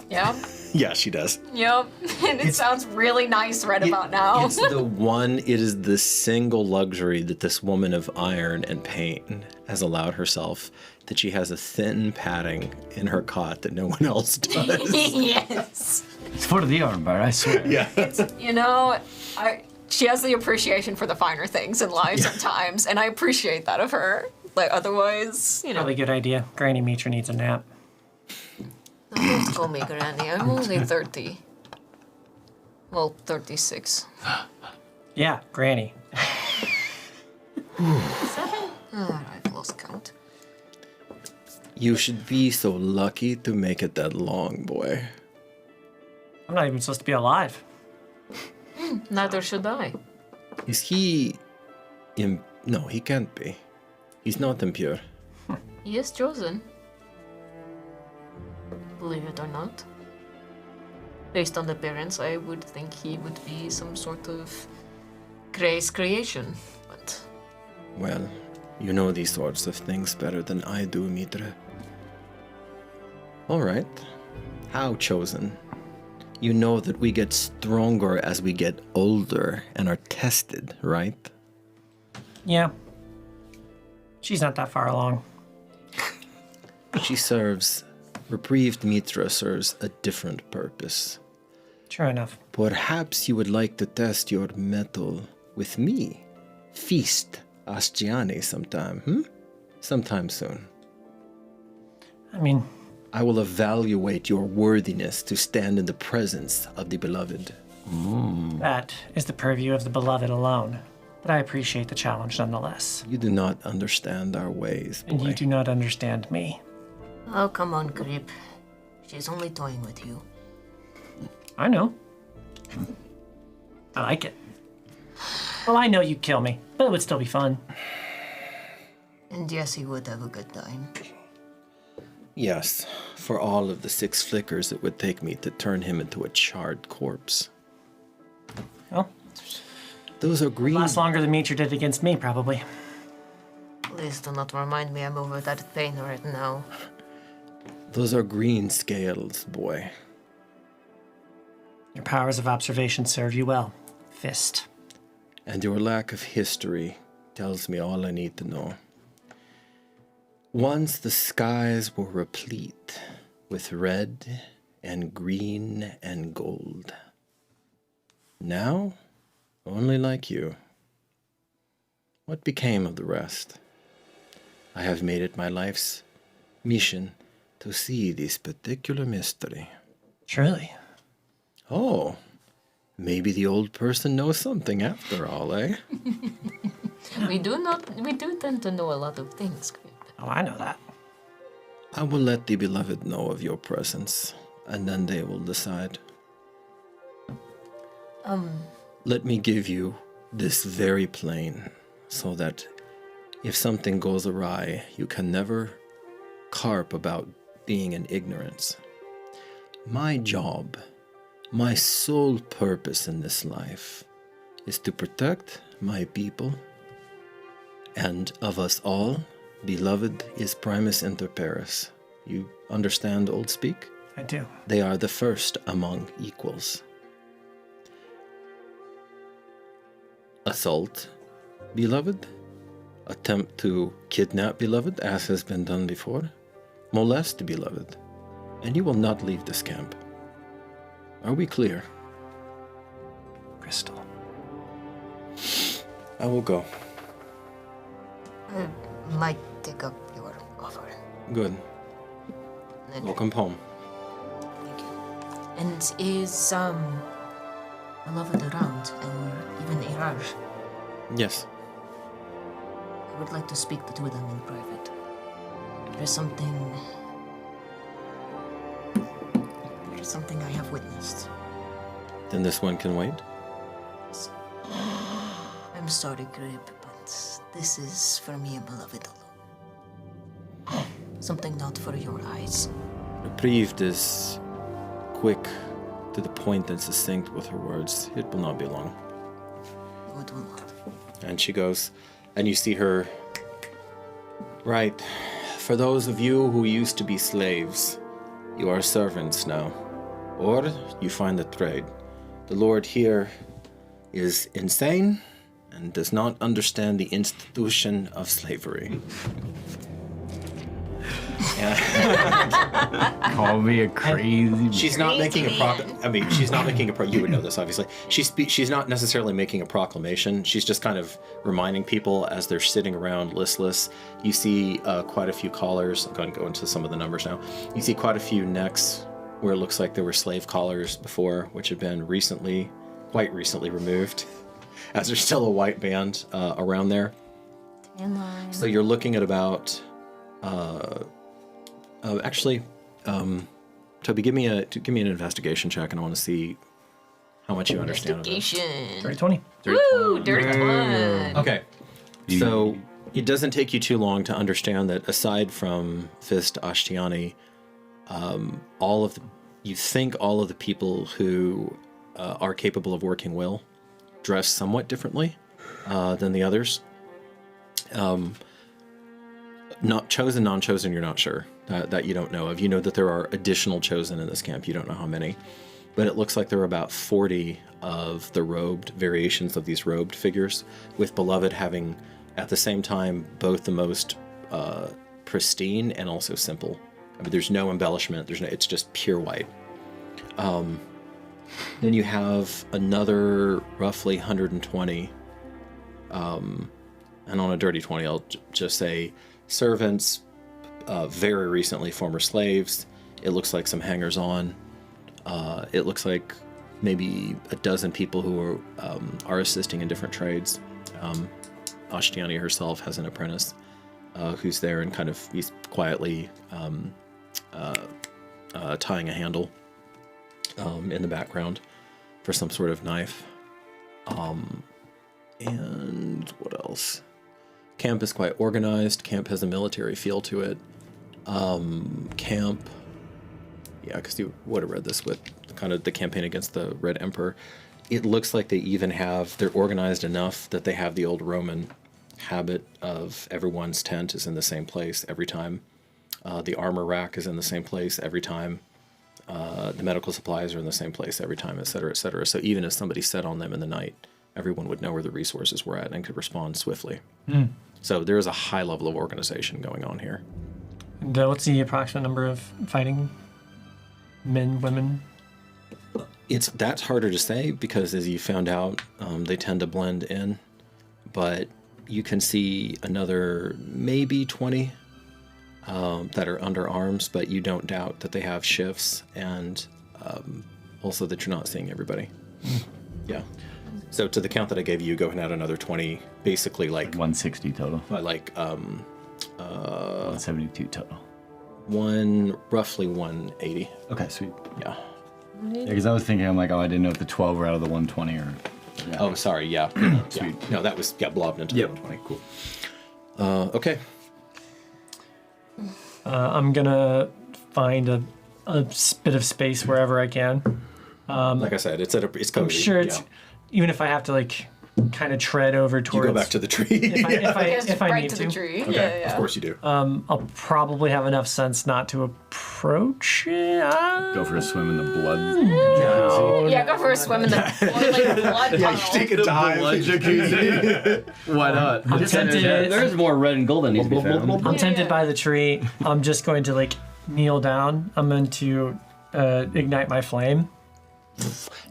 Speaker 6: Yeah.
Speaker 2: Yeah, she does.
Speaker 6: Yep. And it sounds really nice right about now.
Speaker 2: It is the single luxury that this woman of iron and pain has allowed herself, that she has a thin padding in her cot that no one else does.
Speaker 6: Yes.
Speaker 5: It's for the armbar, I swear.
Speaker 2: Yeah.
Speaker 6: She has the appreciation for the finer things in life sometimes, and I appreciate that of her. Like, otherwise,
Speaker 9: Probably a good idea. Granny Mithra needs a nap.
Speaker 7: Don't call me Granny. I'm only 30. Well, 36.
Speaker 9: Yeah, Granny.
Speaker 7: 7? I've lost count.
Speaker 2: You should be so lucky to make it that long, boy.
Speaker 9: I'm not even supposed to be alive.
Speaker 6: Neither should I.
Speaker 2: Is he... No, he can't be. He's not impure.
Speaker 6: He is chosen. Believe it or not. Based on the appearance, I would think he would be some sort of grace creation, but...
Speaker 2: Well, you know these sorts of things better than I do, Mithra. All right. How chosen? You know that we get stronger as we get older and are tested, right?
Speaker 9: Yeah. She's not that far along.
Speaker 2: Reprieved Mithra serves a different purpose.
Speaker 9: True enough.
Speaker 2: Perhaps you would like to test your mettle with me. Feast Ashtiani sometime, Sometime soon.
Speaker 9: I mean,
Speaker 2: I will evaluate your worthiness to stand in the presence of the beloved.
Speaker 9: that is the purview of the beloved alone. But I appreciate the challenge nonetheless.
Speaker 2: You do not understand our ways, boy.
Speaker 9: And you do not understand me.
Speaker 7: Oh, come on, Creep. She's only toying with you.
Speaker 9: I know. I like it. Well, I know you'd kill me, but it would still be fun.
Speaker 7: And yes, he would have a good time.
Speaker 2: Yes, for all of the 6 flickers it would take me to turn him into a charred corpse.
Speaker 9: Well,
Speaker 2: those are green.
Speaker 9: Lasts longer than Mithra did against me, probably.
Speaker 7: Please do not remind me I'm over that pain right now.
Speaker 2: Those are green scales, boy.
Speaker 9: Your powers of observation serve you well, Fist.
Speaker 2: And your lack of history tells me all I need to know. Once the skies were replete with red and green and gold. Now, only like you. What became of the rest? I have made it my life's mission to see this particular mystery.
Speaker 9: Truly.
Speaker 2: Oh, maybe the old person knows something after all, eh?
Speaker 6: We do tend to know a lot of things.
Speaker 9: Oh, I know that.
Speaker 2: I will let the beloved know of your presence, and then they will decide. Let me give you this very plain, so that if something goes awry, you can never carp about being in ignorance. My job, my sole purpose in this life, is to protect my people, and of us all, beloved is primus inter pares. You understand old speak?
Speaker 9: I do.
Speaker 2: They are the first among equals. Assault, beloved. Attempt to kidnap, beloved, as has been done before. Molest, beloved. And you will not leave this camp. Are we clear?
Speaker 9: Crystal.
Speaker 2: I will go.
Speaker 7: I might take up your offer.
Speaker 2: Good.
Speaker 7: And
Speaker 2: Welcome home.
Speaker 7: Thank you. And is beloved around, or even Iraj?
Speaker 2: Yes.
Speaker 7: I would like to speak to them in private. There's something I have witnessed.
Speaker 2: Then this one can wait.
Speaker 7: I'm sorry, Grib, but this is for me, beloved alone. Something not for your eyes.
Speaker 2: Reprieved is quick, to the point, and succinct with her words. It will not be long.
Speaker 7: No, it will not.
Speaker 2: And she goes, and you see her. Right. For those of you who used to be slaves, you are servants now. Or you find the trade. The Lord here is insane and does not understand the institution of slavery.
Speaker 5: Call me a crazy.
Speaker 2: She's not making a she's not making a you would know this, obviously. She's not necessarily making a proclamation. She's just kind of reminding people as they're sitting around listless. You see quite a few collars. I'm going to go into some of the numbers now. You see quite a few necks where it looks like there were slave collars before, which have been quite recently removed, as there's still a white band around there. So you're looking at about Toby, give me an investigation check, and I want to see how much you understand of it.
Speaker 6: Investigation.
Speaker 9: Dirty 20.
Speaker 6: Woo, dirty 20.
Speaker 2: Okay, so it doesn't take you too long to understand that aside from Fist Ashtiani, all of the people who are capable of working will dress somewhat differently than the others. Not chosen, non-chosen, you're not sure. That you don't know of. You know that there are additional chosen in this camp. You don't know how many. But it looks like there are about 40 of the robed variations of these robed figures, with Beloved having, at the same time, both the most pristine and also simple. I mean, there's no embellishment. It's just pure white. Then you have another roughly 120 And on a dirty 20, I'll just say servants, very recently former slaves. It looks like some hangers-on. It looks like maybe a dozen people who are assisting in different trades. Ashtiani herself has an apprentice who's there and kind of he's quietly tying a handle in the background for some sort of knife. And what else? Camp is quite organized. Camp has a military feel to it. Camp, yeah, because you would have read this with kind of the campaign against the Red Emperor. It looks like they even they're organized enough that they have the old Roman habit of everyone's tent is in the same place every time. The armor rack is in the same place every time. The medical supplies are in the same place every time, et cetera, et cetera. So even if somebody set on them in the night, everyone would know where the resources were at and could respond swiftly. So there is a high level of organization going on here.
Speaker 9: And what's the approximate number of fighting men, women?
Speaker 2: That's harder to say because, as you found out, they tend to blend in. But you can see another maybe 20 that are under arms, but you don't doubt that they have shifts and also that you're not seeing everybody. Yeah. So to the count that I gave you, go and add another 20, basically like
Speaker 5: 160 total.
Speaker 2: Like
Speaker 5: 172 total.
Speaker 2: Roughly 180.
Speaker 5: Okay, sweet.
Speaker 2: Yeah.
Speaker 5: Yeah, because I was thinking, I'm like, oh, I didn't know if the 12 were out of the 120 or. Yeah.
Speaker 2: Oh, sorry. Yeah.
Speaker 5: Sweet.
Speaker 2: Yeah. No, that was blobbed into the 120. Cool. Okay.
Speaker 9: I'm gonna find a bit of space wherever I can.
Speaker 2: Like I said, it's cozy.
Speaker 9: I'm sure it's even if I have to like kind of tread over towards.
Speaker 2: You go back to the tree.
Speaker 9: If I need to.
Speaker 6: The tree.
Speaker 2: Okay. Yeah. Of course you do.
Speaker 9: I'll probably have enough sense not to approach it.
Speaker 5: Go for a swim in the blood.
Speaker 6: Yeah, go for a swim in the blood tunnel.
Speaker 10: Yeah, you take a dive. Why not?
Speaker 3: I'm tempted. There's more red and gold that needs to be found.
Speaker 9: I'm tempted by the tree. I'm just going to like kneel down. I'm going to ignite my flame.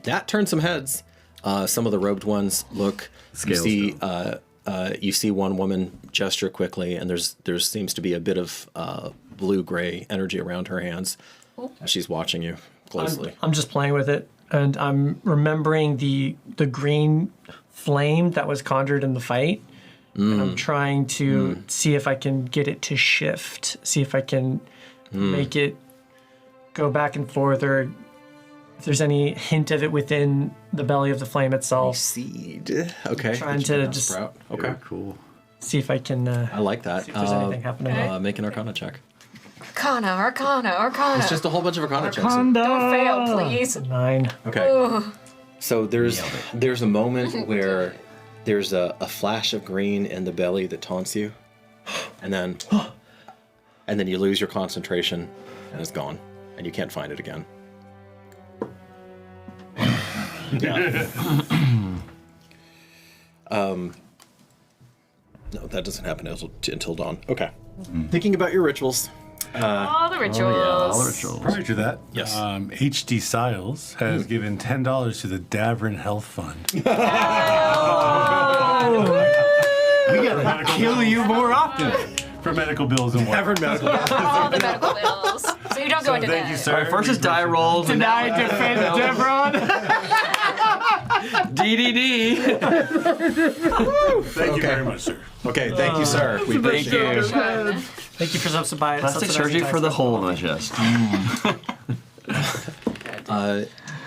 Speaker 2: That turns some heads. Some of the robed ones look.
Speaker 5: Scales
Speaker 2: You see one woman gesture quickly, and there seems to be a bit of blue-gray energy around her hands. She's watching you closely.
Speaker 9: I'm just playing with it, and I'm remembering the green flame that was conjured in the fight. And I'm trying to see if I can get it to shift, see if I can make it go back and forth, or if there's any hint of it within the belly of the flame itself.
Speaker 2: Seed. Okay.
Speaker 9: Trying to just
Speaker 2: sprout. Okay.
Speaker 10: Cool.
Speaker 9: see if I can.
Speaker 2: I like that.
Speaker 9: See if there's anything happening.
Speaker 2: Make an Arcana check.
Speaker 6: Arcana.
Speaker 2: It's just a whole bunch of Arcana checks.
Speaker 6: Don't fail, please.
Speaker 9: 9.
Speaker 2: Okay.
Speaker 6: Ugh.
Speaker 2: So there's a moment where there's a flash of green in the belly that taunts you, and then you lose your concentration, and it's gone, and you can't find it again. No, that doesn't happen until dawn. Okay. Thinking about your rituals.
Speaker 6: All the rituals.
Speaker 3: All the rituals.
Speaker 8: Prior to that,
Speaker 2: Yes.
Speaker 8: HD Siles has given $10 to the Devran Health Fund.
Speaker 10: We gotta kill you more often.
Speaker 8: For medical bills and what?
Speaker 6: All the medical bills. So you don't go into
Speaker 8: Thank
Speaker 6: that.
Speaker 8: you, sir.
Speaker 3: All right, first is die rolls. And
Speaker 9: I defend Devran.
Speaker 3: DDD.
Speaker 8: Thank you very much, sir.
Speaker 2: Okay, thank you, sir. We appreciate it.
Speaker 9: Thank you for subsidizing.
Speaker 3: Plastic surgery for the hole in my chest.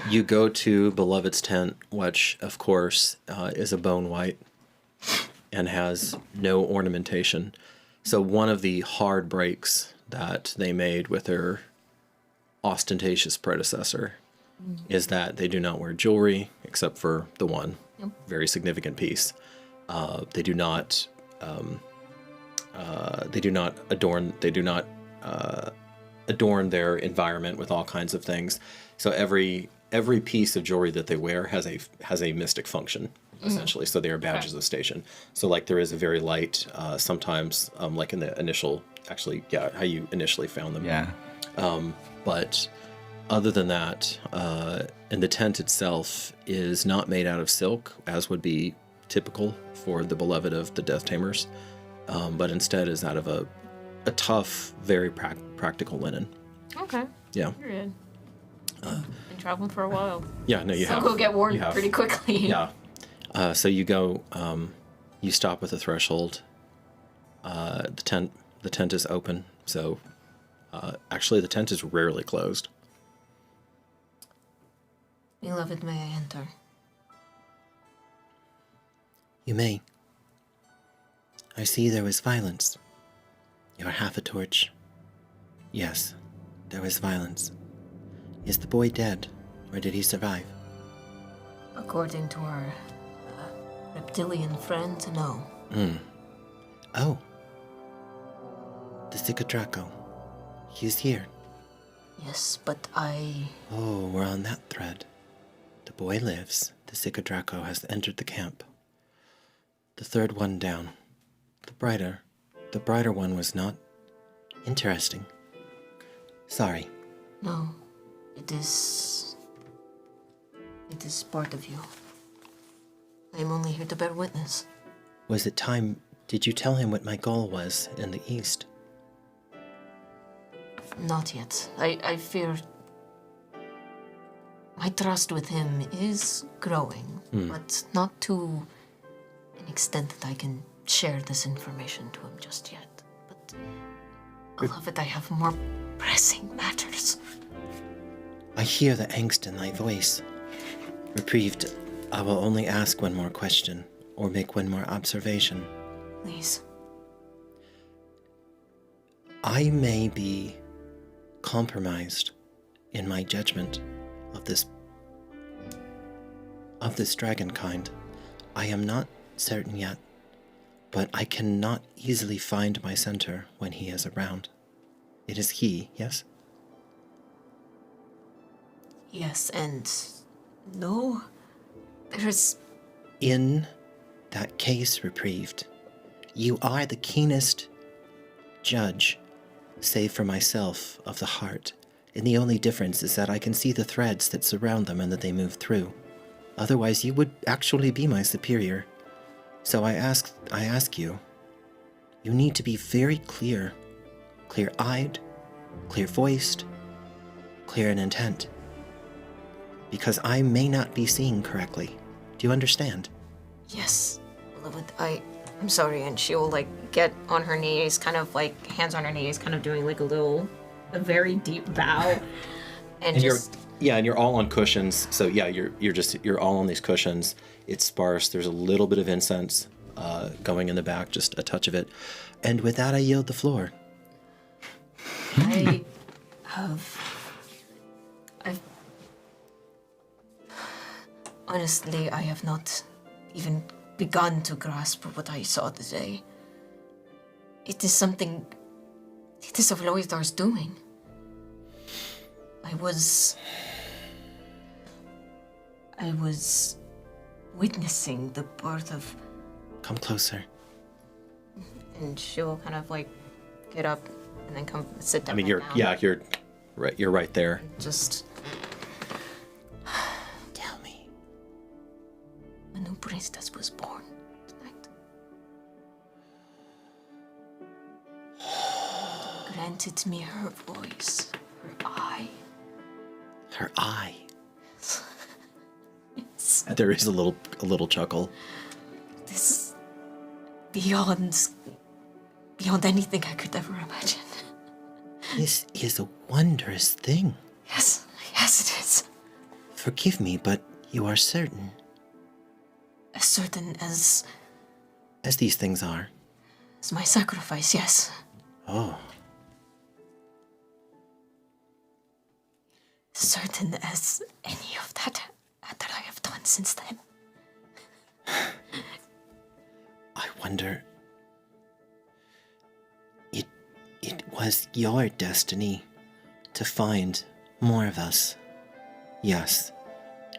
Speaker 2: You go to Beloved's tent, which, of course, is a bone white and has no ornamentation. So one of the hard breaks that they made with their ostentatious predecessor is that they do not wear jewelry except for the one very significant piece. They do not adorn their environment with all kinds of things. So every piece of jewelry that they wear has a mystic function, essentially. So they are badges of station. So like there is a very light, sometimes like in the initial, actually, yeah, how you initially found them.
Speaker 5: Yeah.
Speaker 2: But other than that, and the tent itself is not made out of silk, as would be typical for the beloved of the Death-tamers, but instead is out of a tough, very practical linen.
Speaker 6: Okay.
Speaker 2: Yeah.
Speaker 6: Period. Been traveling for a while.
Speaker 2: Yeah, no, you
Speaker 6: So
Speaker 2: have.
Speaker 6: go get worn
Speaker 2: You have.
Speaker 6: pretty quickly.
Speaker 2: Yeah. So you go, you stop at the threshold. The tent is open. So actually the tent is rarely closed.
Speaker 7: Beloved, may I enter?
Speaker 14: You may. I see there was violence. You're half a torch. Yes, there was violence. Is the boy dead, or did he survive?
Speaker 7: According to our reptilian friend, no.
Speaker 14: Oh. The Psychodraco. He's here.
Speaker 7: Yes, but I...
Speaker 14: Oh, we're on that thread. The boy lives. The Psychodraco has entered the camp. The third one down. The brighter one was not. Interesting. Sorry.
Speaker 7: No, it is part of you. I am only here to bear witness.
Speaker 14: Was it time? Did you tell him what my goal was in the east?
Speaker 7: Not yet. I fear my trust with him is growing, but not to an extent that I can share this information to him just yet. But, beloved, I have more pressing matters.
Speaker 14: I hear the angst in thy voice. Reprieved, I will only ask one more question, or make one more observation.
Speaker 7: Please.
Speaker 14: I may be compromised in my judgment of this dragon kind. I am not certain yet, but I cannot easily find my center when he is around. It is he, yes?
Speaker 7: Yes, and no, there is...
Speaker 14: In that case, Reprieved, you are the keenest judge, save for myself, of the heart, and the only difference is that I can see the threads that surround them and that they move through. Otherwise, you would actually be my superior. So I ask you, you need to be very clear, clear-eyed, clear-voiced, clear in intent. Because I may not be seeing correctly. Do you understand?
Speaker 7: Yes, beloved, I'm sorry, and she will, get on her knees, kind of, hands on her knees, kind of doing, a very deep bow, and just...
Speaker 2: And you're all on cushions, so yeah, you're all on these cushions. It's sparse, there's a little bit of incense going in the back, just a touch of it.
Speaker 14: And with that, I yield the floor.
Speaker 7: Honestly, I have not even begun to grasp what I saw today. It is something... It is of Loithar's doing. I was witnessing the birth of...
Speaker 14: Come closer.
Speaker 7: And she'll kind of, get up and then come sit down.
Speaker 2: You're right there.
Speaker 7: Just... Tell me. A new priestess was born tonight. Granted me her voice, her eye.
Speaker 14: Her eye.
Speaker 7: Yes.
Speaker 2: There is a little chuckle.
Speaker 7: This beyond anything I could ever imagine.
Speaker 14: This is a wondrous thing.
Speaker 7: Yes, it is.
Speaker 14: Forgive me, but you are certain.
Speaker 7: As certain as...
Speaker 14: As these things are.
Speaker 7: As my sacrifice, yes.
Speaker 14: Oh.
Speaker 7: Certain as any of that I have done since then.
Speaker 14: I wonder... It was your destiny to find more of us. Yes,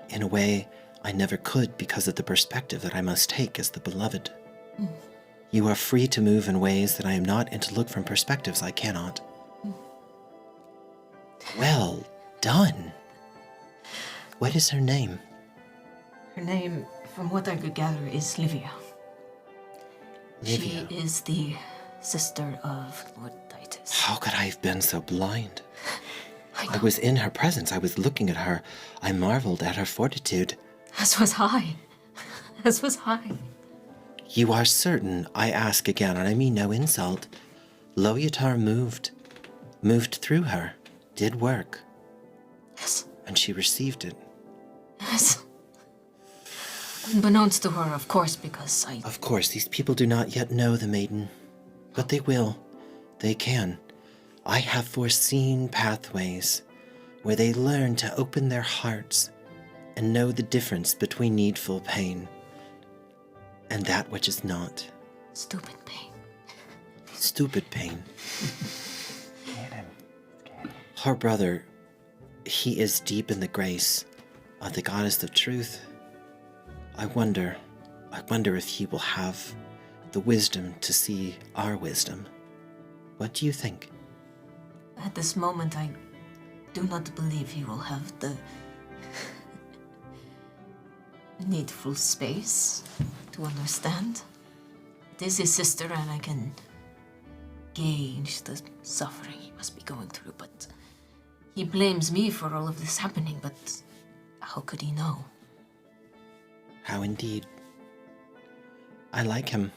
Speaker 14: in a way I never could because of the perspective that I must take as the beloved. You are free to move in ways that I am not, and to look from perspectives I cannot. Well done. What is her name?
Speaker 7: Her name... from what I could gather, is Livia.
Speaker 14: Livia?
Speaker 7: She is the sister of Lord Titus.
Speaker 14: How could I have been so blind? I was in her presence. I was looking at her. I marveled at her fortitude.
Speaker 7: As was I. As was I.
Speaker 14: You are certain, I ask again, and I mean no insult. Loyatar moved through her, did work.
Speaker 7: Yes.
Speaker 14: And she received it.
Speaker 7: Yes. Unbeknownst to her, of course, because I...
Speaker 14: Of course, these people do not yet know the maiden. But they will. They can. I have foreseen pathways where they learn to open their hearts and know the difference between needful pain and that which is not.
Speaker 7: Stupid pain.
Speaker 14: Stupid pain. Her brother, he is deep in the grace of the goddess of truth. I wonder if he will have the wisdom to see our wisdom. What do you think?
Speaker 7: At this moment, I do not believe he will have the needful space to understand. It is his sister, and I can gauge the suffering he must be going through, but he blames me for all of this happening, but how could he know?
Speaker 14: How indeed. I like him.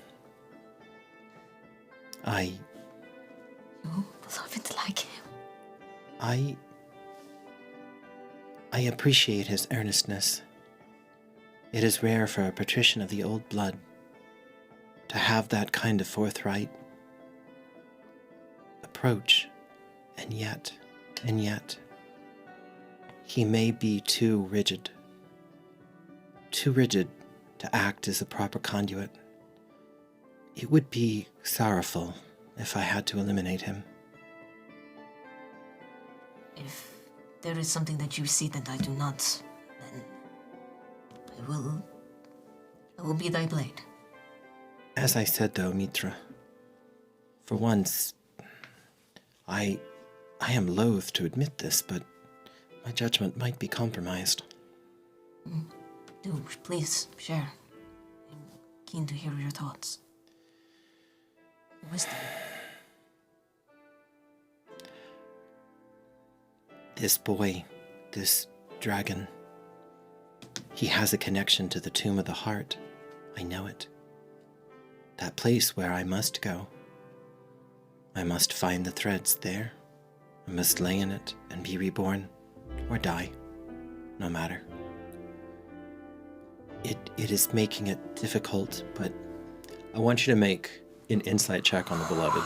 Speaker 7: You, beloved, like him.
Speaker 14: I appreciate his earnestness. It is rare for a patrician of the old blood to have that kind of forthright approach, and yet, he may be too rigid to act as a proper conduit. It would be sorrowful if I had to eliminate him.
Speaker 7: If there is something that you see that I do not, then I will be thy blade.
Speaker 14: As I said, though, Mithra, for once, I am loath to admit this, but my judgment might be compromised.
Speaker 7: Do, please, share. I'm keen to hear your thoughts. Wisdom.
Speaker 14: This boy, this dragon, he has a connection to the Tomb of the Heart. I know it. That place where I must go. I must find the threads there. I must lay in it and be reborn, or die, no matter. It is making it difficult, but I want you to make an insight check on the beloved.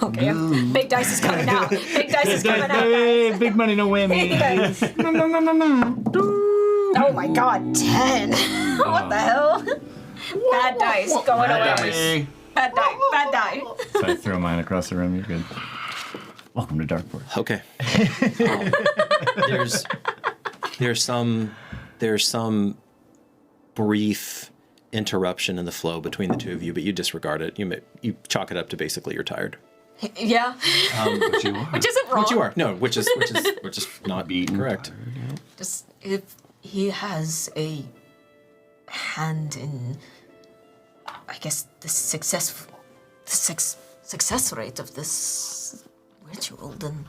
Speaker 6: Okay, big dice is coming out. Big dice is coming out.
Speaker 5: Hey, big money, no whammy.
Speaker 6: Oh my god, 10. What the hell? Bad dice going away. Bad die, bad die.
Speaker 5: So I throw mine across the room. You're good. Welcome to Darkeport.
Speaker 14: Okay. There's some brief interruption in the flow between the two of you, but you disregard it. You chalk it up to basically you're tired.
Speaker 6: Yeah.
Speaker 8: Which you are.
Speaker 6: Which isn't wrong.
Speaker 14: Which you are. No, which is not correct.
Speaker 7: Just if he has a hand in, I guess, the success rate of this ritual, then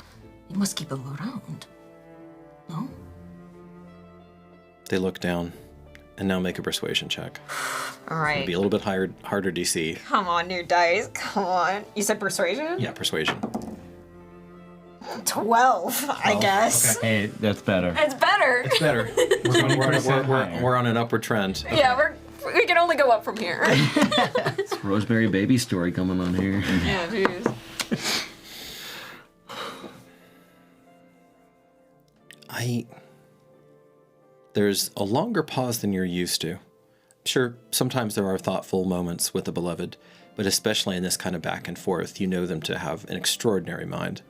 Speaker 7: you must keep him around. No?
Speaker 14: They look down and now make a persuasion check.
Speaker 6: All right.
Speaker 14: It'll be a little bit harder DC.
Speaker 6: Come on, new dice. Come on. You said persuasion?
Speaker 14: Yeah, persuasion.
Speaker 6: 12, I guess.
Speaker 5: Okay. Hey, that's better.
Speaker 6: It's better.
Speaker 14: It's better. We're on an upward trend. Okay.
Speaker 6: Yeah, we can only go up from here.
Speaker 3: It's Rosemary Baby story coming on here.
Speaker 6: Yeah, jeez.
Speaker 14: There's a longer pause than you're used to. Sure, sometimes there are thoughtful moments with a beloved, but especially in this kind of back and forth, you know them to have an extraordinary mind.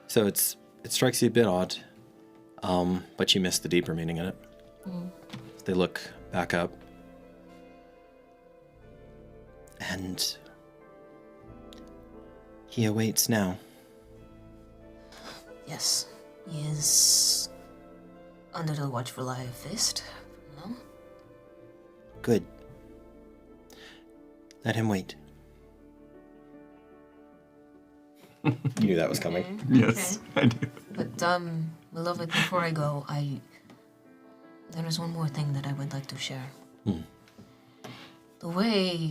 Speaker 14: So it strikes you a bit odd, but you miss the deeper meaning in it. They look back up, and he awaits now.
Speaker 7: Yes, he is under the watchful eye of Fist. No?
Speaker 14: Good. Let him wait.
Speaker 2: You knew that was coming.
Speaker 5: Yes, I do.
Speaker 7: But, beloved, before I go, there is one more thing that I would like to share. The way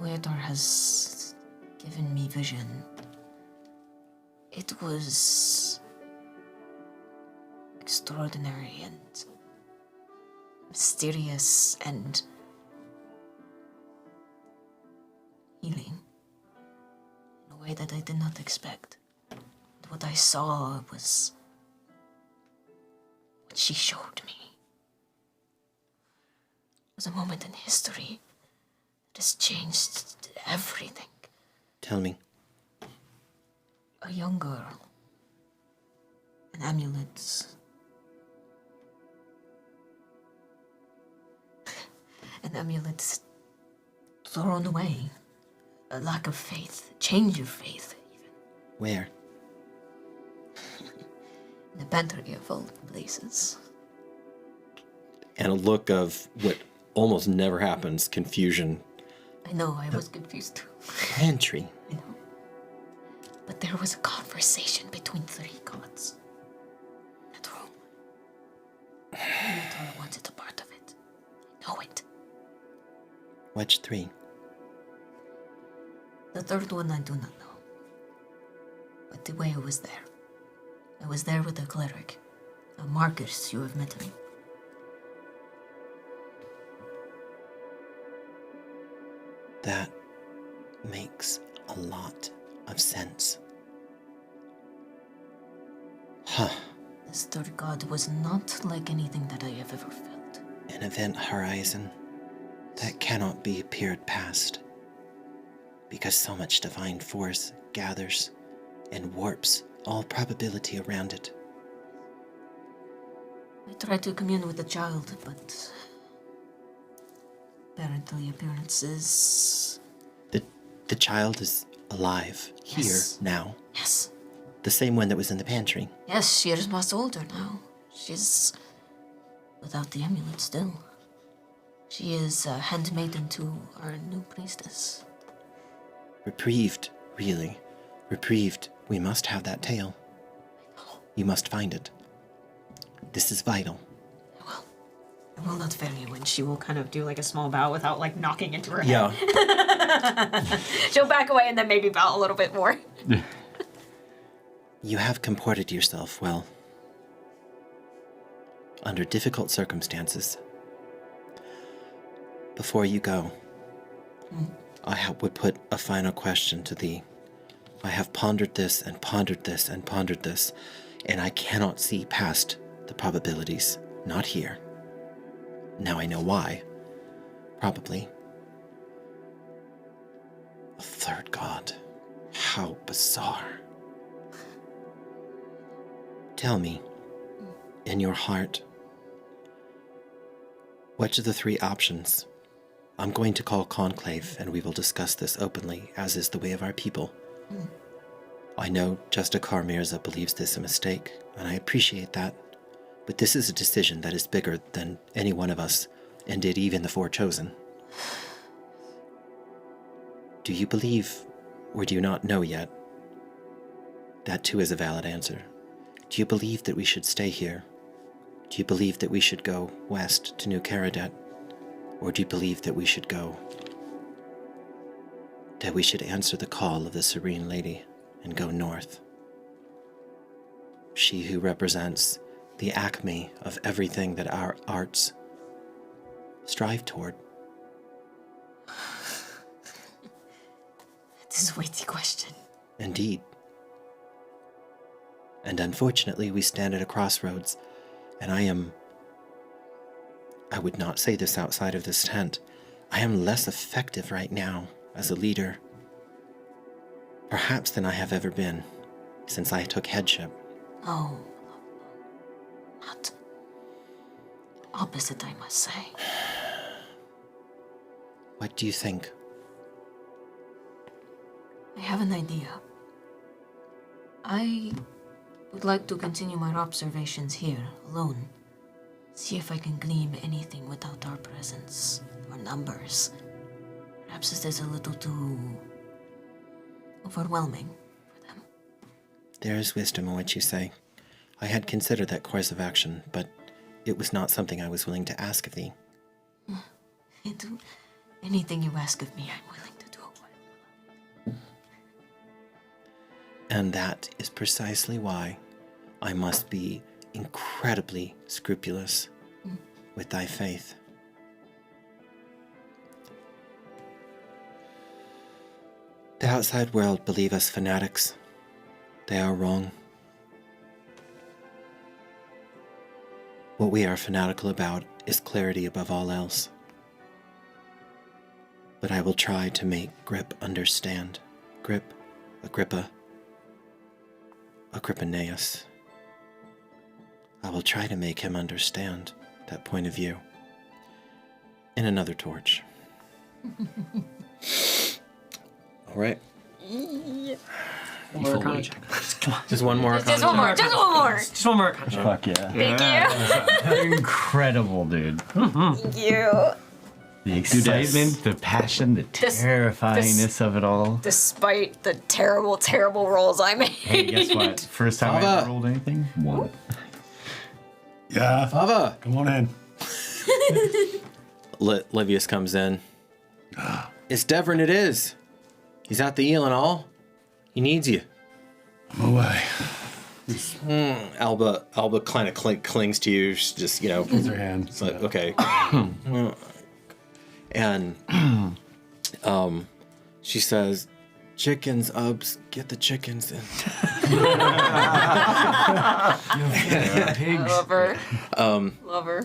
Speaker 7: Leotar has given me vision, it was extraordinary and mysterious and healing in a way that I did not expect. And what I saw was what she showed me. It was a moment in history that has changed everything.
Speaker 14: Tell me.
Speaker 7: A young girl. An amulet. An amulet thrown away. A lack of faith. Change of faith, even.
Speaker 14: Where?
Speaker 7: In the pantry of all places.
Speaker 2: And a look of what almost never happens, confusion.
Speaker 7: I know, I was confused too.
Speaker 14: Pantry.
Speaker 7: I know. But there was a conversation between 3 gods. That room. Mithra wanted a part of it. I know it.
Speaker 14: Which 3?
Speaker 7: The 3rd one I do not know. But the way I was there. I was there with a cleric. A Marcus, you have met me.
Speaker 14: That makes a lot of sense. Huh.
Speaker 7: This 3rd god was not like anything that I have ever felt.
Speaker 14: An event horizon that cannot be peered past, because so much divine force gathers and warps all probability around it.
Speaker 7: I tried to commune with the child, but apparently appearances...
Speaker 14: The child is alive,
Speaker 7: Yes.
Speaker 14: here, now.
Speaker 7: Yes.
Speaker 14: The same one that was in the pantry.
Speaker 7: Yes, she is much older now. She's without the amulet still. She is a handmaiden to our new priestess.
Speaker 14: Reprieved, really. Reprieved. We must have that tale. You must find it. This is vital.
Speaker 7: I will not fail you.
Speaker 6: And she will kind of do like a small bow without like knocking into her head.
Speaker 2: Yeah.
Speaker 6: She'll back away and then maybe bow a little bit more.
Speaker 14: You have comported yourself well. Under difficult circumstances. Before you go, would put a final question to thee. I have pondered this and pondered this and pondered this, and I cannot see past the probabilities. Not here. Now I know why. Probably. A 3rd god. How bizarre. Tell me, in your heart, which of the 3 options? I'm going to call conclave, and we will discuss this openly, as is the way of our people. I know Justica Mirza believes this a mistake, and I appreciate that. But this is a decision that is bigger than any one of us, and did even the 4 chosen. Do you believe, or do you not know yet? That too is a valid answer. Do you believe that we should stay here? Do you believe that we should go west to New Caradet? Or do you believe that we should go... that we should answer the call of the Serene Lady and go north? She who represents the acme of everything that our arts strive toward.
Speaker 7: This is a weighty question.
Speaker 14: Indeed. And unfortunately, we stand at a crossroads, and I would not say this outside of this tent, I am less effective right now as a leader, perhaps than I have ever been since I took headship.
Speaker 7: Oh, not opposite, I must say.
Speaker 14: What do you think?
Speaker 7: I have an idea. I would like to continue my observations here, alone. See if I can glean anything without our presence or numbers. Perhaps this is a little too overwhelming for them.
Speaker 14: There is wisdom in what you say. I had considered that course of action, but it was not something I was willing to ask of thee.
Speaker 7: Anything you ask of me, I'm willing to do.
Speaker 14: And that is precisely why I must be incredibly scrupulous with thy faith. The outside world believe us fanatics. They are wrong. What we are fanatical about is clarity above all else. But I will try to make Grip understand. Grip, Agrippa, Agrippinaeus. I will try to make him understand that point of view. In another torch. All right.
Speaker 6: Yeah.
Speaker 9: One more Arcana check. Come on.
Speaker 2: Just one more Arcana
Speaker 6: Just one more.
Speaker 2: check?
Speaker 6: Just one more.
Speaker 9: Just one more Arcana check.
Speaker 5: Fuck yeah.
Speaker 6: Thank you.
Speaker 5: Incredible, dude.
Speaker 6: Thank you.
Speaker 5: The excitement, the passion, the terrifyingness of it all.
Speaker 6: Despite the terrible, terrible rolls I made.
Speaker 5: Hey, guess what? First time I ever rolled anything? One.
Speaker 8: Yeah.
Speaker 2: Fava,
Speaker 8: come on in.
Speaker 2: Livius comes in. It's Devran, it is. He's at the eel and all. He needs you.
Speaker 8: I'm away.
Speaker 2: Alba kind of clings to you. She's just,
Speaker 8: Gives her hand.
Speaker 2: It's like, okay. And she says, chickens, Ubs, get the chickens in.
Speaker 6: Pigs. Love her. Love her.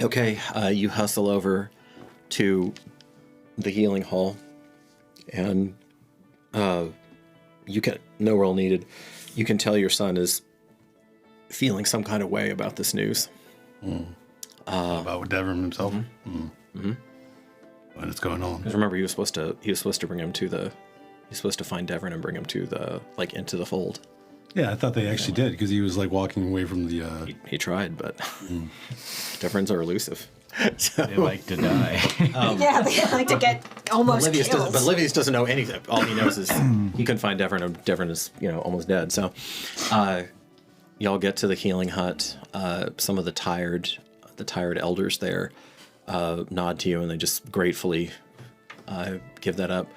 Speaker 2: Okay, you hustle over to the healing hall, and you can, no roll needed. You can tell your son is feeling some kind of way about this news.
Speaker 8: About Devran himself. What's going on?
Speaker 2: Because remember, he was supposed to bring him to the. He's supposed to find Devran and bring him to the into the fold.
Speaker 8: Yeah, I thought they actually did because he was like walking away from the.
Speaker 2: He tried, but Devrans are elusive. So,
Speaker 5: they like to die.
Speaker 6: Yeah, they like to get almost killed.
Speaker 2: But Livius doesn't know anything. All he knows is he couldn't find Devran, and Devran is almost dead. So, y'all get to the healing hut. Some of the tired elders there nod to you, and they just gratefully give that up.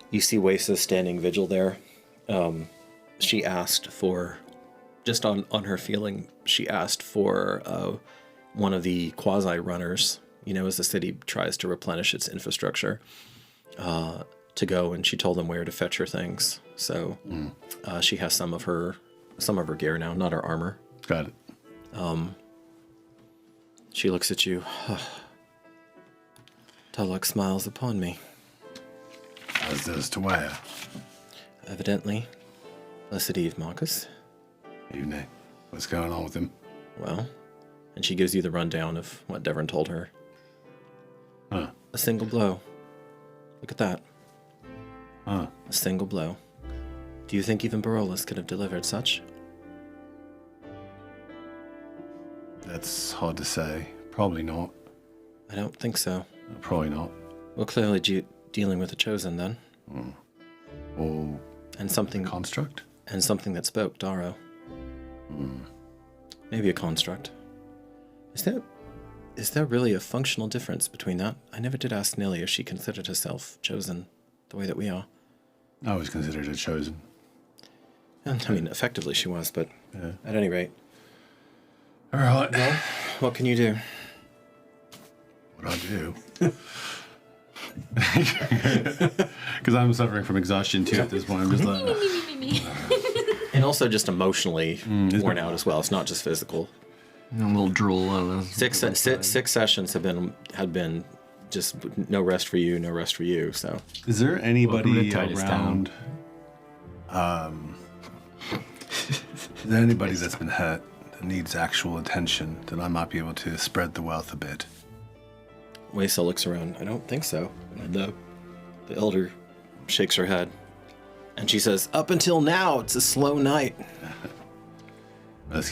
Speaker 2: You see Wesa standing vigil there. She asked for, just on her feeling, she asked for one of the quasi-runners, as the city tries to replenish its infrastructure, to go, and she told them where to fetch her things. So she has some of her gear now, not her armor.
Speaker 8: Got it.
Speaker 2: She looks at you. Tulloch smiles upon me.
Speaker 8: As does Tawaya.
Speaker 2: Evidently. Blessed Eve, Marcus.
Speaker 8: Evening. What's going on with him?
Speaker 2: Well, and she gives you the rundown of what Devran told her.
Speaker 8: Huh.
Speaker 2: A single blow. Look at that.
Speaker 8: Huh.
Speaker 2: A single blow. Do you think even Barolus could have delivered such?
Speaker 8: That's hard to say. Probably not.
Speaker 2: I don't think so.
Speaker 8: Probably not.
Speaker 2: Well, clearly dealing with a chosen then.
Speaker 8: Or
Speaker 2: and something
Speaker 8: construct?
Speaker 2: And something that spoke, Darrow. Maybe a construct. Is there really a functional difference between that? I never did ask Nelly if she considered herself chosen the way that we are.
Speaker 8: I was considered a chosen.
Speaker 2: And, I mean, effectively she was, but at any rate.
Speaker 8: All right.
Speaker 2: Well, what can you do?
Speaker 8: What I do? Because I'm suffering from exhaustion too at this point. I'm just like...
Speaker 2: And also just emotionally worn out as well. It's not just physical.
Speaker 3: A little drool on us.
Speaker 2: Six sessions have been just no rest for you, no rest for you. So,
Speaker 8: is there anybody around? Is there anybody that's been hurt that needs actual attention that I might be able to spread the wealth a bit?
Speaker 2: Wesa looks around. I don't think so. And the elder shakes her head, and she says, "Up until now, it's a slow night."
Speaker 8: Let's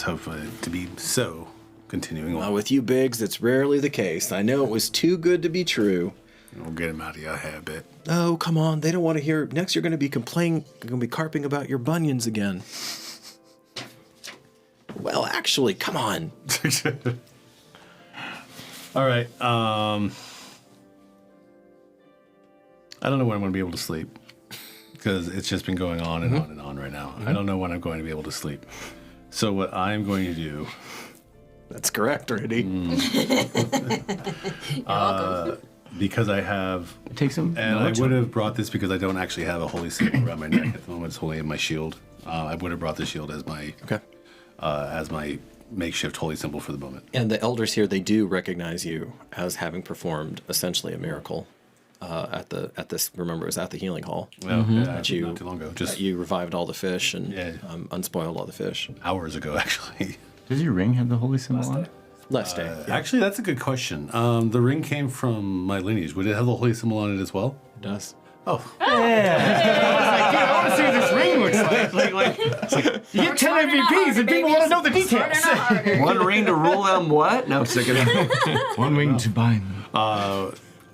Speaker 8: hope for it to be so. continuing on.
Speaker 2: Well, with you bigs, it's rarely the case. I know it was too good to be true.
Speaker 8: We'll get him out of your hair a bit.
Speaker 2: Oh, come on. They don't want to hear. Next, you're going to be carping about your bunions again. Well, actually, come on.
Speaker 8: All right. I don't know when I'm going to be able to sleep because it's just been going on and on and on right now. I don't know when I'm going to be able to sleep. So what I'm going to do...
Speaker 2: That's correct, Randy.
Speaker 8: Because I have...
Speaker 5: It takes him...
Speaker 8: And I would have brought this because I don't actually have a holy symbol around my neck at the moment. It's only in my shield. I would have brought the shield as my makeshift holy symbol for the moment.
Speaker 2: And the elders here, they do recognize you as having performed essentially a miracle at this. Remember, it was at the healing hall.
Speaker 8: Well,
Speaker 2: not
Speaker 8: too long ago.
Speaker 2: Just you revived all the fish and unspoiled all the fish.
Speaker 8: Hours ago, actually.
Speaker 5: Does your ring have the holy symbol on it?
Speaker 2: Last day.
Speaker 8: Actually, that's a good question. The ring came from my lineage. Would it have the holy symbol on it as well?
Speaker 2: It does.
Speaker 8: Oh.
Speaker 5: I want to see what this ring looks like. You get 10 MVPs and people want to know the details.
Speaker 3: One ring to rule them what? No, second.
Speaker 5: One ring to bind.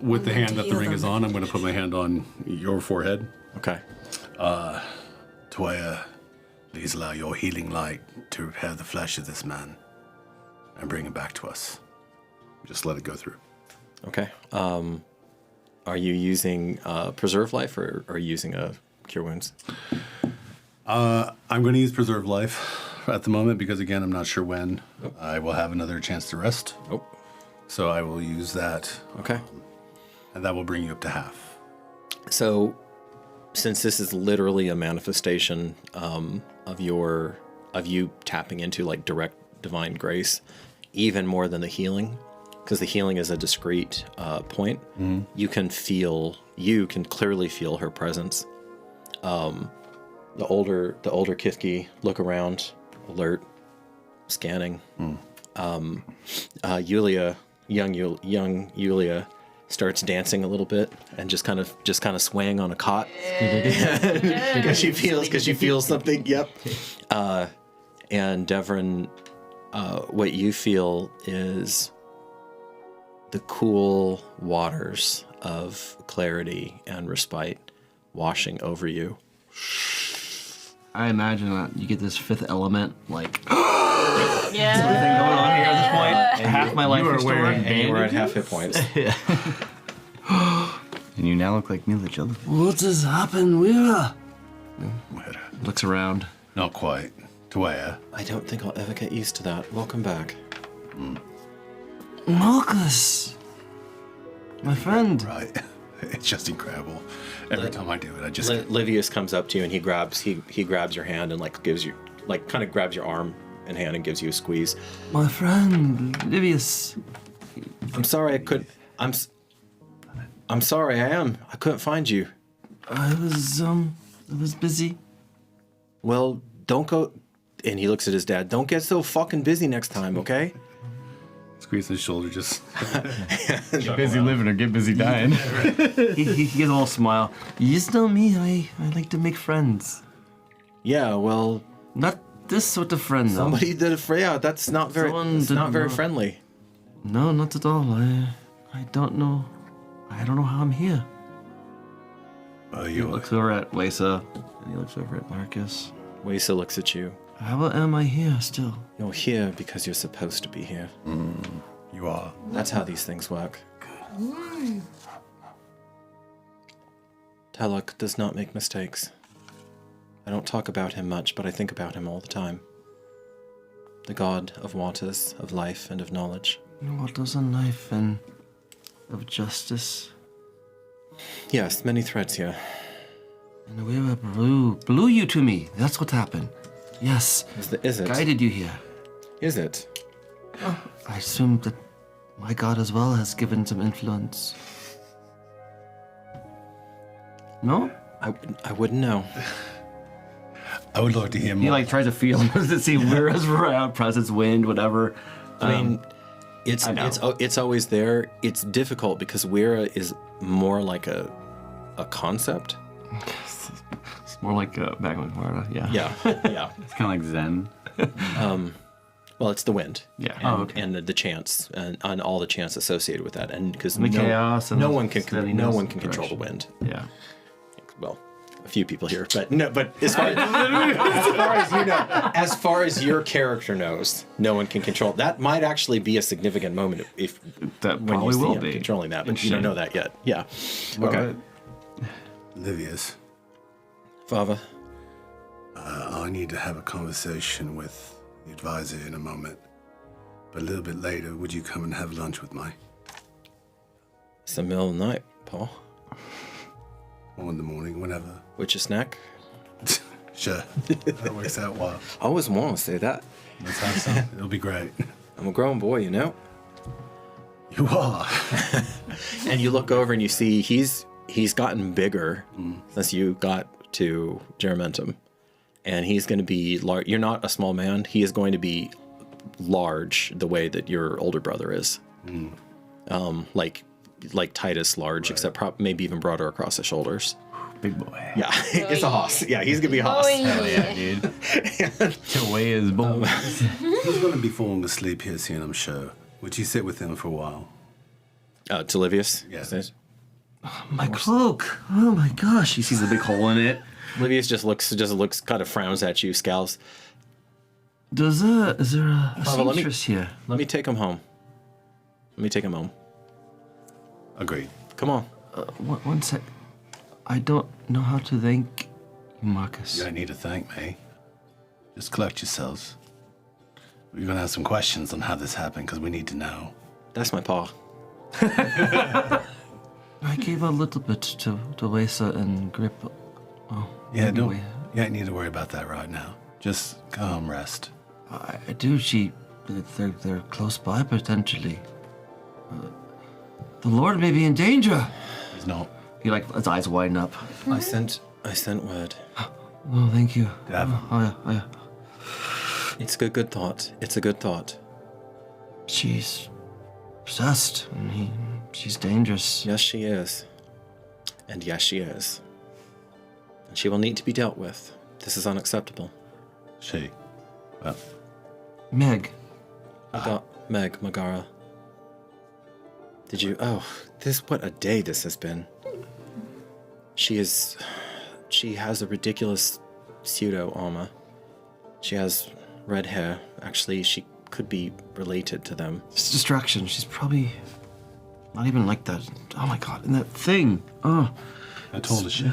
Speaker 8: With the hand that the ring is on, I'm going to put my hand on your forehead.
Speaker 2: Okay.
Speaker 8: Toya, please allow your healing light to repair the flesh of this man and bring him back to us. Just let it go through.
Speaker 2: Okay. Are you using preserve life or are you using a cure wounds?
Speaker 8: I'm going to use preserve life at the moment because, again, I'm not sure when I will have another chance to rest.
Speaker 2: Oh.
Speaker 8: So I will use that.
Speaker 2: Okay.
Speaker 8: And that will bring you up to half.
Speaker 2: So, since this is literally a manifestation of you tapping into like direct divine grace, even more than the healing, because the healing is a discrete point, you can clearly feel her presence. The older Kithki look around, alert, scanning. Yulia, young Yulia, starts dancing a little bit and just kind of swaying on a cot because she feels something. Yep. And Devran, what you feel is the cool waters of clarity and respite washing over you.
Speaker 3: I imagine that you get this fifth element, like
Speaker 6: Yeah.
Speaker 3: something going on here at this point. Half my life
Speaker 2: You are
Speaker 3: restored.
Speaker 2: wearing and you are at half hit points.
Speaker 5: And you now look like Mila Jolly.
Speaker 3: What has happened, Mira? Looks around.
Speaker 8: Not quite. Toya.
Speaker 2: I don't think I'll ever get used to that. Welcome back.
Speaker 3: Marcus, my friend.
Speaker 8: Right. It's just incredible. Every time I do it, I just...
Speaker 2: Livius comes up to you and he grabs your hand and grabs your arm and hand and gives you a squeeze.
Speaker 3: My friend, Livius.
Speaker 2: I'm sorry I couldn't. I'm sorry. I couldn't find you.
Speaker 3: I was busy.
Speaker 2: Well, don't go. And he looks at his dad. Don't get so fucking busy next time, okay?
Speaker 8: Squeeze his shoulder, just...
Speaker 5: Get busy living or get busy dying.
Speaker 3: he gives a little smile. You just know me, I like to make friends.
Speaker 2: Yeah, well...
Speaker 3: Not this sort of friend, though.
Speaker 2: Somebody did it for... Yeah, that's not very... It's not very friendly.
Speaker 3: No, not at all. I don't know. I don't know how I'm here. He looks over at Wesa, and he looks over at Marcus.
Speaker 2: Wesa looks at you.
Speaker 3: How am I here still?
Speaker 2: You're here because you're supposed to be here.
Speaker 8: You are.
Speaker 2: That's how these things work. Taluk does not make mistakes. I don't talk about him much, but I think about him all the time. The god of waters, of life, and of knowledge.
Speaker 3: Waters and life and of justice.
Speaker 2: Yes, many threads here.
Speaker 3: And we were blew you to me. That's what happened. Yes.
Speaker 2: Is it?
Speaker 3: Guided you here.
Speaker 2: Is it?
Speaker 3: I assume that my god as well has given some influence. No?
Speaker 2: I wouldn't know.
Speaker 8: I would love to hear more.
Speaker 3: He tries to feel to see where's around, presence, wind, whatever.
Speaker 2: I mean, it's always there. It's difficult because Wera is more like a concept.
Speaker 3: It's more like back in Florida, yeah.
Speaker 2: Yeah.
Speaker 5: It's kind of like Zen.
Speaker 2: Well, it's the wind.
Speaker 3: Yeah.
Speaker 2: And, and the chance and all the chance associated with that, and because
Speaker 3: The chaos and
Speaker 2: no
Speaker 3: the
Speaker 2: one can control
Speaker 3: direction.
Speaker 2: the wind.
Speaker 3: Yeah.
Speaker 2: Well, a few people here, but no. But as far as you know, as far as your character knows, no one can control. That might actually be a significant moment if
Speaker 3: that
Speaker 2: when
Speaker 3: probably
Speaker 2: you see
Speaker 3: will
Speaker 2: him
Speaker 3: be
Speaker 2: controlling that, but you don't know that yet. Yeah. Okay.
Speaker 8: Livia's.
Speaker 2: Fava.
Speaker 8: I need to have a conversation with the advisor in a moment. But a little bit later, would you come and have lunch with me?
Speaker 2: It's the middle of the night, Paul.
Speaker 8: Or in the morning, whenever.
Speaker 2: Which a snack?
Speaker 8: Sure. That works out well.
Speaker 2: I always want to say that.
Speaker 8: Let's have some. It'll be great.
Speaker 2: I'm a grown boy, you know?
Speaker 8: You are.
Speaker 2: And you look over and you see he's gotten bigger since you got to Juramentum. And he's going to be large. You're not a small man. He is going to be large the way that your older brother is. Like Titus large, except maybe even broader across the shoulders.
Speaker 5: Big boy.
Speaker 2: Yeah, it's a hoss. Yeah, he's going to be a hoss.
Speaker 5: Hell yeah, dude. To weigh his bones.
Speaker 8: He's going to be falling asleep here soon, I'm sure. Would you sit with him for a while?
Speaker 2: To Livius?
Speaker 8: Yes.
Speaker 3: My cloak. Oh my gosh. He sees a big hole in it.
Speaker 2: Livius just looks, kind of frowns at you, scowls.
Speaker 3: Is there a seamstress here?
Speaker 2: Let me take him home.
Speaker 8: Agreed.
Speaker 2: Come on.
Speaker 3: One sec. I don't know how to thank you, Marcus.
Speaker 8: You don't need to thank me. Just collect yourselves. We're going to have some questions on how this happened, because we need to know.
Speaker 2: That's my paw.
Speaker 3: I gave a little bit to Wesa and Grip. Oh,
Speaker 8: Yeah, you don't need to worry about that right now. Just go home, rest.
Speaker 3: I do. They're close by potentially. The Lord may be in danger.
Speaker 8: He's not.
Speaker 3: He his eyes widen up.
Speaker 2: I sent word.
Speaker 3: Oh, thank you.
Speaker 8: Devran.
Speaker 3: Yeah.
Speaker 2: It's a good thought. It's a good thought.
Speaker 3: She's possessed, and she's dangerous.
Speaker 2: Yes, she is. And yes, she is. And she will need to be dealt with. This is unacceptable.
Speaker 8: She? Well.
Speaker 3: Meg.
Speaker 2: Meg, Megara. Did you... Oh, what a day this has been. She has a ridiculous pseudo-armor. She has red hair. Actually, she could be related to them.
Speaker 3: It's distraction. She's probably not even like that. Oh my god, and that thing. Oh.
Speaker 8: How tall is she?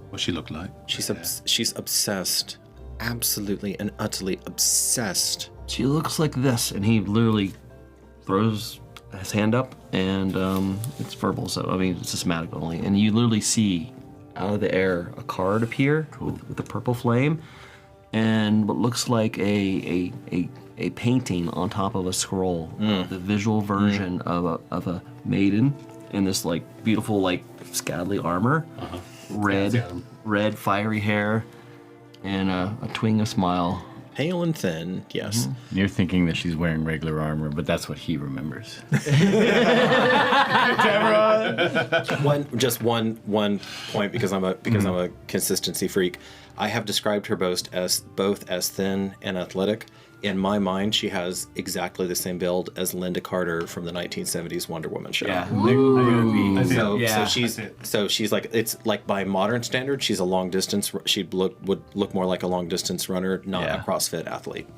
Speaker 8: What's she look like?
Speaker 2: She's obsessed. Absolutely and utterly obsessed.
Speaker 3: She looks like this, and he literally throws his hand up, and it's verbal, so I mean it's somatic only. And you literally see out of the air a card appear with a purple flame, and what looks like a painting on top of a scroll, the visual version of a maiden in this beautiful scantly armor, red fiery hair, and a twing of smile.
Speaker 2: Pale and thin, yes.
Speaker 5: Mm-hmm. You're thinking that she's wearing regular armor, but that's what he remembers.
Speaker 2: One point, because I'm a consistency freak. I have described her both as thin and athletic. In my mind, she has exactly the same build as Linda Carter from the 1970s Wonder Woman show.
Speaker 5: Yeah.
Speaker 2: So she's like, it's like by modern standards, she's a long distance. She would look more like a long distance runner, not a CrossFit athlete.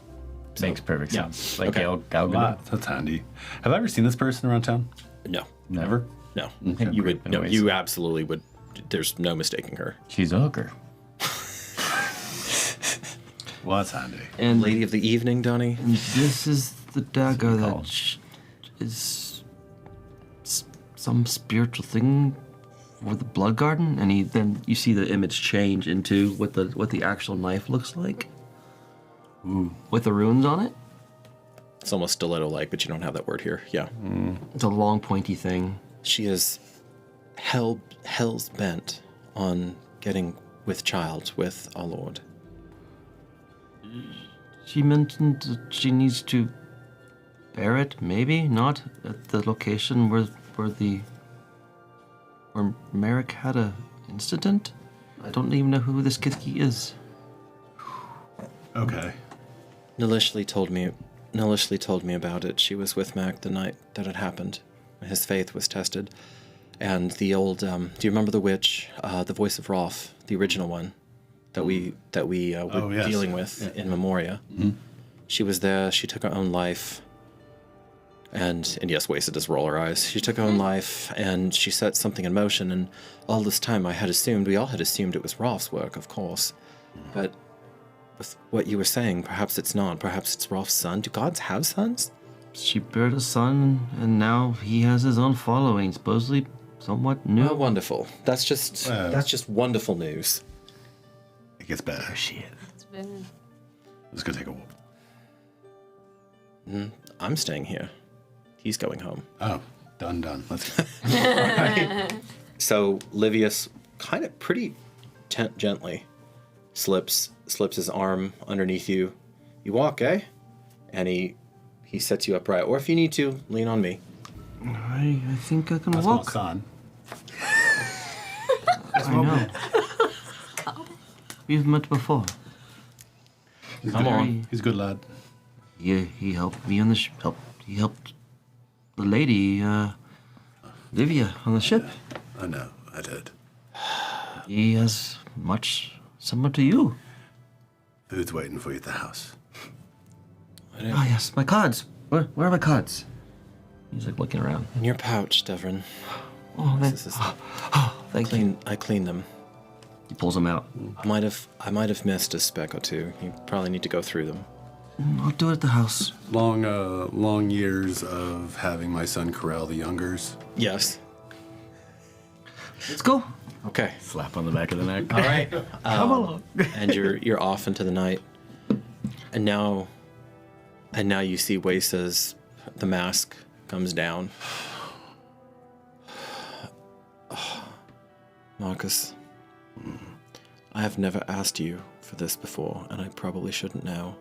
Speaker 5: So, makes perfect sense. Like
Speaker 2: okay.
Speaker 8: Wow, that's handy. Have I ever seen this person around town?
Speaker 2: No.
Speaker 8: Never?
Speaker 2: No.
Speaker 8: Okay.
Speaker 2: You would. No, you absolutely would. There's no mistaking her.
Speaker 5: She's a hooker.
Speaker 8: Well, that's handy.
Speaker 3: And
Speaker 2: Lady of the Evening, Donnie.
Speaker 3: And this is the dagger that is some spiritual thing for the blood garden. And then you see the image change into what the actual knife looks like.
Speaker 5: Ooh.
Speaker 3: With the runes on it.
Speaker 2: It's almost stiletto-like, but you don't have that word here. Yeah.
Speaker 3: It's a long, pointy thing.
Speaker 2: She is hell's bent on getting with child with our Lord.
Speaker 3: She mentioned that she needs to bear it, maybe not at the location where Merrick had a incident. I don't even know who this Kithki is.
Speaker 8: Okay.
Speaker 2: Nalishli told me Nilishly told me about it. She was with Mac the night that it happened. His faith was tested. And the old, do you remember the witch, the voice of Rolf, the original one that we were dealing with in Memoria?
Speaker 8: Mm-hmm.
Speaker 2: She was there. She took her own life. And yes, Wasted does roll her eyes. She took her own life, and she set something in motion. And all this time, we all had assumed it was Rolf's work, of course. But with what you were saying, perhaps it's not. Perhaps it's Rolf's son. Do gods have sons?
Speaker 3: She buried a son, and now he has his own following, supposedly somewhat new.
Speaker 2: Oh, wonderful. That's just wonderful news.
Speaker 8: It gets better. Let's go take a walk.
Speaker 2: I'm staying here. He's going home.
Speaker 8: Oh, done. Let's go.
Speaker 2: So Livius kind of pretty gently slips his arm underneath you. You walk, eh? And he sets you upright. Or if you need to, lean on me.
Speaker 3: I think I can
Speaker 8: That's
Speaker 3: walk.
Speaker 8: my son.
Speaker 3: I know. We've met before.
Speaker 2: Come on.
Speaker 8: He's a good lad.
Speaker 3: He helped me on the ship. He helped the lady, Livia, on the ship.
Speaker 8: I know, I did.
Speaker 3: He has much similar to you.
Speaker 8: Food's waiting for you at the house.
Speaker 3: Ah, yes, my cards. Where are my cards? He's like looking around.
Speaker 2: In your pouch, Devran.
Speaker 3: Oh, man. Thank you.
Speaker 2: I cleaned them.
Speaker 3: He pulls them out.
Speaker 2: I might have missed a speck or two. You probably need to go through them.
Speaker 3: I'll do it at the house.
Speaker 8: Long years of having my son corral the youngers.
Speaker 2: Yes.
Speaker 3: Let's go.
Speaker 2: Okay.
Speaker 5: Slap on the back of the neck.
Speaker 2: All right.
Speaker 3: Come along.
Speaker 2: And you're off into the night. And now you see Wace's, the mask comes down. Marcus, I have never asked you for this before, and I probably shouldn't now.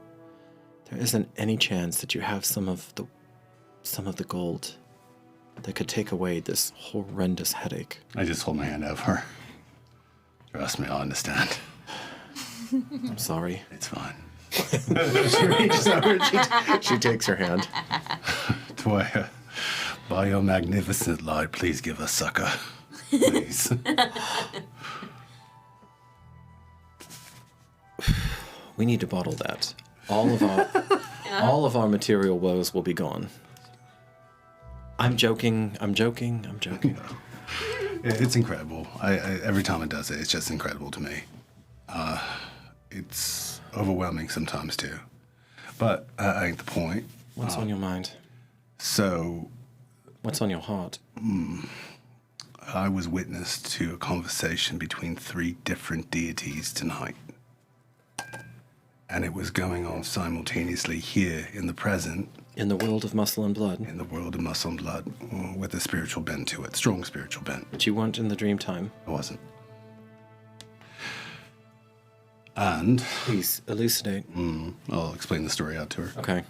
Speaker 2: There isn't any chance that you have some of the gold that could take away this horrendous headache.
Speaker 8: I just hold my hand out for her. Trust me, I'll understand.
Speaker 2: I'm sorry.
Speaker 8: It's fine.
Speaker 2: She reaches over and she takes her hand.
Speaker 8: Toya, by your magnificent light, please give us succor. Please.
Speaker 2: We need to bottle that. All of our material woes will be gone. I'm joking.
Speaker 8: It's incredible. I every time it does it, it's just incredible to me. It's overwhelming sometimes too. But that ain't the point.
Speaker 2: What's on your mind?
Speaker 8: So,
Speaker 2: what's on your heart?
Speaker 8: I was witness to a conversation between 3 different deities tonight. And it was going on simultaneously here in the present.
Speaker 2: In the world of muscle and blood.
Speaker 8: In the world of muscle and blood, with a spiritual bent to it, strong spiritual bent.
Speaker 2: But you weren't in the dream time.
Speaker 8: I wasn't. And...
Speaker 2: Please, elucidate.
Speaker 8: I'll explain the story out to her.
Speaker 2: Okay.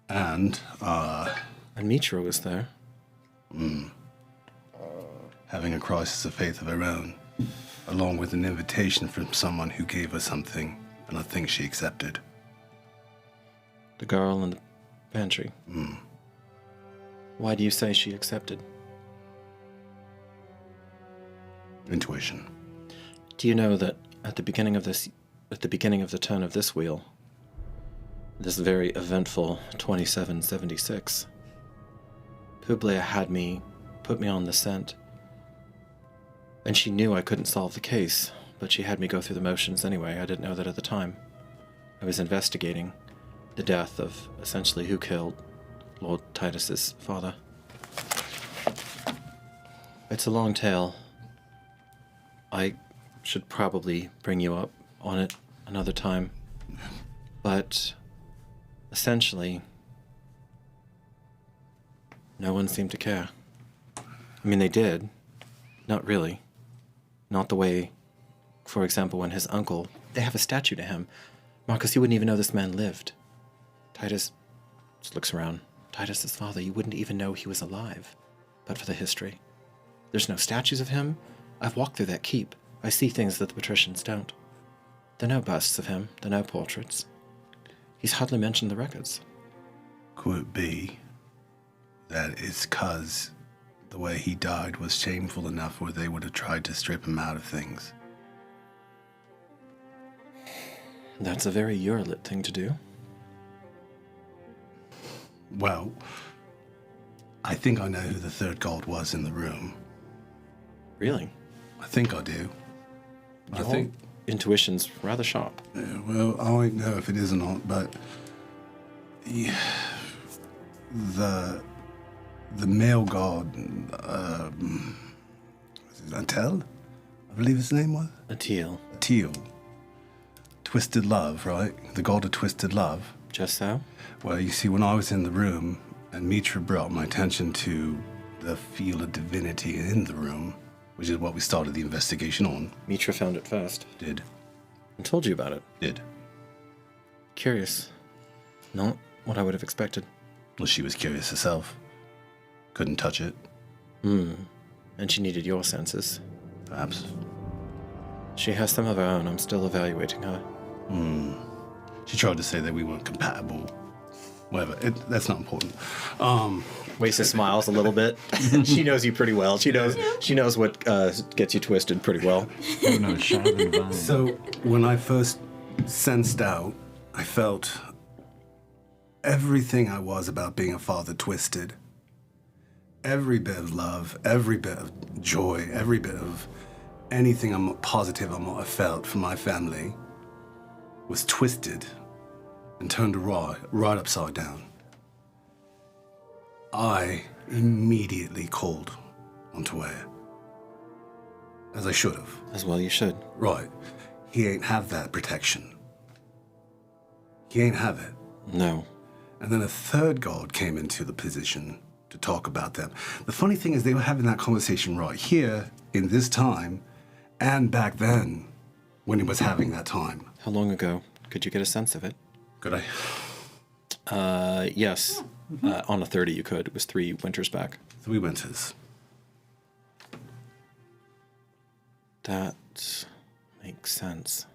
Speaker 8: And
Speaker 2: Mithra was there.
Speaker 8: Having a crisis of faith of her own, along with an invitation from someone who gave her something, and I think she accepted.
Speaker 2: The girl in the pantry. Why do you say she accepted?
Speaker 8: Intuition.
Speaker 2: Do you know that at the beginning of the turn of this wheel, this very eventful 2776, Publia had put me on the scent. And she knew I couldn't solve the case, but she had me go through the motions anyway. I didn't know that at the time. I was investigating the death of essentially who killed Lord Titus's father. It's a long tale. I should probably bring you up on it another time. But essentially, no one seemed to care. I mean, they did. Not really. Not the way, for example, when his uncle, they have a statue to him. Marcus, you wouldn't even know this man lived. Titus just looks around. Titus's father, you wouldn't even know he was alive, but for the history. There's no statues of him. I've walked through that keep. I see things that the patricians don't. There are no busts of him. There are no portraits. He's hardly mentioned the records.
Speaker 8: Could it be that it's because the way he died was shameful enough where they would have tried to strip him out of things?
Speaker 2: That's a very Eurolit thing to do.
Speaker 8: Well, I think I know who the third god was in the room.
Speaker 2: Really?
Speaker 8: I think I do. I
Speaker 2: Your
Speaker 8: think
Speaker 2: intuition's rather sharp.
Speaker 8: Yeah, well, I don't know if it is or not, but yeah, the male god, Antel, I believe his name was.
Speaker 2: Atil.
Speaker 8: Atil. Twisted love, right? The god of twisted love.
Speaker 2: Just so?
Speaker 8: Well, you see, when I was in the room, and Mithra brought my attention to the feel of divinity in the room, which is what we started the investigation on.
Speaker 2: Mithra found it first.
Speaker 8: Did.
Speaker 2: And told you about it.
Speaker 8: Did.
Speaker 2: Curious. Not what I would have expected.
Speaker 8: Well, she was curious herself. Couldn't touch it.
Speaker 2: And she needed your senses.
Speaker 8: Perhaps.
Speaker 2: She has some of her own. I'm still evaluating her.
Speaker 8: She tried to say that we weren't compatible. Whatever. That's not important.
Speaker 2: Waisa smiles a little bit. She knows you pretty well. She knows what gets you twisted pretty well.
Speaker 8: So when I first sensed out, I felt everything I was about being a father twisted. Every bit of love, every bit of joy, every bit of anything I'm positive I might have felt for my family was twisted and turned right upside down. I immediately called on Tuea. As I should have.
Speaker 2: As well you should.
Speaker 8: Right. He ain't have that protection. He ain't have it.
Speaker 2: No.
Speaker 8: And then a third god came into the position to talk about them. The funny thing is they were having that conversation right here, in this time, and back then, when he was having that time.
Speaker 2: How long ago? Could you get a sense of it?
Speaker 8: Could I?
Speaker 2: Yes. On a 30 you could. It was 3 winters back.
Speaker 8: 3 winters.
Speaker 2: That makes sense.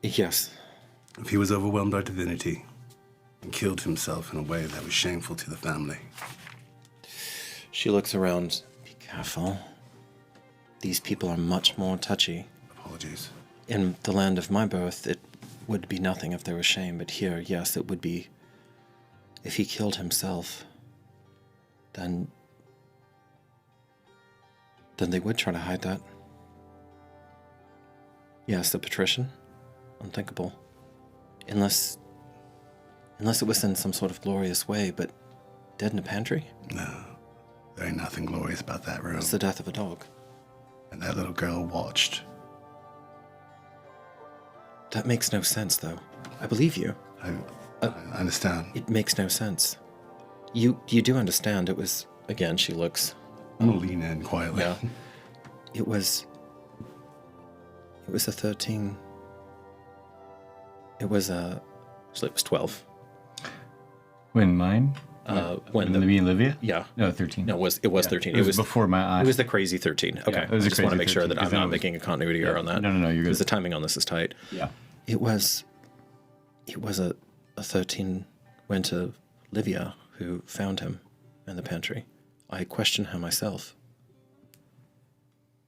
Speaker 2: Yes.
Speaker 8: If he was overwhelmed by divinity and killed himself in a way that was shameful to the family.
Speaker 2: She looks around. Be careful. These people are much more touchy.
Speaker 8: Apologies.
Speaker 2: In the land of my birth, it would be nothing if there was shame, but here, yes, it would be. If he killed himself, then they would try to hide that. Yes, the patrician? Unthinkable. Unless it was in some sort of glorious way, but dead in a pantry?
Speaker 8: No, there ain't nothing glorious about that room.
Speaker 2: It's the death of a dog.
Speaker 8: And that little girl watched.
Speaker 2: That makes no sense, though. I believe you.
Speaker 8: I understand.
Speaker 2: It makes no sense. You do understand it was, again, she looks.
Speaker 8: I'm gonna lean in quietly.
Speaker 2: Yeah. It was a 13. It was actually it was 12.
Speaker 5: When mine?
Speaker 2: When
Speaker 5: me and Livia?
Speaker 2: Yeah.
Speaker 5: No, 13.
Speaker 2: No, it was 13.
Speaker 5: It was before my eyes.
Speaker 2: It was the crazy 13. Okay.
Speaker 5: Yeah, it was
Speaker 2: I just want to make sure
Speaker 5: 13,
Speaker 2: that I'm not making a continuity error on that.
Speaker 5: No, you're good.
Speaker 2: Because the timing on this is tight.
Speaker 5: Yeah.
Speaker 2: It was a 13 went to Livia who found him in the pantry. I questioned her myself.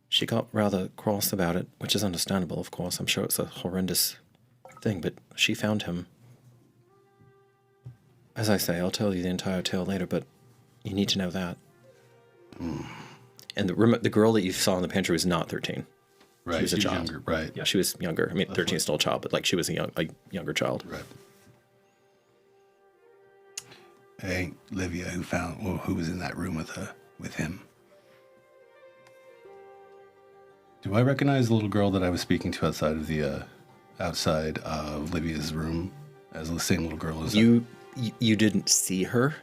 Speaker 2: She got rather cross about it, which is understandable, of course. I'm sure it's a horrendous thing, but she found him. As I say, I'll tell you the entire tale later, but you need to know that. And the girl that you saw in the pantry was not 13.
Speaker 8: Right,
Speaker 2: She was a
Speaker 8: she's
Speaker 2: child.
Speaker 8: younger, right.
Speaker 2: Yeah, she was younger. I mean, 13 is still a child, but like she was a younger child.
Speaker 8: Right. It ain't Livia who was in that room with him. Do I recognize the little girl that I was speaking to outside of Livia's room as the same little girl as
Speaker 2: You didn't see her.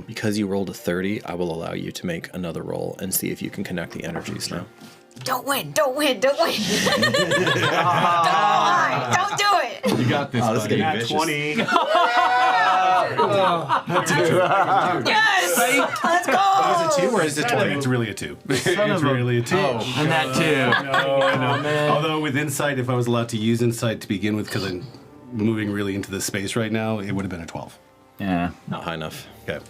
Speaker 2: Because you rolled a 30, I will allow you to make another roll and see if you can connect the energies now.
Speaker 7: Don't win. Don't win. Don't win. Don't lie. Don't do it.
Speaker 5: You got this,
Speaker 2: Oh, this is
Speaker 5: buddy.
Speaker 2: getting vicious.
Speaker 4: 20.
Speaker 7: Yes! Let's go!
Speaker 1: Is it 2 or is it 20?
Speaker 8: It's really a 2. It's
Speaker 5: of a-
Speaker 8: really a 2.
Speaker 3: And that too.
Speaker 8: No. Although with insight, if I was allowed to use insight to begin with, because I'm moving really into this space right now, it would have been a 12.
Speaker 5: Yeah.
Speaker 2: Not high enough.
Speaker 8: Okay.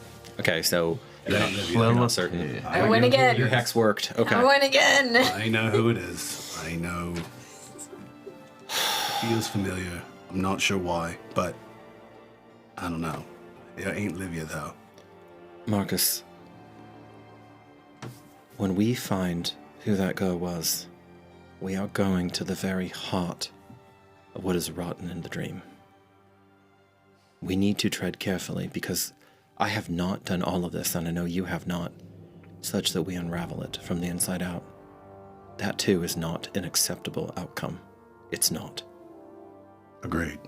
Speaker 2: Okay, so
Speaker 8: Well,
Speaker 2: you're not certain.
Speaker 7: I win again.
Speaker 2: Your hex worked. Okay.
Speaker 7: I win again.
Speaker 8: I know who it is. I know. Feels familiar. I'm not sure why, but I don't know. It ain't Livia, though.
Speaker 14: Marcus, when we find who that girl was, we are going to the very heart of what is rotten in the dream. We need to tread carefully because I have not done all of this, and I know you have not, such that we unravel it from the inside out. That too is not an acceptable outcome. It's not.
Speaker 8: Agreed.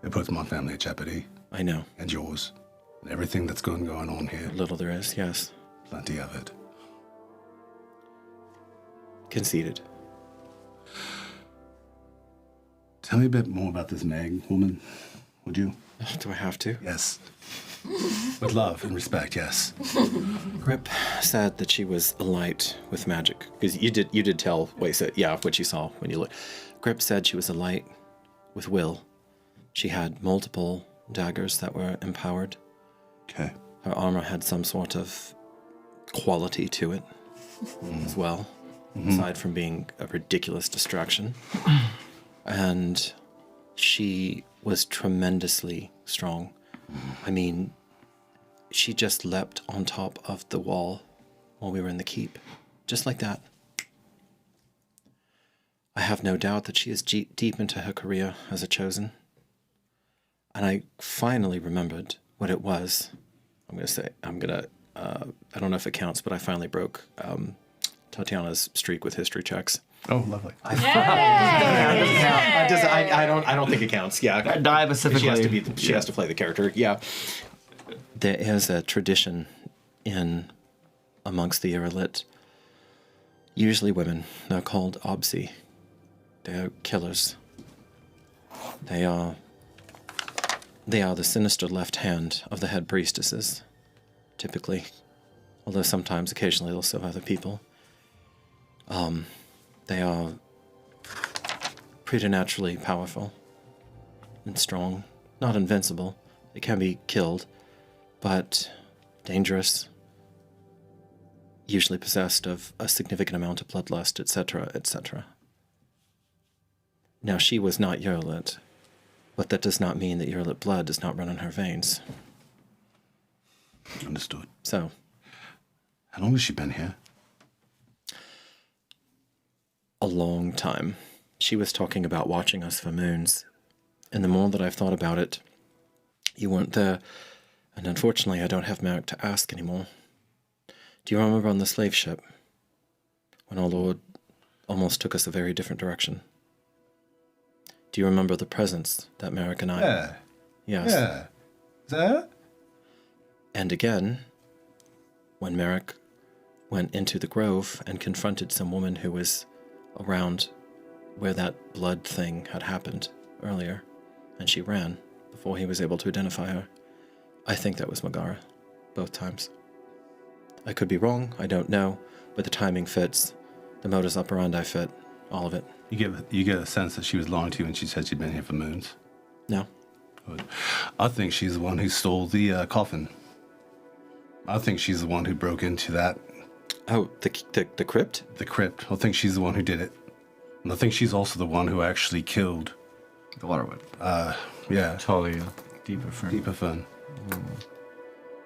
Speaker 8: It puts my family at jeopardy.
Speaker 14: I know.
Speaker 8: And yours. And everything that's going on here.
Speaker 14: Little there is, yes.
Speaker 8: Plenty of it.
Speaker 14: Conceded.
Speaker 8: Tell me a bit more about this Meg woman, would you?
Speaker 14: Do I have to?
Speaker 8: Yes. With love and respect, yes.
Speaker 14: Grip said that she was a light with magic. Because you did tell what you saw when you looked. Grip said she was a light with will. She had multiple daggers that were empowered.
Speaker 8: Okay.
Speaker 14: Her armor had some sort of quality to it as well, aside from being a ridiculous distraction. And she was tremendously strong. I mean, she just leapt on top of the wall while we were in the keep. Just like that. I have no doubt that she is deep into her career as a chosen. And I finally remembered what it was. I don't know if it counts, but I finally broke Tatiana's streak with history checks.
Speaker 8: Oh, lovely.
Speaker 14: I don't think it counts. Yeah,
Speaker 3: Die specifically.
Speaker 14: She has to play the character. Yeah. There is a tradition amongst the Irrelit. Usually women. They're called Obsi. They're killers. They are the sinister left hand of the head priestesses, typically. Although sometimes, occasionally, they'll serve other people. They are preternaturally powerful and strong. Not invincible. They can be killed, but dangerous. Usually possessed of a significant amount of bloodlust, etc., etc. Now, she was not Urlit, but that does not mean that Urlit blood does not run in her veins.
Speaker 8: Understood.
Speaker 14: So.
Speaker 8: How long has she been here?
Speaker 14: A long time. She was talking about watching us for moons. And the more that I've thought about it, you weren't there. And unfortunately, I don't have Merrick to ask anymore. Do you remember on the slave ship? When our Lord almost took us a very different direction? Do you remember the presence that Merrick and I...
Speaker 8: Yeah.
Speaker 14: Yes.
Speaker 8: Yeah. Is that?
Speaker 14: And again, when Merrick went into the grove and confronted some woman who was around where that blood thing had happened earlier, and she ran before he was able to identify her. I think that was Megara, both times. I could be wrong, I don't know, but the timing fits, the modus operandi fit, all of it.
Speaker 8: You get a sense that she was lying to you when she said she'd been here for moons?
Speaker 14: No.
Speaker 8: Good. I think she's the one who stole the coffin. I think she's the one who broke into that.
Speaker 14: Oh, the crypt?
Speaker 8: The crypt. I think she's the one who did it. And I think she's also the one who actually killed...
Speaker 5: The Waterwood.
Speaker 8: Yeah.
Speaker 5: Talia. Deeper Fern.
Speaker 8: Deeper Fern.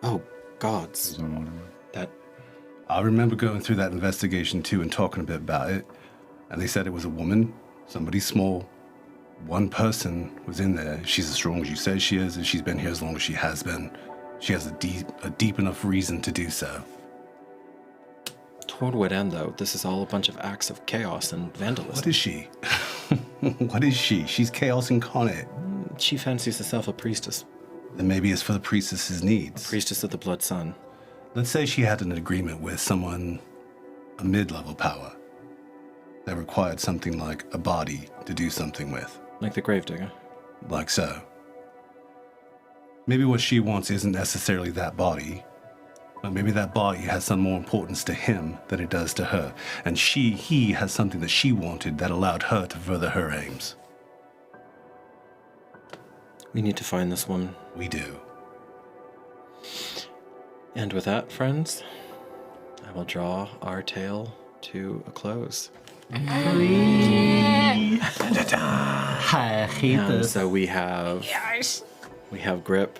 Speaker 14: Oh, gods. That...
Speaker 8: I remember going through that investigation too and talking a bit about it. And they said it was a woman, somebody small. One person was in there. She's as strong as you say she is, and she's been here as long as she has been. She has a deep enough reason to do so.
Speaker 14: Toward what end, though? This is all a bunch of acts of chaos and vandalism.
Speaker 8: What is she? What is she? She's chaos incarnate.
Speaker 14: She fancies herself a priestess.
Speaker 8: Then maybe it's for the priestess's needs.
Speaker 14: A priestess of the Blood Sun.
Speaker 8: Let's say she had an agreement with someone, a mid-level power, that required something like a body to do something with.
Speaker 14: Like the Gravedigger.
Speaker 8: Like so. Maybe what she wants isn't necessarily that body. But maybe that body has some more importance to him than it does to her. And he has something that she wanted that allowed her to further her aims.
Speaker 2: We need to find this woman.
Speaker 8: We do.
Speaker 2: And with that, friends, I will draw our tale to a close.
Speaker 3: I hate
Speaker 2: And
Speaker 3: this.
Speaker 2: so we have Grip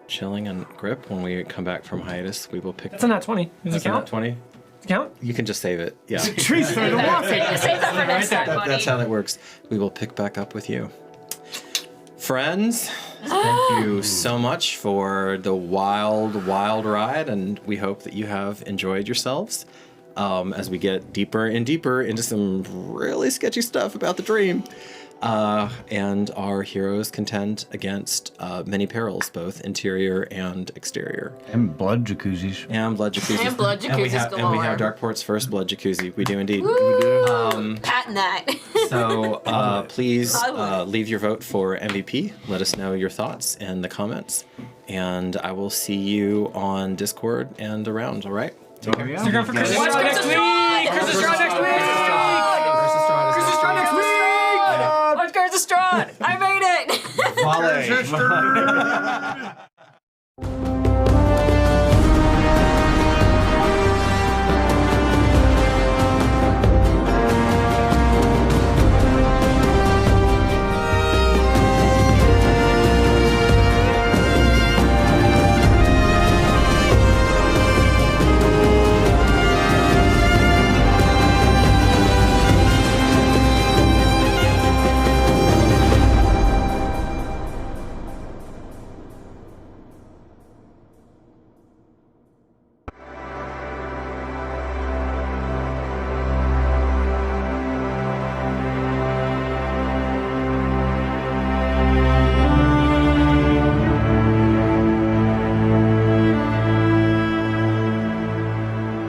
Speaker 2: chilling, and Grip, when we come back from hiatus, we will pick.
Speaker 9: That's a nat 20. Does it
Speaker 2: That's a
Speaker 9: count?
Speaker 2: nat 20.
Speaker 9: Does it count?
Speaker 2: You can just save it. Yeah.
Speaker 9: Trees for the walk.
Speaker 6: Save that for next time, buddy.
Speaker 2: That's how that works. We will pick back up with you. Friends, thank you so much for the wild, wild ride, and we hope that you have enjoyed yourselves as we get deeper and deeper into some really sketchy stuff about the dream. And our heroes contend against many perils, both interior and exterior.
Speaker 5: And blood jacuzzis.
Speaker 2: And blood jacuzzis.
Speaker 6: And blood
Speaker 2: And we
Speaker 6: jacuzzis
Speaker 2: have, and we have
Speaker 6: galore.
Speaker 2: Darkport's first blood jacuzzi. We do indeed.
Speaker 6: Patent that.
Speaker 2: So please leave your vote for MVP. Let us know your thoughts in the comments. And I will see you on Discord and around, all right?
Speaker 9: Stick around for Chris's Straw next week! Chris's Straw next week! Chris's Straw next week!
Speaker 6: What's Curse of Strahd? I made it!
Speaker 2: Volley.